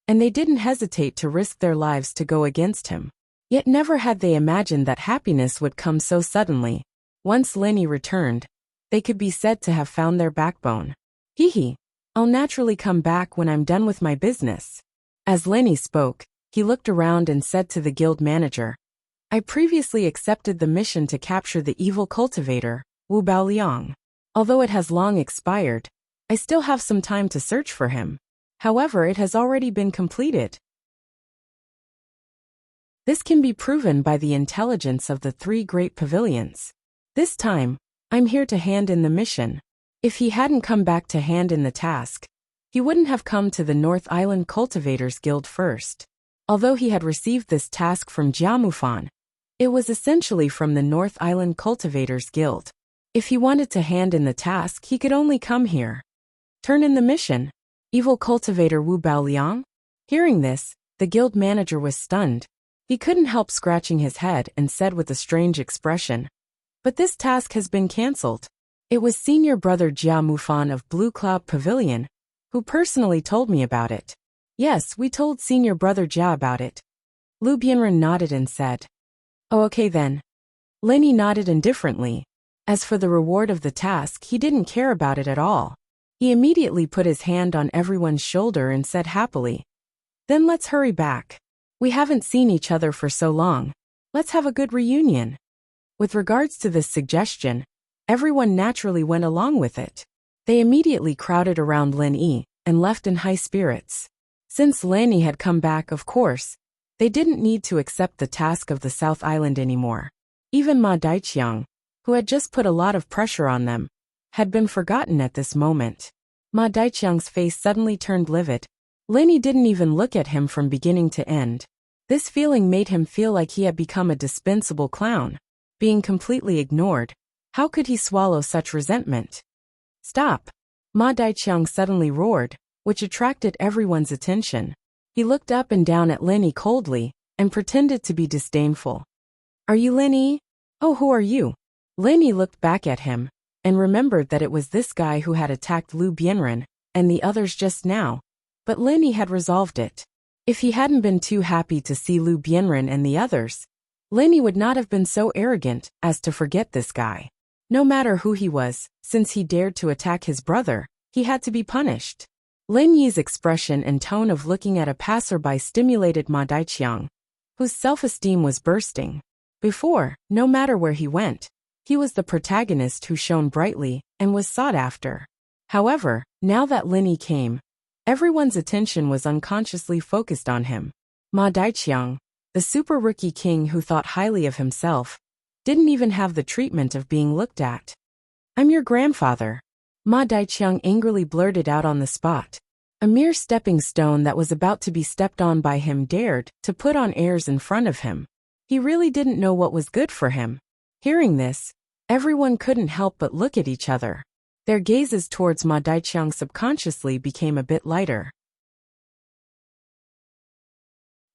and they didn't hesitate to risk their lives to go against him. Yet never had they imagined that happiness would come so suddenly. Once Lin Yi returned, they could be said to have found their backbone. Hee, I'll naturally come back when I'm done with my business. As Lin Yi spoke, he looked around and said to the guild manager, I previously accepted the mission to capture the evil cultivator, Wu Baoliang. Although it has long expired, I still have some time to search for him. However, it has already been completed. This can be proven by the intelligence of the 3 great pavilions. This time, I'm here to hand in the mission. If he hadn't come back to hand in the task, he wouldn't have come to the North Island Cultivators Guild first. Although he had received this task from Jiamufan, it was essentially from the North Island Cultivators Guild. If he wanted to hand in the task, he could only come here. Turn in the mission. Evil cultivator Wu Baoliang? Hearing this, the guild manager was stunned. He couldn't help scratching his head and said with a strange expression, but this task has been cancelled. It was senior brother Jia Mufan of Blue Cloud Pavilion, who personally told me about it. Yes, we told senior brother Jia about it. Lu Bianren nodded and said, Oh, okay then. Lin Yi nodded indifferently. As for the reward of the task, he didn't care about it at all. He immediately put his hand on everyone's shoulder and said happily, Then let's hurry back. We haven't seen each other for so long. Let's have a good reunion. With regards to this suggestion, everyone naturally went along with it. They immediately crowded around Lin Yi and left in high spirits. Since Lin Yi had come back, of course, they didn't need to accept the task of the South Island anymore. Even Ma Daiqiang, who had just put a lot of pressure on them, had been forgotten at this moment. Ma Daiqiang's face suddenly turned livid. Lin Yi didn't even look at him from beginning to end. This feeling made him feel like he had become a dispensable clown. Being completely ignored, how could he swallow such resentment? Stop! Ma Daiqiang suddenly roared, which attracted everyone's attention. He looked up and down at Lin Yi coldly, and pretended to be disdainful. Are you Lin Yi? Oh, who are you? Lin Yi looked back at him, and remembered that it was this guy who had attacked Lu Bianren, and the others just now. But Lin Yi had resolved it. If he hadn't been too happy to see Lu Bianren and the others, Lin Yi would not have been so arrogant as to forget this guy. No matter who he was, since he dared to attack his brother, he had to be punished. Lin Yi's expression and tone of looking at a passerby stimulated Ma Daiqiang, whose self-esteem was bursting. Before, no matter where he went, he was the protagonist who shone brightly and was sought after. However, now that Lin Yi came, everyone's attention was unconsciously focused on him. Ma Daiqiang, the super rookie king who thought highly of himself, didn't even have the treatment of being looked at. "I'm your grandfather," Ma Daiqiang angrily blurted out on the spot. A mere stepping stone that was about to be stepped on by him dared to put on airs in front of him. He really didn't know what was good for him. Hearing this, everyone couldn't help but look at each other. Their gazes towards Ma Daiqiang subconsciously became a bit lighter.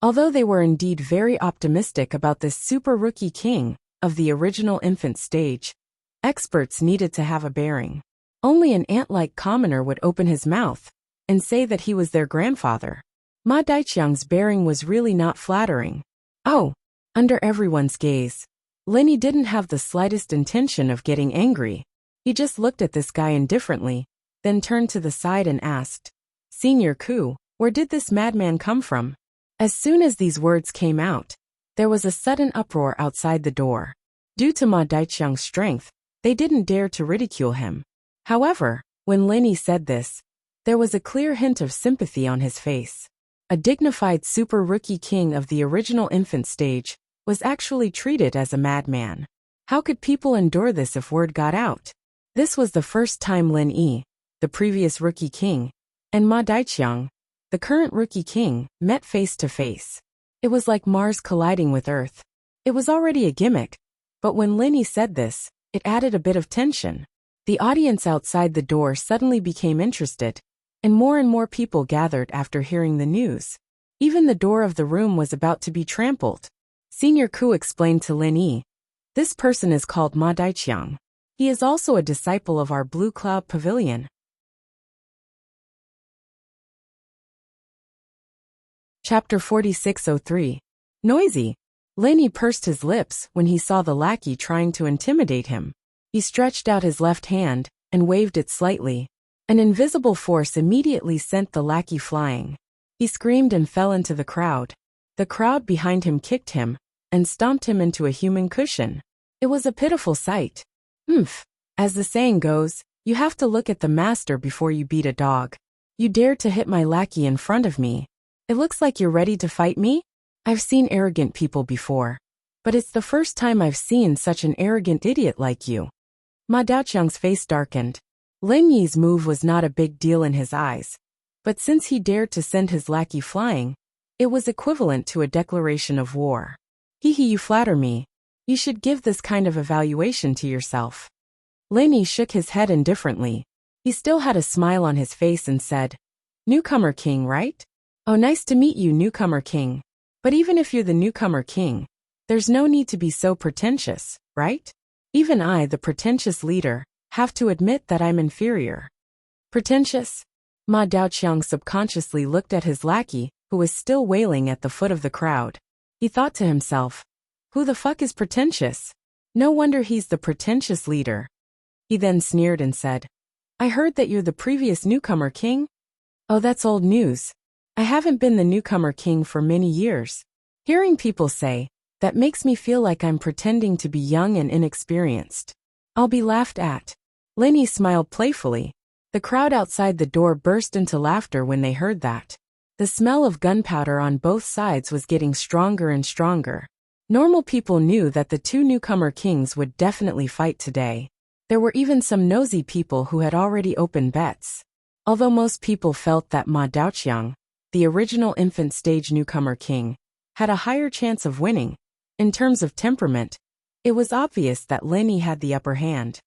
Although they were indeed very optimistic about this super rookie king of the original infant stage, experts needed to have a bearing. Only an ant-like commoner would open his mouth and say that he was their grandfather. Ma Daiqiang's bearing was really not flattering. Oh, under everyone's gaze, Lenny didn't have the slightest intention of getting angry. He just looked at this guy indifferently, then turned to the side and asked, "Senior Ku, where did this madman come from?" As soon as these words came out, there was a sudden uproar outside the door. Due to Ma Daiqiang's strength, they didn't dare to ridicule him. However, when Lenny said this, there was a clear hint of sympathy on his face. A dignified super rookie king of the original infant stage was actually treated as a madman. How could people endure this if word got out? This was the first time Lin Yi, the previous rookie king, and Ma Daiqiang, the current rookie king, met face to face. It was like Mars colliding with Earth. It was already a gimmick, but when Lenny said this, it added a bit of tension. The audience outside the door suddenly became interested, and more people gathered after hearing the news. Even the door of the room was about to be trampled. Senior Ku explained to Lin Yi, "This person is called Ma Daiqiang. He is also a disciple of our Blue Cloud Pavilion." Chapter 4603. Noisy. Lenny pursed his lips when he saw the lackey trying to intimidate him. He stretched out his left hand and waved it slightly. An invisible force immediately sent the lackey flying. He screamed and fell into the crowd. The crowd behind him kicked him and stomped him into a human cushion. It was a pitiful sight. As the saying goes, you have to look at the master before you beat a dog. "You dared to hit my lackey in front of me. It looks like you're ready to fight me?" I've seen arrogant people before, but it's the first time I've seen such an arrogant idiot like you. Ma Daiqiang's face darkened. Lin Yi's move was not a big deal in his eyes, but since he dared to send his lackey flying, it was equivalent to a declaration of war. You flatter me. You should give this kind of evaluation to yourself." Lin Yi shook his head indifferently. He still had a smile on his face and said, "Newcomer king, right? Oh, nice to meet you, newcomer king. But even if you're the newcomer king, there's no need to be so pretentious, right? Even I, the pretentious leader, have to admit that I'm inferior." Pretentious? Ma Daiqiang subconsciously looked at his lackey, who was still wailing at the foot of the crowd. He thought to himself, "Who the fuck is pretentious? No wonder he's the pretentious leader." He then sneered and said, "I heard that you're the previous newcomer king? Oh, that's old news. I haven't been the newcomer king for many years. Hearing people say, that makes me feel like I'm pretending to be young and inexperienced. I'll be laughed at." Lin Yi smiled playfully. The crowd outside the door burst into laughter when they heard that. The smell of gunpowder on both sides was getting stronger and stronger. Normal people knew that the two newcomer kings would definitely fight today. There were even some nosy people who had already opened bets. Although most people felt that Ma Daiqiang, the original infant stage newcomer king, had a higher chance of winning, in terms of temperament, it was obvious that Lin Yi had the upper hand.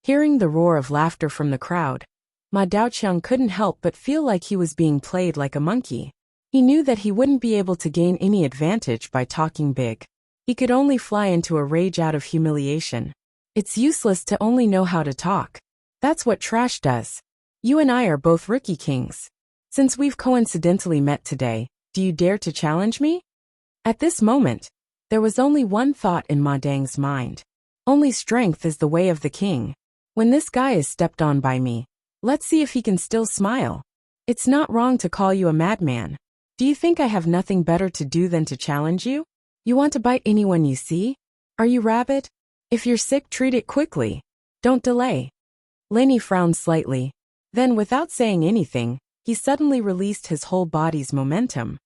Hearing the roar of laughter from the crowd, Ma Daiqiang couldn't help but feel like he was being played like a monkey. He knew that he wouldn't be able to gain any advantage by talking big. He could only fly into a rage out of humiliation. It's useless to only know how to talk. That's what trash does. You and I are both rookie kings. Since we've coincidentally met today, do you dare to challenge me? At this moment, there was only one thought in Ma Dang's mind. Only strength is the way of the king. When this guy is stepped on by me, let's see if he can still smile. It's not wrong to call you a madman. Do you think I have nothing better to do than to challenge you? You want to bite anyone you see? Are you rabid? If you're sick, treat it quickly. Don't delay. Lin Yi frowned slightly. Then, without saying anything, he suddenly released his whole body's momentum.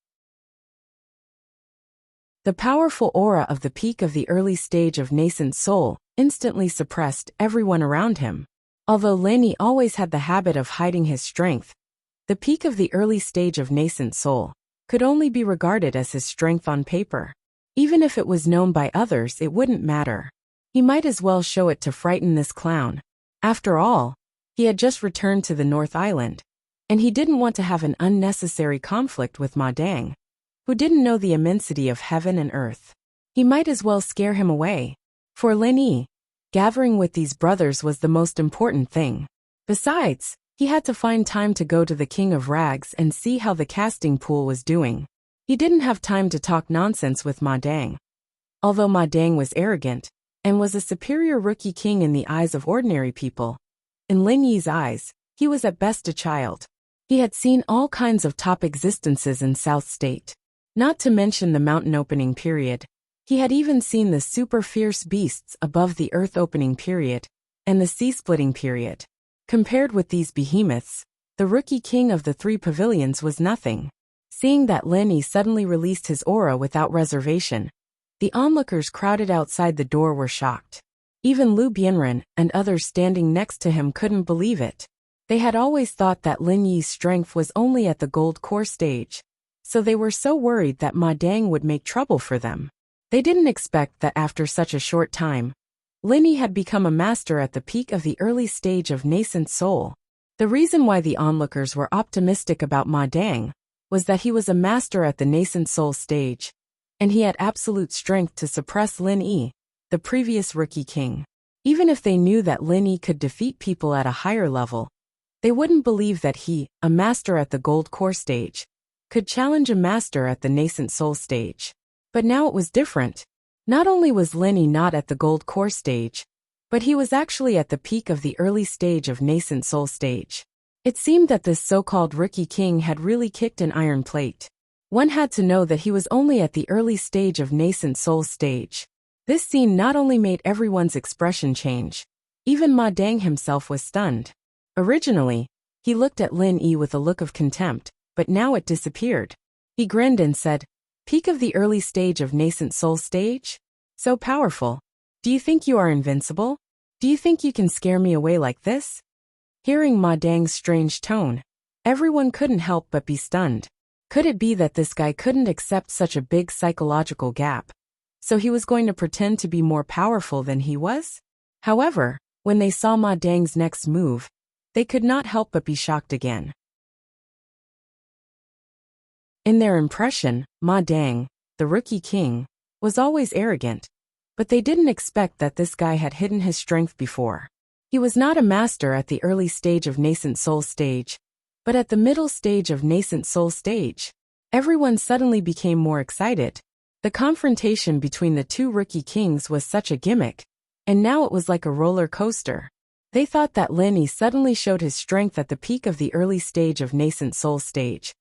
The powerful aura of the peak of the early stage of nascent soul instantly suppressed everyone around him. Although Lenny always had the habit of hiding his strength, the peak of the early stage of nascent soul could only be regarded as his strength on paper. Even if it was known by others, it wouldn't matter. He might as well show it to frighten this clown. After all, he had just returned to the North Island, and he didn't want to have an unnecessary conflict with Ma Dang, who didn't know the immensity of heaven and earth. He might as well scare him away. For Lin Yi, gathering with these brothers was the most important thing. Besides, he had to find time to go to the King of Rags and see how the casting pool was doing. He didn't have time to talk nonsense with Ma Dang. Although Ma Dang was arrogant and was a superior rookie king in the eyes of ordinary people, in Lin Yi's eyes, he was at best a child. He had seen all kinds of top existences in South State. Not to mention the mountain opening period. He had even seen the super fierce beasts above the earth opening period and the sea splitting period. Compared with these behemoths, the rookie king of the three pavilions was nothing. Seeing that Lin Yi suddenly released his aura without reservation, the onlookers crowded outside the door were shocked. Even Lu Bianren and others standing next to him couldn't believe it. They had always thought that Lin Yi's strength was only at the gold core stage, so they were so worried that Ma Dang would make trouble for them. They didn't expect that after such a short time, Lin Yi had become a master at the peak of the early stage of nascent soul. The reason why the onlookers were optimistic about Ma Dang was that he was a master at the nascent soul stage, and he had absolute strength to suppress Lin Yi, the previous rookie king. Even if they knew that Lin Yi could defeat people at a higher level, they wouldn't believe that he, a master at the gold core stage, could challenge a master at the nascent soul stage. But now it was different. Not only was Lin Yi not at the gold core stage, but he was actually at the peak of the early stage of nascent soul stage. It seemed that this so-called rookie king had really kicked an iron plate. One had to know that he was only at the early stage of nascent soul stage. This scene not only made everyone's expression change, even Ma Dang himself was stunned. Originally, he looked at Lin Yi with a look of contempt, but now it disappeared. He grinned and said, "Peak of the early stage of nascent soul stage? So powerful. Do you think you are invincible? Do you think you can scare me away like this?" Hearing Ma Dang's strange tone, everyone couldn't help but be stunned. Could it be that this guy couldn't accept such a big psychological gap, so he was going to pretend to be more powerful than he was? However, when they saw Ma Dang's next move, they could not help but be shocked again. In their impression, Ma Dang, the rookie king, was always arrogant, but they didn't expect that this guy had hidden his strength before. He was not a master at the early stage of nascent soul stage, but at the middle stage of nascent soul stage. Everyone suddenly became more excited. The confrontation between the two rookie kings was such a gimmick, and now it was like a roller coaster. They thought that Lin Yi suddenly showed his strength at the peak of the early stage of nascent soul stage,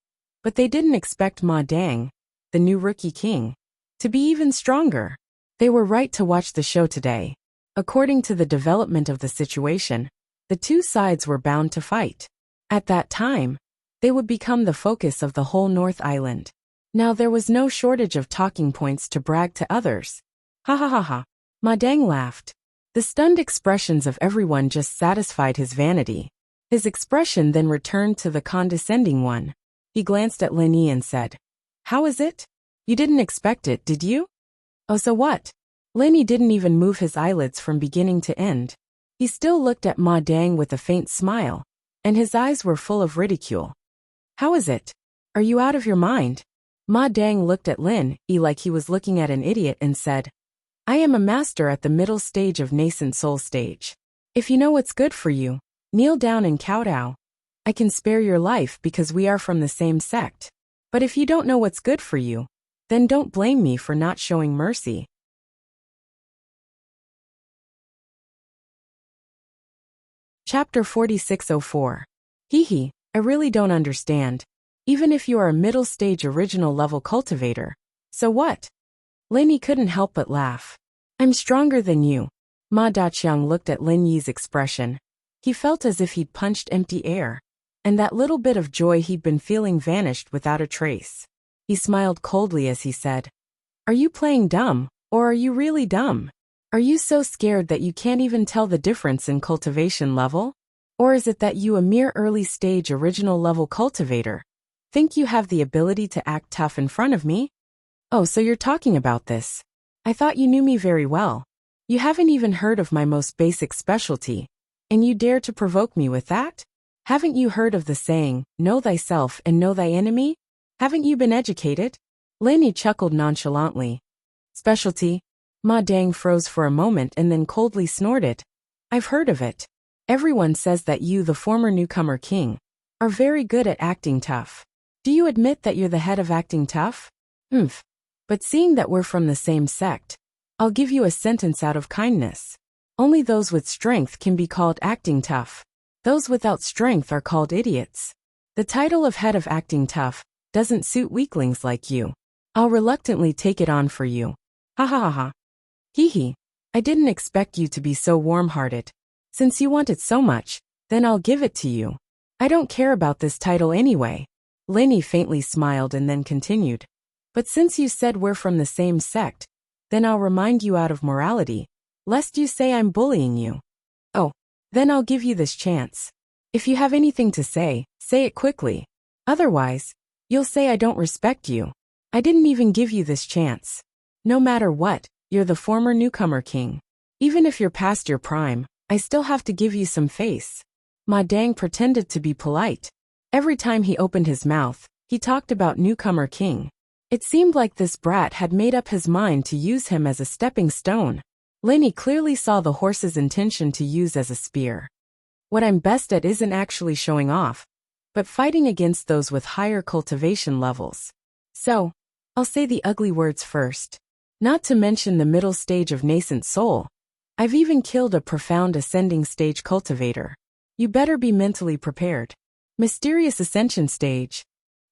but they didn't expect Ma Dang, the new rookie king, to be even stronger. They were right to watch the show today. According to the development of the situation, the two sides were bound to fight. At that time, they would become the focus of the whole North Island. Now there was no shortage of talking points to brag to others. Ha ha ha ha. Ma Dang laughed. The stunned expressions of everyone just satisfied his vanity. His expression then returned to the condescending one. He glanced at Lin Yi and said, "How is it? You didn't expect it, did you?" "Oh, so what?" Lin Yi didn't even move his eyelids from beginning to end. He still looked at Ma Dang with a faint smile, and his eyes were full of ridicule. "How is it? Are you out of your mind?" Ma Dang looked at Lin Yi like he was looking at an idiot and said, "I am a master at the middle stage of nascent soul stage. If you know what's good for you, kneel down and kowtow. I can spare your life because we are from the same sect. But if you don't know what's good for you, then don't blame me for not showing mercy." Chapter 4604. Hee, I really don't understand. Even if you are a middle stage original level cultivator, so what? Lin Yi couldn't help but laugh. "I'm stronger than you." Ma Daqiang looked at Lin Yi's expression. He felt as if he'd punched empty air, and that little bit of joy he'd been feeling vanished without a trace. He smiled coldly as he said, Are you playing dumb, or are you really dumb? Are you so scared that you can't even tell the difference in cultivation level? Or is it that you, a mere early-stage original level cultivator, think you have the ability to act tough in front of me? Oh, so you're talking about this. I thought you knew me very well. You haven't even heard of my most basic specialty, and you dare to provoke me with that? Haven't you heard of the saying, know thyself and know thy enemy? Haven't you been educated? Lenny chuckled nonchalantly. Specialty? Ma Dang froze for a moment and then coldly snorted. I've heard of it. Everyone says that you, the former newcomer king, are very good at acting tough. Do you admit that you're the head of acting tough? Oomph. But seeing that we're from the same sect, I'll give you a sentence out of kindness. Only those with strength can be called acting tough. Those without strength are called idiots. The title of head of acting tough doesn't suit weaklings like you. I'll reluctantly take it on for you. Ha ha ha ha. Hee hee. I didn't expect you to be so warm-hearted. Since you want it so much, then I'll give it to you. I don't care about this title anyway. Lenny faintly smiled and then continued. But since you said we're from the same sect, then I'll remind you out of morality, lest you say I'm bullying you. Oh, then I'll give you this chance. If you have anything to say it quickly. Otherwise, you'll say I don't respect you. I didn't even give you this chance. No matter what, you're the former newcomer king. Even if you're past your prime, I still have to give you some face. Ma Dang pretended to be polite. Every time he opened his mouth, he talked about newcomer king. It seemed like this brat had made up his mind to use him as a stepping stone. Lenny clearly saw the horse's intention to use as a spear. What I'm best at isn't actually showing off, but fighting against those with higher cultivation levels. So, I'll say the ugly words first. Not to mention the middle stage of nascent soul. I've even killed a profound ascending stage cultivator. You better be mentally prepared. Mysterious ascension stage.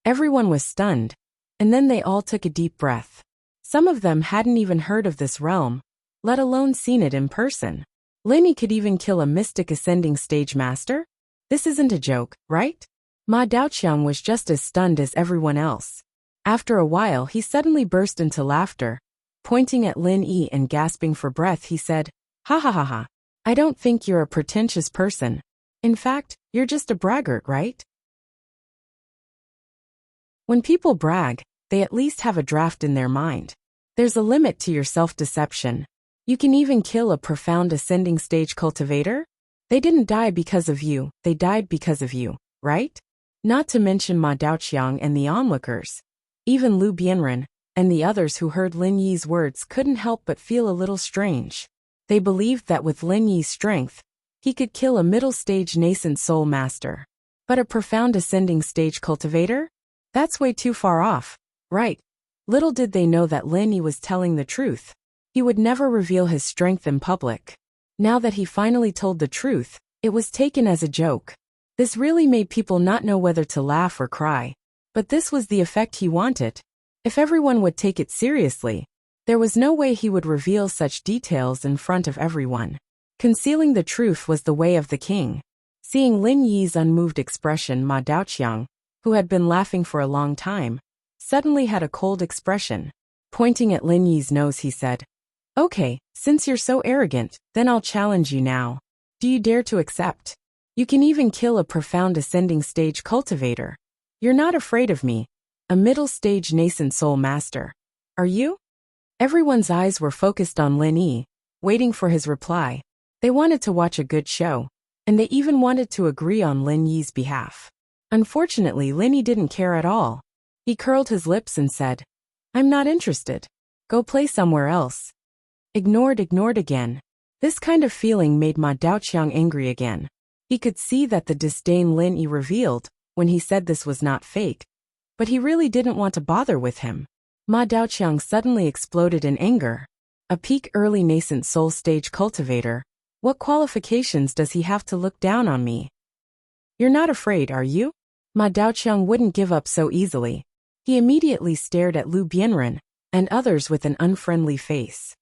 Everyone was stunned, and then they all took a deep breath. Some of them hadn't even heard of this realm, let alone seen it in person. Lenny could even kill a mystic ascending stage master? This isn't a joke, right? Ma Daoqiang was just as stunned as everyone else. After a while he suddenly burst into laughter. Pointing at Lin Yi and gasping for breath he said, ha ha ha ha. I don't think you're a pretentious person. In fact, you're just a braggart, right? When people brag, they at least have a draft in their mind. There's a limit to your self-deception. You can even kill a profound ascending stage cultivator? They didn't die because of you, they died because of you, right? Not to mention Ma Daoqiang and the onlookers. Even Lu Bianren and the others who heard Lin Yi's words couldn't help but feel a little strange. They believed that with Lin Yi's strength, he could kill a middle-stage nascent soul master. But a profound ascending stage cultivator? That's way too far off, right? Little did they know that Lin Yi was telling the truth. He would never reveal his strength in public. Now that he finally told the truth, it was taken as a joke. This really made people not know whether to laugh or cry. But this was the effect he wanted. If everyone would take it seriously, there was no way he would reveal such details in front of everyone. Concealing the truth was the way of the king. Seeing Lin Yi's unmoved expression, Ma Daoqiang, who had been laughing for a long time, suddenly had a cold expression. Pointing at Lin Yi's nose he said, Okay, since you're so arrogant, then I'll challenge you now. Do you dare to accept? You can even kill a profound ascending stage cultivator. You're not afraid of me, a middle stage nascent soul master. Are you? Everyone's eyes were focused on Lin Yi, waiting for his reply. They wanted to watch a good show, and they even wanted to agree on Lin Yi's behalf. Unfortunately, Lin Yi didn't care at all. He curled his lips and said, I'm not interested. Go play somewhere else. Ignored again. This kind of feeling made Ma Daoqiang angry again. He could see that the disdain Lin Yi revealed when he said this was not fake, but he really didn't want to bother with him. Ma Daoqiang suddenly exploded in anger. A peak early nascent soul stage cultivator. What qualifications does he have to look down on me? You're not afraid, are you? Ma Daoqiang wouldn't give up so easily. He immediately stared at Lu Bianren and others with an unfriendly face.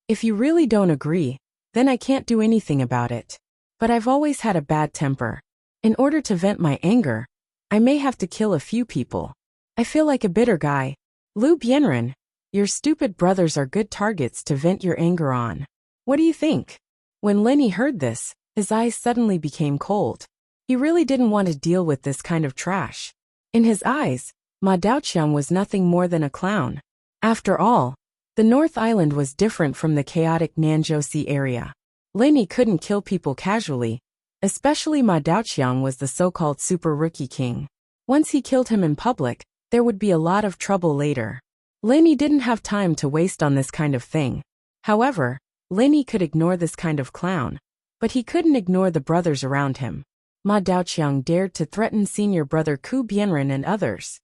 If you really don't agree, then I can't do anything about it. But I've always had a bad temper. In order to vent my anger, I may have to kill a few people. I feel like a bitter guy. Lu Bianren, Your stupid brothers are good targets to vent your anger on. What do you think? When Lenny heard this, his eyes suddenly became cold. He really didn't want to deal with this kind of trash. In his eyes, Ma Daoqiang was nothing more than a clown. After all, the North Island was different from the chaotic Nanjiao area. Lenny couldn't kill people casually, especially Ma Daoqiang was the so-called super rookie king. Once he killed him in public, there would be a lot of trouble later. Lenny didn't have time to waste on this kind of thing. However, Lenny could ignore this kind of clown, but he couldn't ignore the brothers around him. Ma Daoqiang dared to threaten senior brother Ku Bianren and others.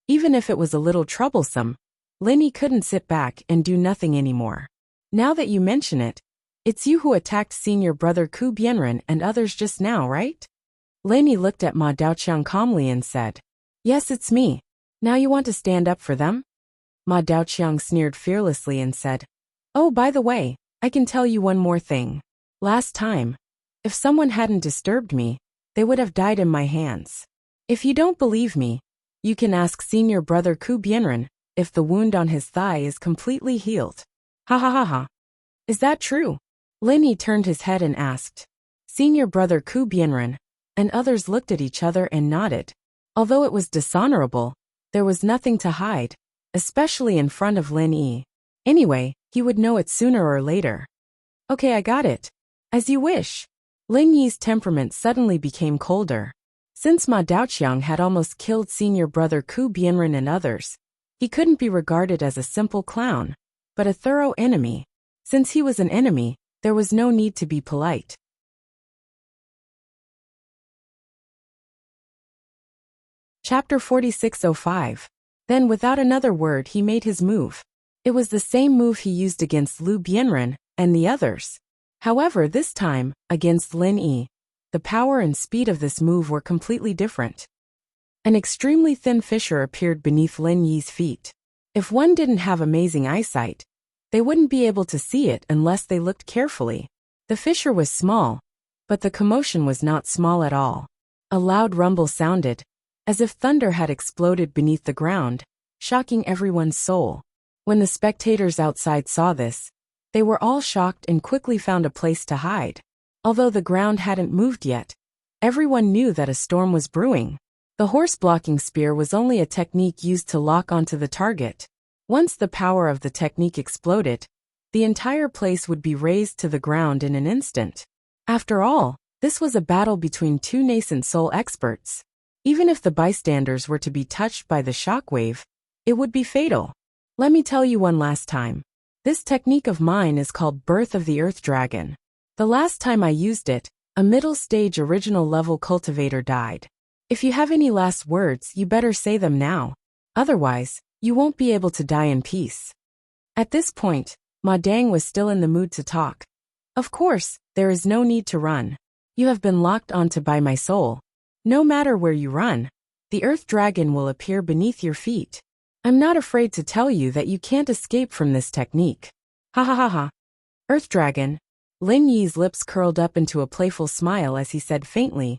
Even if it was a little troublesome, Lenny couldn't sit back and do nothing anymore. Now that you mention it, it's you who attacked senior brother Ku Bianren and others just now, right? Lenny looked at Ma Daoqiang calmly and said, "Yes, it's me. Now you want to stand up for them?" Ma Daoqiang sneered fearlessly and said, "Oh, by the way, I can tell you one more thing. Last time, if someone hadn't disturbed me, they would have died in my hands. If you don't believe me, you can ask senior brother Ku Bianren if the wound on his thigh is completely healed." Ha ha ha ha. Is that true? Lenny turned his head and asked. Senior brother Ku Bianren and others looked at each other and nodded. Although it was dishonorable, there was nothing to hide, especially in front of Lin Yi. Anyway, he would know it sooner or later. Okay, I got it. As you wish. Lin Yi's temperament suddenly became colder. Since Ma Daoqiang had almost killed senior brother Ku Bianren and others, he couldn't be regarded as a simple clown, but a thorough enemy. Since he was an enemy, there was no need to be polite. Chapter 4605. Then without another word he made his move. It was the same move he used against Lu Bianren and the others. However, this time, against Lin Yi, the power and speed of this move were completely different. An extremely thin fissure appeared beneath Lin Yi's feet. If one didn't have amazing eyesight, they wouldn't be able to see it unless they looked carefully. The fissure was small, but the commotion was not small at all. A loud rumble sounded, as if thunder had exploded beneath the ground, shocking everyone's soul. When the spectators outside saw this, they were all shocked and quickly found a place to hide. Although the ground hadn't moved yet, everyone knew that a storm was brewing. The horse-blocking spear was only a technique used to lock onto the target. Once the power of the technique exploded, the entire place would be razed to the ground in an instant. After all, this was a battle between two nascent soul experts. Even if the bystanders were to be touched by the shockwave, it would be fatal. Let me tell you one last time. This technique of mine is called Birth of the Earth Dragon. The last time I used it, a middle-stage original-level cultivator died. If you have any last words, you better say them now. Otherwise, you won't be able to die in peace. At this point, Ma Dang was still in the mood to talk. Of course, there is no need to run. You have been locked onto by my soul. No matter where you run, the Earth Dragon will appear beneath your feet. I'm not afraid to tell you that you can't escape from this technique. Ha ha ha ha. Earth Dragon. Lin Yi's lips curled up into a playful smile as he said faintly,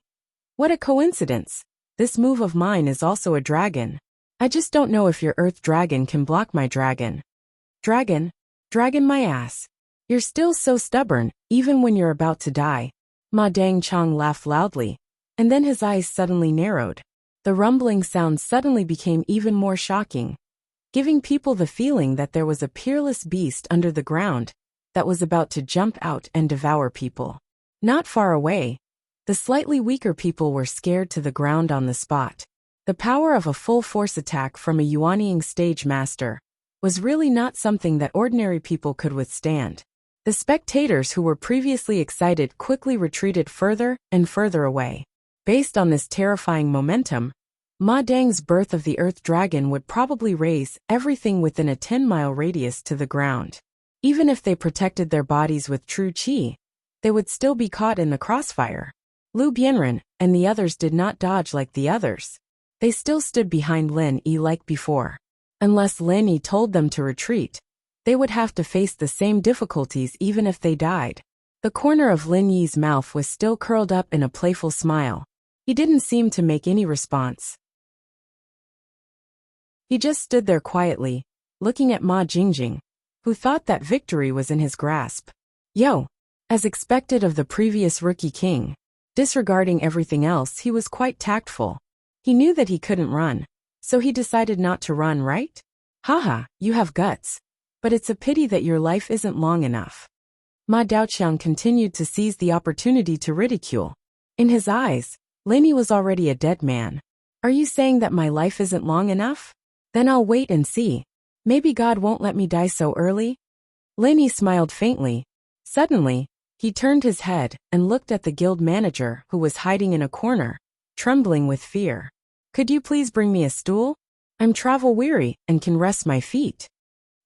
"What a coincidence. This move of mine is also a dragon. I just don't know if your Earth Dragon can block my dragon." Dragon? Dragon my ass. You're still so stubborn, even when you're about to die. Ma Dang Chong laughed loudly, and then his eyes suddenly narrowed. The rumbling sound suddenly became even more shocking, giving people the feeling that there was a peerless beast under the ground that was about to jump out and devour people. Not far away, the slightly weaker people were scared to the ground on the spot. The power of a full-force attack from a Yuanying stage master was really not something that ordinary people could withstand. The spectators who were previously excited quickly retreated further and further away. Based on this terrifying momentum, Ma Dang's Birth of the Earth Dragon would probably raise everything within a 10-mile radius to the ground. Even if they protected their bodies with true qi, they would still be caught in the crossfire. Lu Bianren and the others did not dodge like the others. They still stood behind Lin Yi like before. Unless Lin Yi told them to retreat, they would have to face the same difficulties even if they died. The corner of Lin Yi's mouth was still curled up in a playful smile. He didn't seem to make any response. He just stood there quietly, looking at Ma Jingjing, who thought that victory was in his grasp. Yo! As expected of the previous rookie king, disregarding everything else, he was quite tactful. He knew that he couldn't run, so he decided not to run, right? Haha, you have guts. But it's a pity that your life isn't long enough. Ma Daoqiang continued to seize the opportunity to ridicule. In his eyes, Lin was already a dead man. Are you saying that my life isn't long enough? Then I'll wait and see. Maybe God won't let me die so early? Lin smiled faintly. Suddenly, he turned his head and looked at the guild manager who was hiding in a corner, trembling with fear. Could you please bring me a stool? I'm travel-weary and can rest my feet.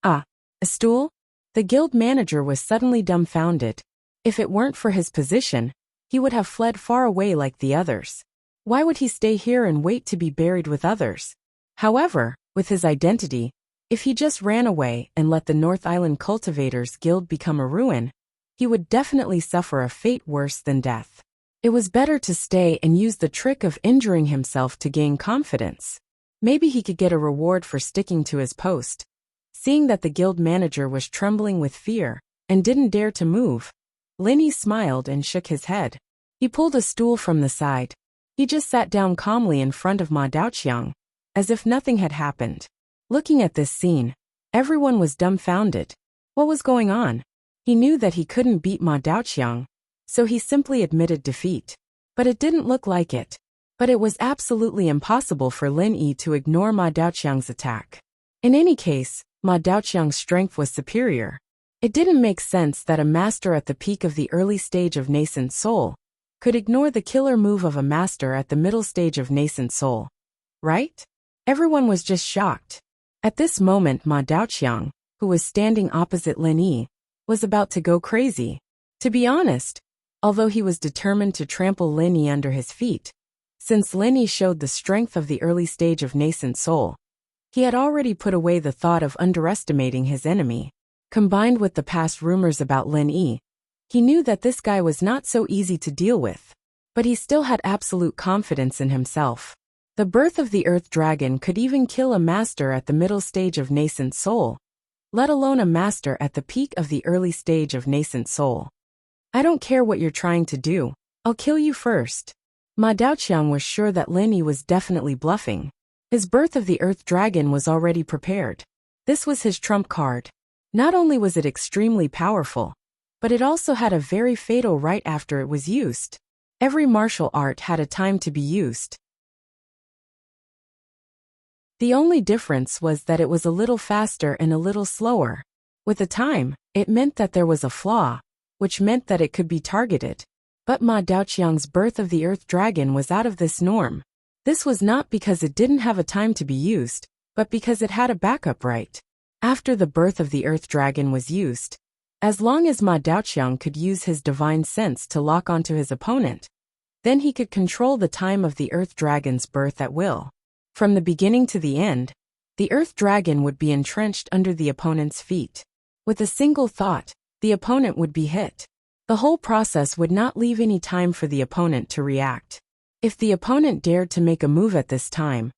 Ah, a stool? The guild manager was suddenly dumbfounded. If it weren't for his position, he would have fled far away like the others. Why would he stay here and wait to be buried with others? However, with his identity, if he just ran away and let the North Island Cultivators Guild become a ruin, he would definitely suffer a fate worse than death. It was better to stay and use the trick of injuring himself to gain confidence. Maybe he could get a reward for sticking to his post. Seeing that the guild manager was trembling with fear and didn't dare to move, Lin smiled and shook his head. He pulled a stool from the side. He just sat down calmly in front of Ma Daoqiang, as if nothing had happened. Looking at this scene, everyone was dumbfounded. What was going on? He knew that he couldn't beat Ma Daoqiang, so he simply admitted defeat. But it didn't look like it. But it was absolutely impossible for Lin Yi to ignore Ma Daoqiang's attack. In any case, Ma Daoqiang's strength was superior. It didn't make sense that a master at the peak of the early stage of nascent soul could ignore the killer move of a master at the middle stage of nascent soul. Right? Everyone was just shocked. At this moment, Ma Daoqiang, who was standing opposite Lin Yi, was about to go crazy. To be honest, although he was determined to trample Lin Yi under his feet, since Lin Yi showed the strength of the early stage of nascent soul, he had already put away the thought of underestimating his enemy. Combined with the past rumors about Lin Yi, he knew that this guy was not so easy to deal with. But he still had absolute confidence in himself. The birth of the Earth Dragon could even kill a master at the middle stage of nascent soul, let alone a master at the peak of the early stage of nascent soul. I don't care what you're trying to do, I'll kill you first. Ma Daoqiang was sure that Lin Yi was definitely bluffing. His birth of the Earth Dragon was already prepared. This was his trump card. Not only was it extremely powerful, but it also had a very fatal right after it was used. Every martial art had a time to be used. The only difference was that it was a little faster and a little slower. With a time, it meant that there was a flaw, which meant that it could be targeted. But Ma Daoqiang's birth of the Earth Dragon was out of this norm. This was not because it didn't have a time to be used, but because it had a backup right. After the birth of the Earth Dragon was used, as long as Ma Daoqiang could use his divine sense to lock onto his opponent, then he could control the time of the Earth Dragon's birth at will. From the beginning to the end, the Earth Dragon would be entrenched under the opponent's feet. With a single thought, the opponent would be hit. The whole process would not leave any time for the opponent to react. If the opponent dared to make a move at this time,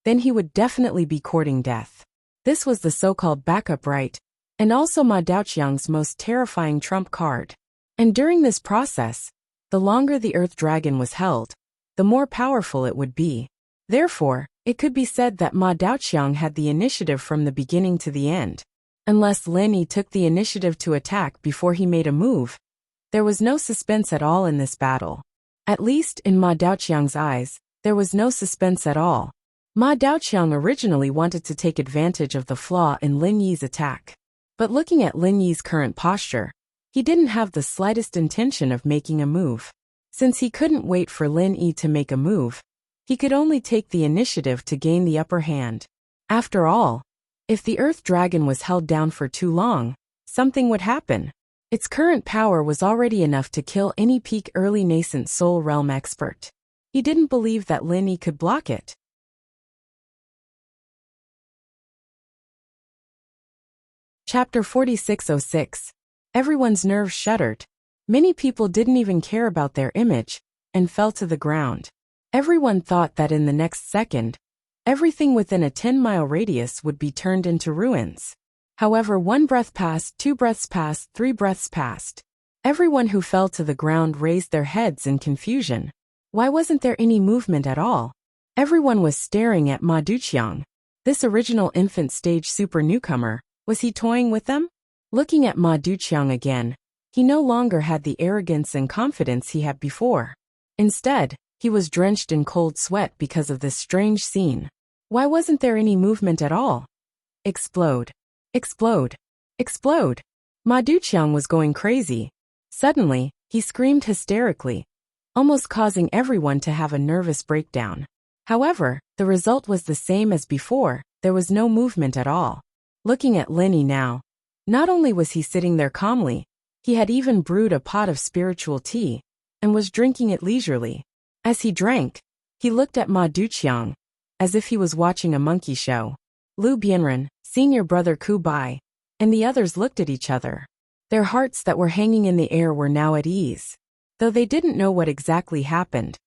then he would definitely be courting death. This was the so-called backup right, and also Ma Daoqiang's most terrifying trump card. And during this process, the longer the Earth Dragon was held, the more powerful it would be. Therefore, it could be said that Ma Daoqiang had the initiative from the beginning to the end. Unless Lin Yi took the initiative to attack before he made a move, there was no suspense at all in this battle. At least in Ma Daoqiang's eyes, there was no suspense at all. Ma Daoqiang originally wanted to take advantage of the flaw in Lin Yi's attack. But looking at Lin Yi's current posture, he didn't have the slightest intention of making a move. Since he couldn't wait for Lin Yi to make a move, he could only take the initiative to gain the upper hand. After all, if the Earth Dragon was held down for too long, something would happen. Its current power was already enough to kill any peak early nascent soul realm expert. He didn't believe that Lin Yi could block it. Chapter 4606. Everyone's nerves shuddered. Many people didn't even care about their image, and fell to the ground. Everyone thought that in the next second, Everything within a 10-mile radius would be turned into ruins. However, 1 breath passed, 2 breaths passed, 3 breaths passed. Everyone who fell to the ground raised their heads in confusion. Why wasn't there any movement at all? Everyone was staring at Ma Duqiang. This original infant stage super newcomer, was he toying with them? Looking at Ma Duqiang again, he no longer had the arrogance and confidence he had before. Instead, he was drenched in cold sweat because of this strange scene. Why wasn't there any movement at all? Explode. Explode. Explode. Ma Duqiang was going crazy. Suddenly, he screamed hysterically, almost causing everyone to have a nervous breakdown. However, the result was the same as before, there was no movement at all. Looking at Lenny now, not only was he sitting there calmly, he had even brewed a pot of spiritual tea, and was drinking it leisurely. As he drank, he looked at Ma Duqiang, as if he was watching a monkey show. Lu Bianren, senior brother Ku Bai, and the others looked at each other. Their hearts that were hanging in the air were now at ease. Though they didn't know what exactly happened,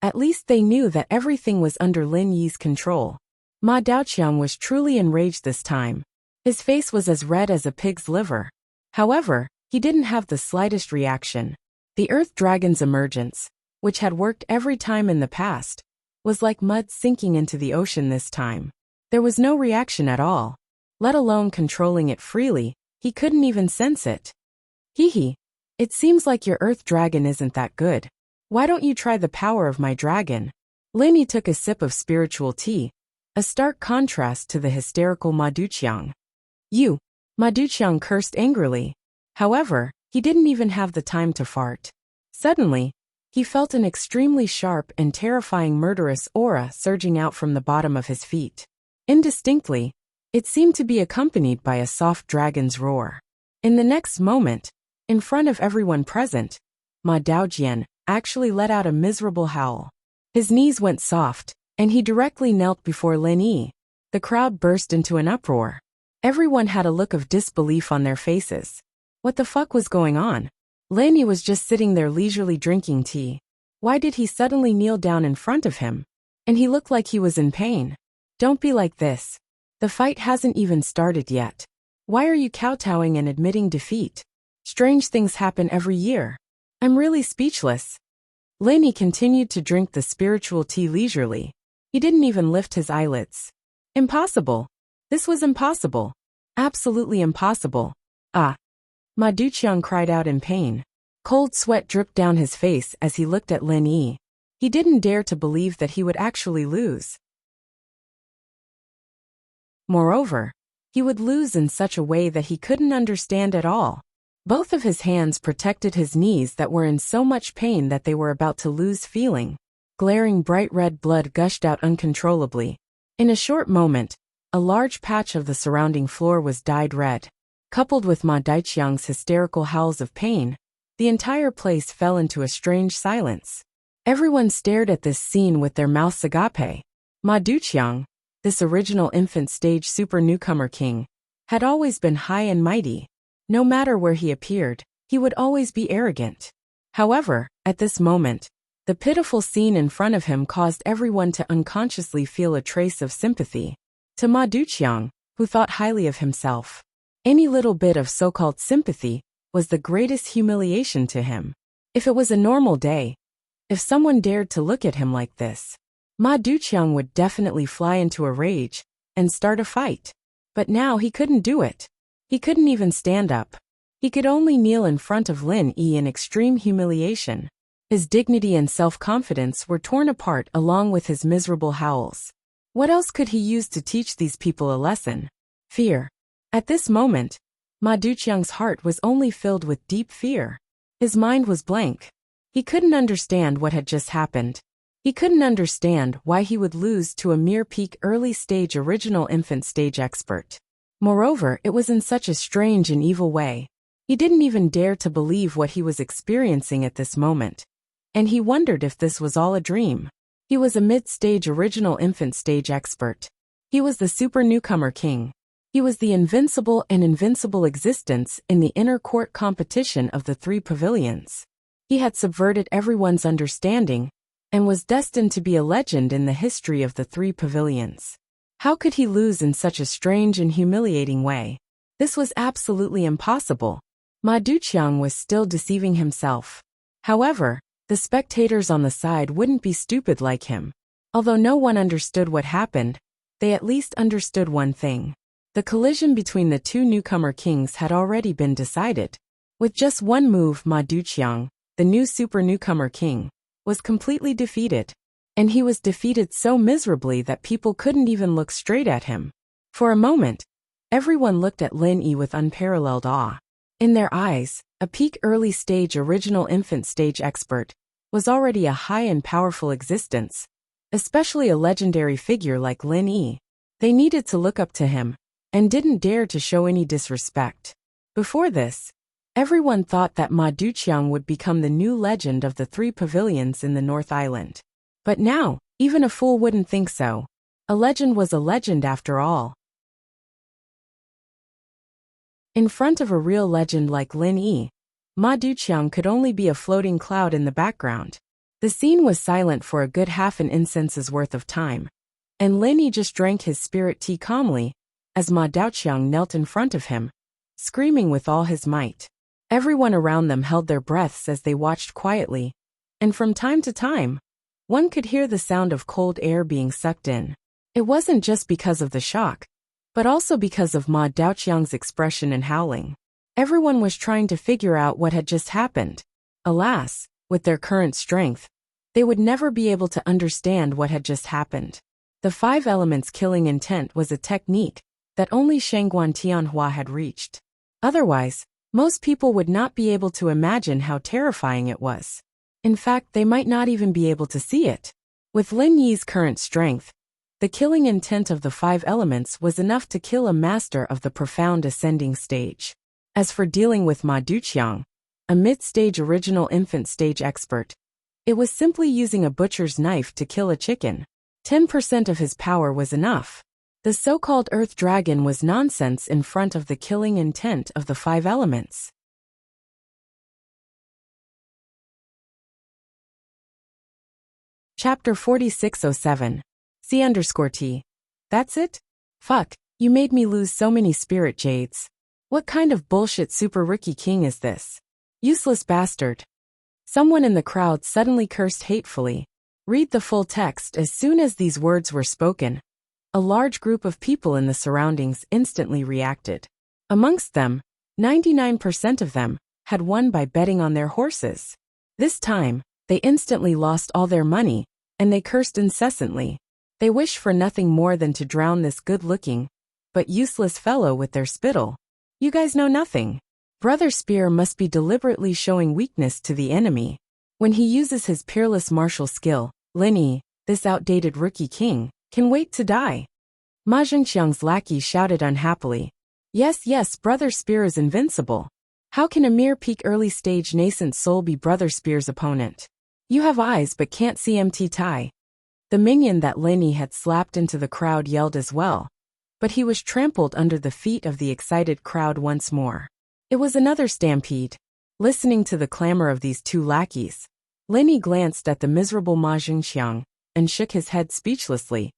at least they knew that everything was under Lin Yi's control. Ma Duqiang was truly enraged this time. His face was as red as a pig's liver. However, he didn't have the slightest reaction. The Earth Dragon's emergence, which had worked every time in the past, was like mud sinking into the ocean this time. There was no reaction at all. Let alone controlling it freely, he couldn't even sense it. Hee. It seems like your Earth Dragon isn't that good. Why don't you try the power of my dragon? Lin Yi took a sip of spiritual tea, a stark contrast to the hysterical Ma Duqiang. You! Ma Duqiang cursed angrily. However, he didn't even have the time to fart. Suddenly, he felt an extremely sharp and terrifying murderous aura surging out from the bottom of his feet. Indistinctly, it seemed to be accompanied by a soft dragon's roar. In the next moment, in front of everyone present, Ma Duqiang actually let out a miserable howl. His knees went soft, and he directly knelt before Lin Yi. The crowd burst into an uproar. Everyone had a look of disbelief on their faces. What the fuck was going on? Lin Yi was just sitting there leisurely drinking tea. Why did he suddenly kneel down in front of him? And he looked like he was in pain. Don't be like this. The fight hasn't even started yet. Why are you kowtowing and admitting defeat? Strange things happen every year. I'm really speechless. Lin Yi continued to drink the spiritual tea leisurely. He didn't even lift his eyelids. Impossible. This was impossible. Absolutely impossible. Ah. Ma Duqiang cried out in pain. Cold sweat dripped down his face as he looked at Lin Yi. He didn't dare to believe that he would actually lose. Moreover, he would lose in such a way that he couldn't understand at all. Both of his hands protected his knees that were in so much pain that they were about to lose feeling. Glaring bright red blood gushed out uncontrollably. In a short moment, a large patch of the surrounding floor was dyed red. Coupled with Ma Duqiang's hysterical howls of pain, the entire place fell into a strange silence. Everyone stared at this scene with their mouths agape. Ma Duqiang, this original infant stage super newcomer king, had always been high and mighty. No matter where he appeared, he would always be arrogant. However, at this moment, the pitiful scene in front of him caused everyone to unconsciously feel a trace of sympathy. To Ma Duqiang, who thought highly of himself, any little bit of so-called sympathy was the greatest humiliation to him. If it was a normal day, if someone dared to look at him like this, Ma Duqiang would definitely fly into a rage and start a fight. But now he couldn't do it. He couldn't even stand up. He could only kneel in front of Lin Yi in extreme humiliation. His dignity and self-confidence were torn apart along with his miserable howls. What else could he use to teach these people a lesson? Fear. At this moment, Ma Duqiang's heart was only filled with deep fear. His mind was blank. He couldn't understand what had just happened. He couldn't understand why he would lose to a mere peak early stage original infant stage expert. Moreover, it was in such a strange and evil way. He didn't even dare to believe what he was experiencing at this moment. And he wondered if this was all a dream. He was a mid-stage original infant stage expert. He was the super newcomer king. He was the invincible and invincible existence in the inner court competition of the 3 pavilions. He had subverted everyone's understanding, and was destined to be a legend in the history of the three pavilions. How could he lose in such a strange and humiliating way? This was absolutely impossible. Ma Duqiang was still deceiving himself. However, the spectators on the side wouldn't be stupid like him. Although no one understood what happened, they at least understood one thing. The collision between the two newcomer kings had already been decided. With just one move, Ma Duqiang, the new super newcomer king, was completely defeated. And he was defeated so miserably that people couldn't even look straight at him. For a moment, everyone looked at Lin Yi with unparalleled awe. In their eyes, a peak early stage original infant stage expert was already a high and powerful existence, especially a legendary figure like Lin Yi. They needed to look up to him, and didn't dare to show any disrespect. Before this, everyone thought that Ma Duqiang would become the new legend of the three pavilions in the North Island. But now, even a fool wouldn't think so. A legend was a legend after all. In front of a real legend like Lin Yi, Ma Duqiang could only be a floating cloud in the background. The scene was silent for a good half an incense's worth of time, and Lin Yi just drank his spirit tea calmly, as Ma Duqiang knelt in front of him, screaming with all his might. Everyone around them held their breaths as they watched quietly, and from time to time, one could hear the sound of cold air being sucked in. It wasn't just because of the shock, but also because of Ma Duqiang's expression and howling. Everyone was trying to figure out what had just happened. Alas, with their current strength, they would never be able to understand what had just happened. The five elements killing intent was a technique that only Shangguan Tianhua had reached. Otherwise, most people would not be able to imagine how terrifying it was. In fact, they might not even be able to see it. With Lin Yi's current strength, the killing intent of the five elements was enough to kill a master of the profound ascending stage. As for dealing with Ma Duqiang, a mid-stage original infant stage expert, it was simply using a butcher's knife to kill a chicken. 10% of his power was enough. The so-called Earth Dragon was nonsense in front of the killing intent of the five elements. Chapter 4607. C_T. That's it? Fuck, you made me lose so many spirit jades. What kind of bullshit Super Rookie King is this? Useless bastard. Someone in the crowd suddenly cursed hatefully. Read the full text. As soon as these words were spoken, a large group of people in the surroundings instantly reacted. Amongst them, 99% of them had won by betting on their horses. This time, they instantly lost all their money, and they cursed incessantly. They wished for nothing more than to drown this good-looking, but useless fellow with their spittle. You guys know nothing. Brother Spear must be deliberately showing weakness to the enemy. When he uses his peerless martial skill, Lin Yi, this outdated rookie king, can wait to die. Ma Zhengxiang's lackey shouted unhappily. Yes, Brother Spear is invincible. How can a mere peak early stage nascent soul be Brother Spear's opponent? You have eyes but can't see MT Tai. The minion that Lin Yi had slapped into the crowd yelled as well, but he was trampled under the feet of the excited crowd once more. It was another stampede. Listening to the clamor of these two lackeys, Lin Yi glanced at the miserable Ma Zhengxiang and shook his head speechlessly.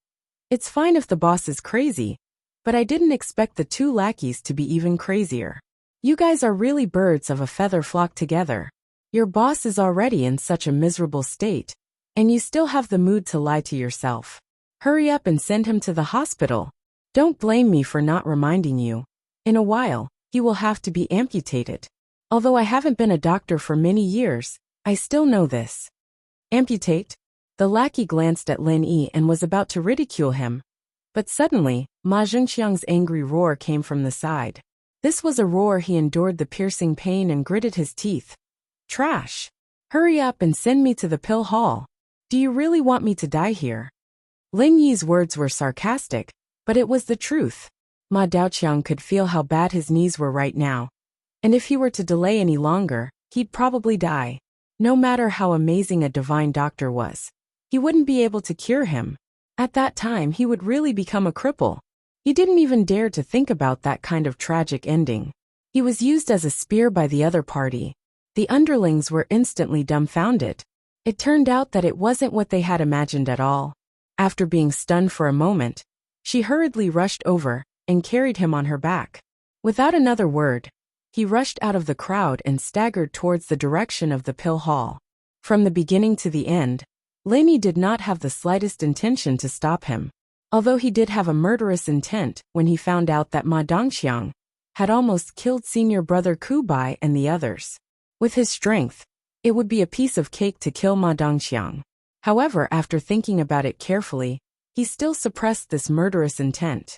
It's fine if the boss is crazy, but I didn't expect the two lackeys to be even crazier. You guys are really birds of a feather flock together. Your boss is already in such a miserable state, and you still have the mood to lie to yourself. Hurry up and send him to the hospital. Don't blame me for not reminding you. In a while, he will have to be amputated. Although I haven't been a doctor for many years, I still know this. Amputate? The lackey glanced at Lin Yi and was about to ridicule him. But suddenly, Ma Zhengxiang's angry roar came from the side. This was a roar he endured the piercing pain and gritted his teeth. Trash! Hurry up and send me to the pill hall. Do you really want me to die here? Lin Yi's words were sarcastic, but it was the truth. Ma Duqiang could feel how bad his knees were right now. And if he were to delay any longer, he'd probably die. No matter how amazing a divine doctor was, he wouldn't be able to cure him. At that time he would really become a cripple. He didn't even dare to think about that kind of tragic ending. He was used as a spear by the other party. The underlings were instantly dumbfounded. It turned out that it wasn't what they had imagined at all. After being stunned for a moment, she hurriedly rushed over and carried him on her back. Without another word, he rushed out of the crowd and staggered towards the direction of the pill hall. From the beginning to the end, Lenny did not have the slightest intention to stop him, although he did have a murderous intent when he found out that Ma Dongxiang had almost killed senior brother Kubai and the others. With his strength, it would be a piece of cake to kill Ma Dongxiang. However, after thinking about it carefully, he still suppressed this murderous intent.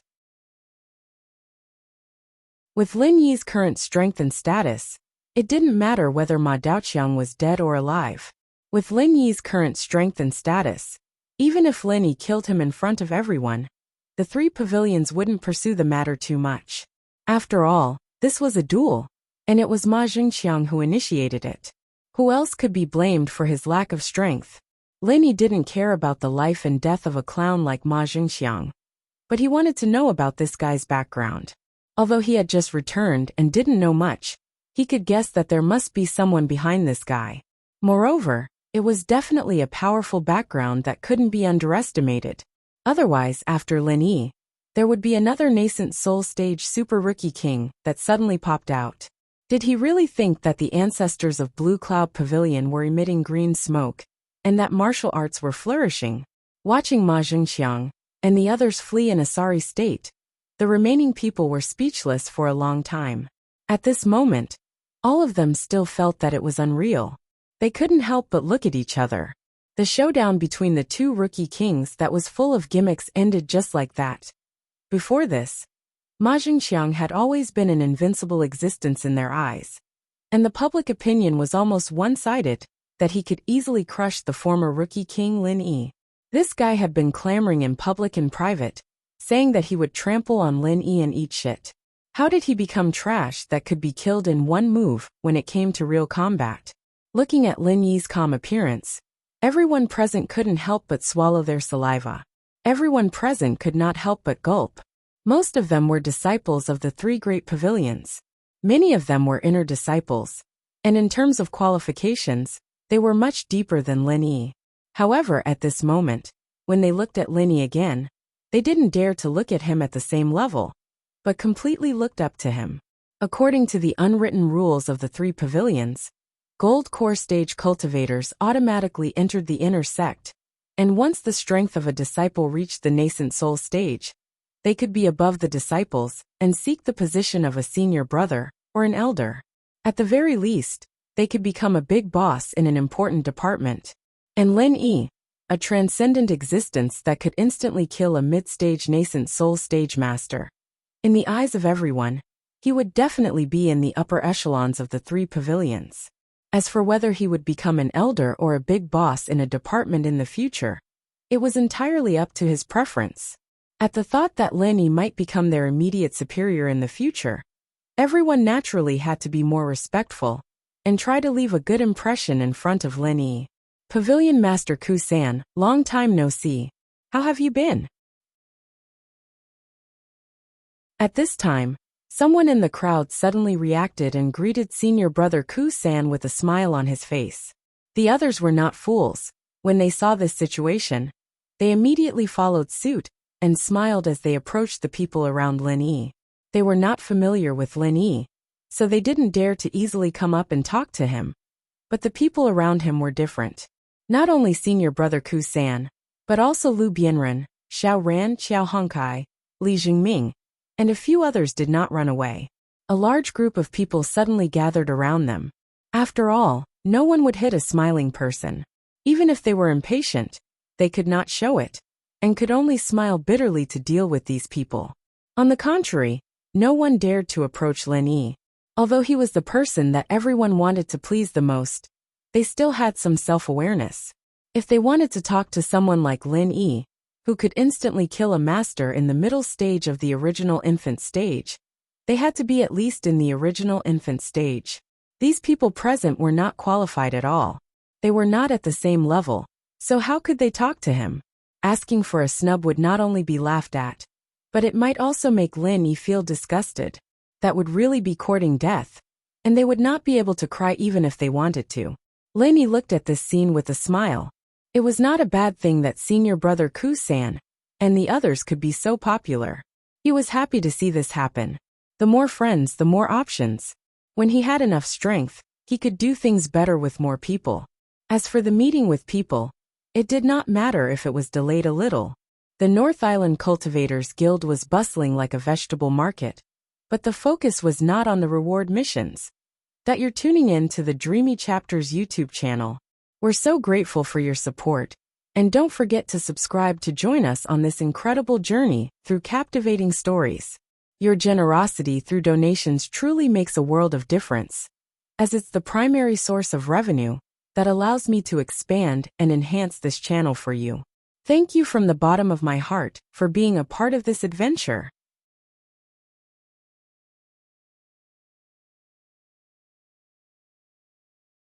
With Lin Yi's current strength and status, it didn't matter whether Ma Daoqiang was dead or alive. With Lin Yi's current strength and status, even if Lin Yi killed him in front of everyone, the three pavilions wouldn't pursue the matter too much. After all, this was a duel, and it was Ma Jingqiang who initiated it. Who else could be blamed for his lack of strength? Lin Yi didn't care about the life and death of a clown like Ma Jingqiang, but he wanted to know about this guy's background. Although he had just returned and didn't know much, he could guess that there must be someone behind this guy. Moreover, it was definitely a powerful background that couldn't be underestimated. Otherwise, after Lin Yi, there would be another nascent soul stage super rookie king that suddenly popped out. Did he really think that the ancestors of Blue Cloud Pavilion were emitting green smoke, and that martial arts were flourishing? Watching Ma Jingqiang and the others flee in a sorry state, the remaining people were speechless for a long time. At this moment, all of them still felt that it was unreal. They couldn't help but look at each other. The showdown between the two rookie kings that was full of gimmicks ended just like that. Before this, Ma Jingqiang had always been an invincible existence in their eyes, and the public opinion was almost one-sided that he could easily crush the former rookie king Lin Yi. This guy had been clamoring in public and private, saying that he would trample on Lin Yi and eat shit. How did he become trash that could be killed in one move when it came to real combat? Looking at Lin Yi's calm appearance, everyone present couldn't help but swallow their saliva. Everyone present could not help but gulp. Most of them were disciples of the three great pavilions. Many of them were inner disciples, and in terms of qualifications, they were much deeper than Lin Yi. However, at this moment, when they looked at Lin Yi again, they didn't dare to look at him at the same level, but completely looked up to him. According to the unwritten rules of the three pavilions, gold core stage cultivators automatically entered the inner sect, and once the strength of a disciple reached the nascent soul stage, they could be above the disciples and seek the position of a senior brother or an elder. At the very least, they could become a big boss in an important department. And Lin Yi, a transcendent existence that could instantly kill a mid-stage nascent soul stage master. In the eyes of everyone, he would definitely be in the upper echelons of the three pavilions. As for whether he would become an elder or a big boss in a department in the future, it was entirely up to his preference. At the thought that Lin Yi might become their immediate superior in the future, everyone naturally had to be more respectful and try to leave a good impression in front of Lin Yi. Pavilion Master Ku-san, long time no see. How have you been? At this time, someone in the crowd suddenly reacted and greeted senior brother Ku-san with a smile on his face. The others were not fools. When they saw this situation, they immediately followed suit and smiled as they approached the people around Lin Yi. They were not familiar with Lin Yi, so they didn't dare to easily come up and talk to him. But the people around him were different. Not only senior brother Ku-san, but also Lu Bianren, Xiao Ran, Xiao Hongkai, Li Jingming, and a few others did not run away. A large group of people suddenly gathered around them. After all, no one would hit a smiling person. Even if they were impatient, they could not show it, and could only smile bitterly to deal with these people. On the contrary, no one dared to approach Lin Yi. Although he was the person that everyone wanted to please the most, they still had some self-awareness. If they wanted to talk to someone like Lin Yi, who could instantly kill a master in the middle stage of the original infant stage, they had to be at least in the original infant stage. These people present were not qualified at all. They were not at the same level, so how could they talk to him? Asking for a snub would not only be laughed at, but it might also make Lin Yi feel disgusted. That would really be courting death, and they would not be able to cry even if they wanted to. Lainey looked at this scene with a smile. It was not a bad thing that senior brother Kusan and the others could be so popular. He was happy to see this happen. The more friends, the more options. When he had enough strength, he could do things better with more people. As for the meeting with people, it did not matter if it was delayed a little. The North Island Cultivators Guild was bustling like a vegetable market. But the focus was not on the reward missions. That you're tuning in to the Dreamy Chapters YouTube channel. We're so grateful for your support. And don't forget to subscribe to join us on this incredible journey through captivating stories. Your generosity through donations truly makes a world of difference, as it's the primary source of revenue that allows me to expand and enhance this channel for you. Thank you from the bottom of my heart for being a part of this adventure.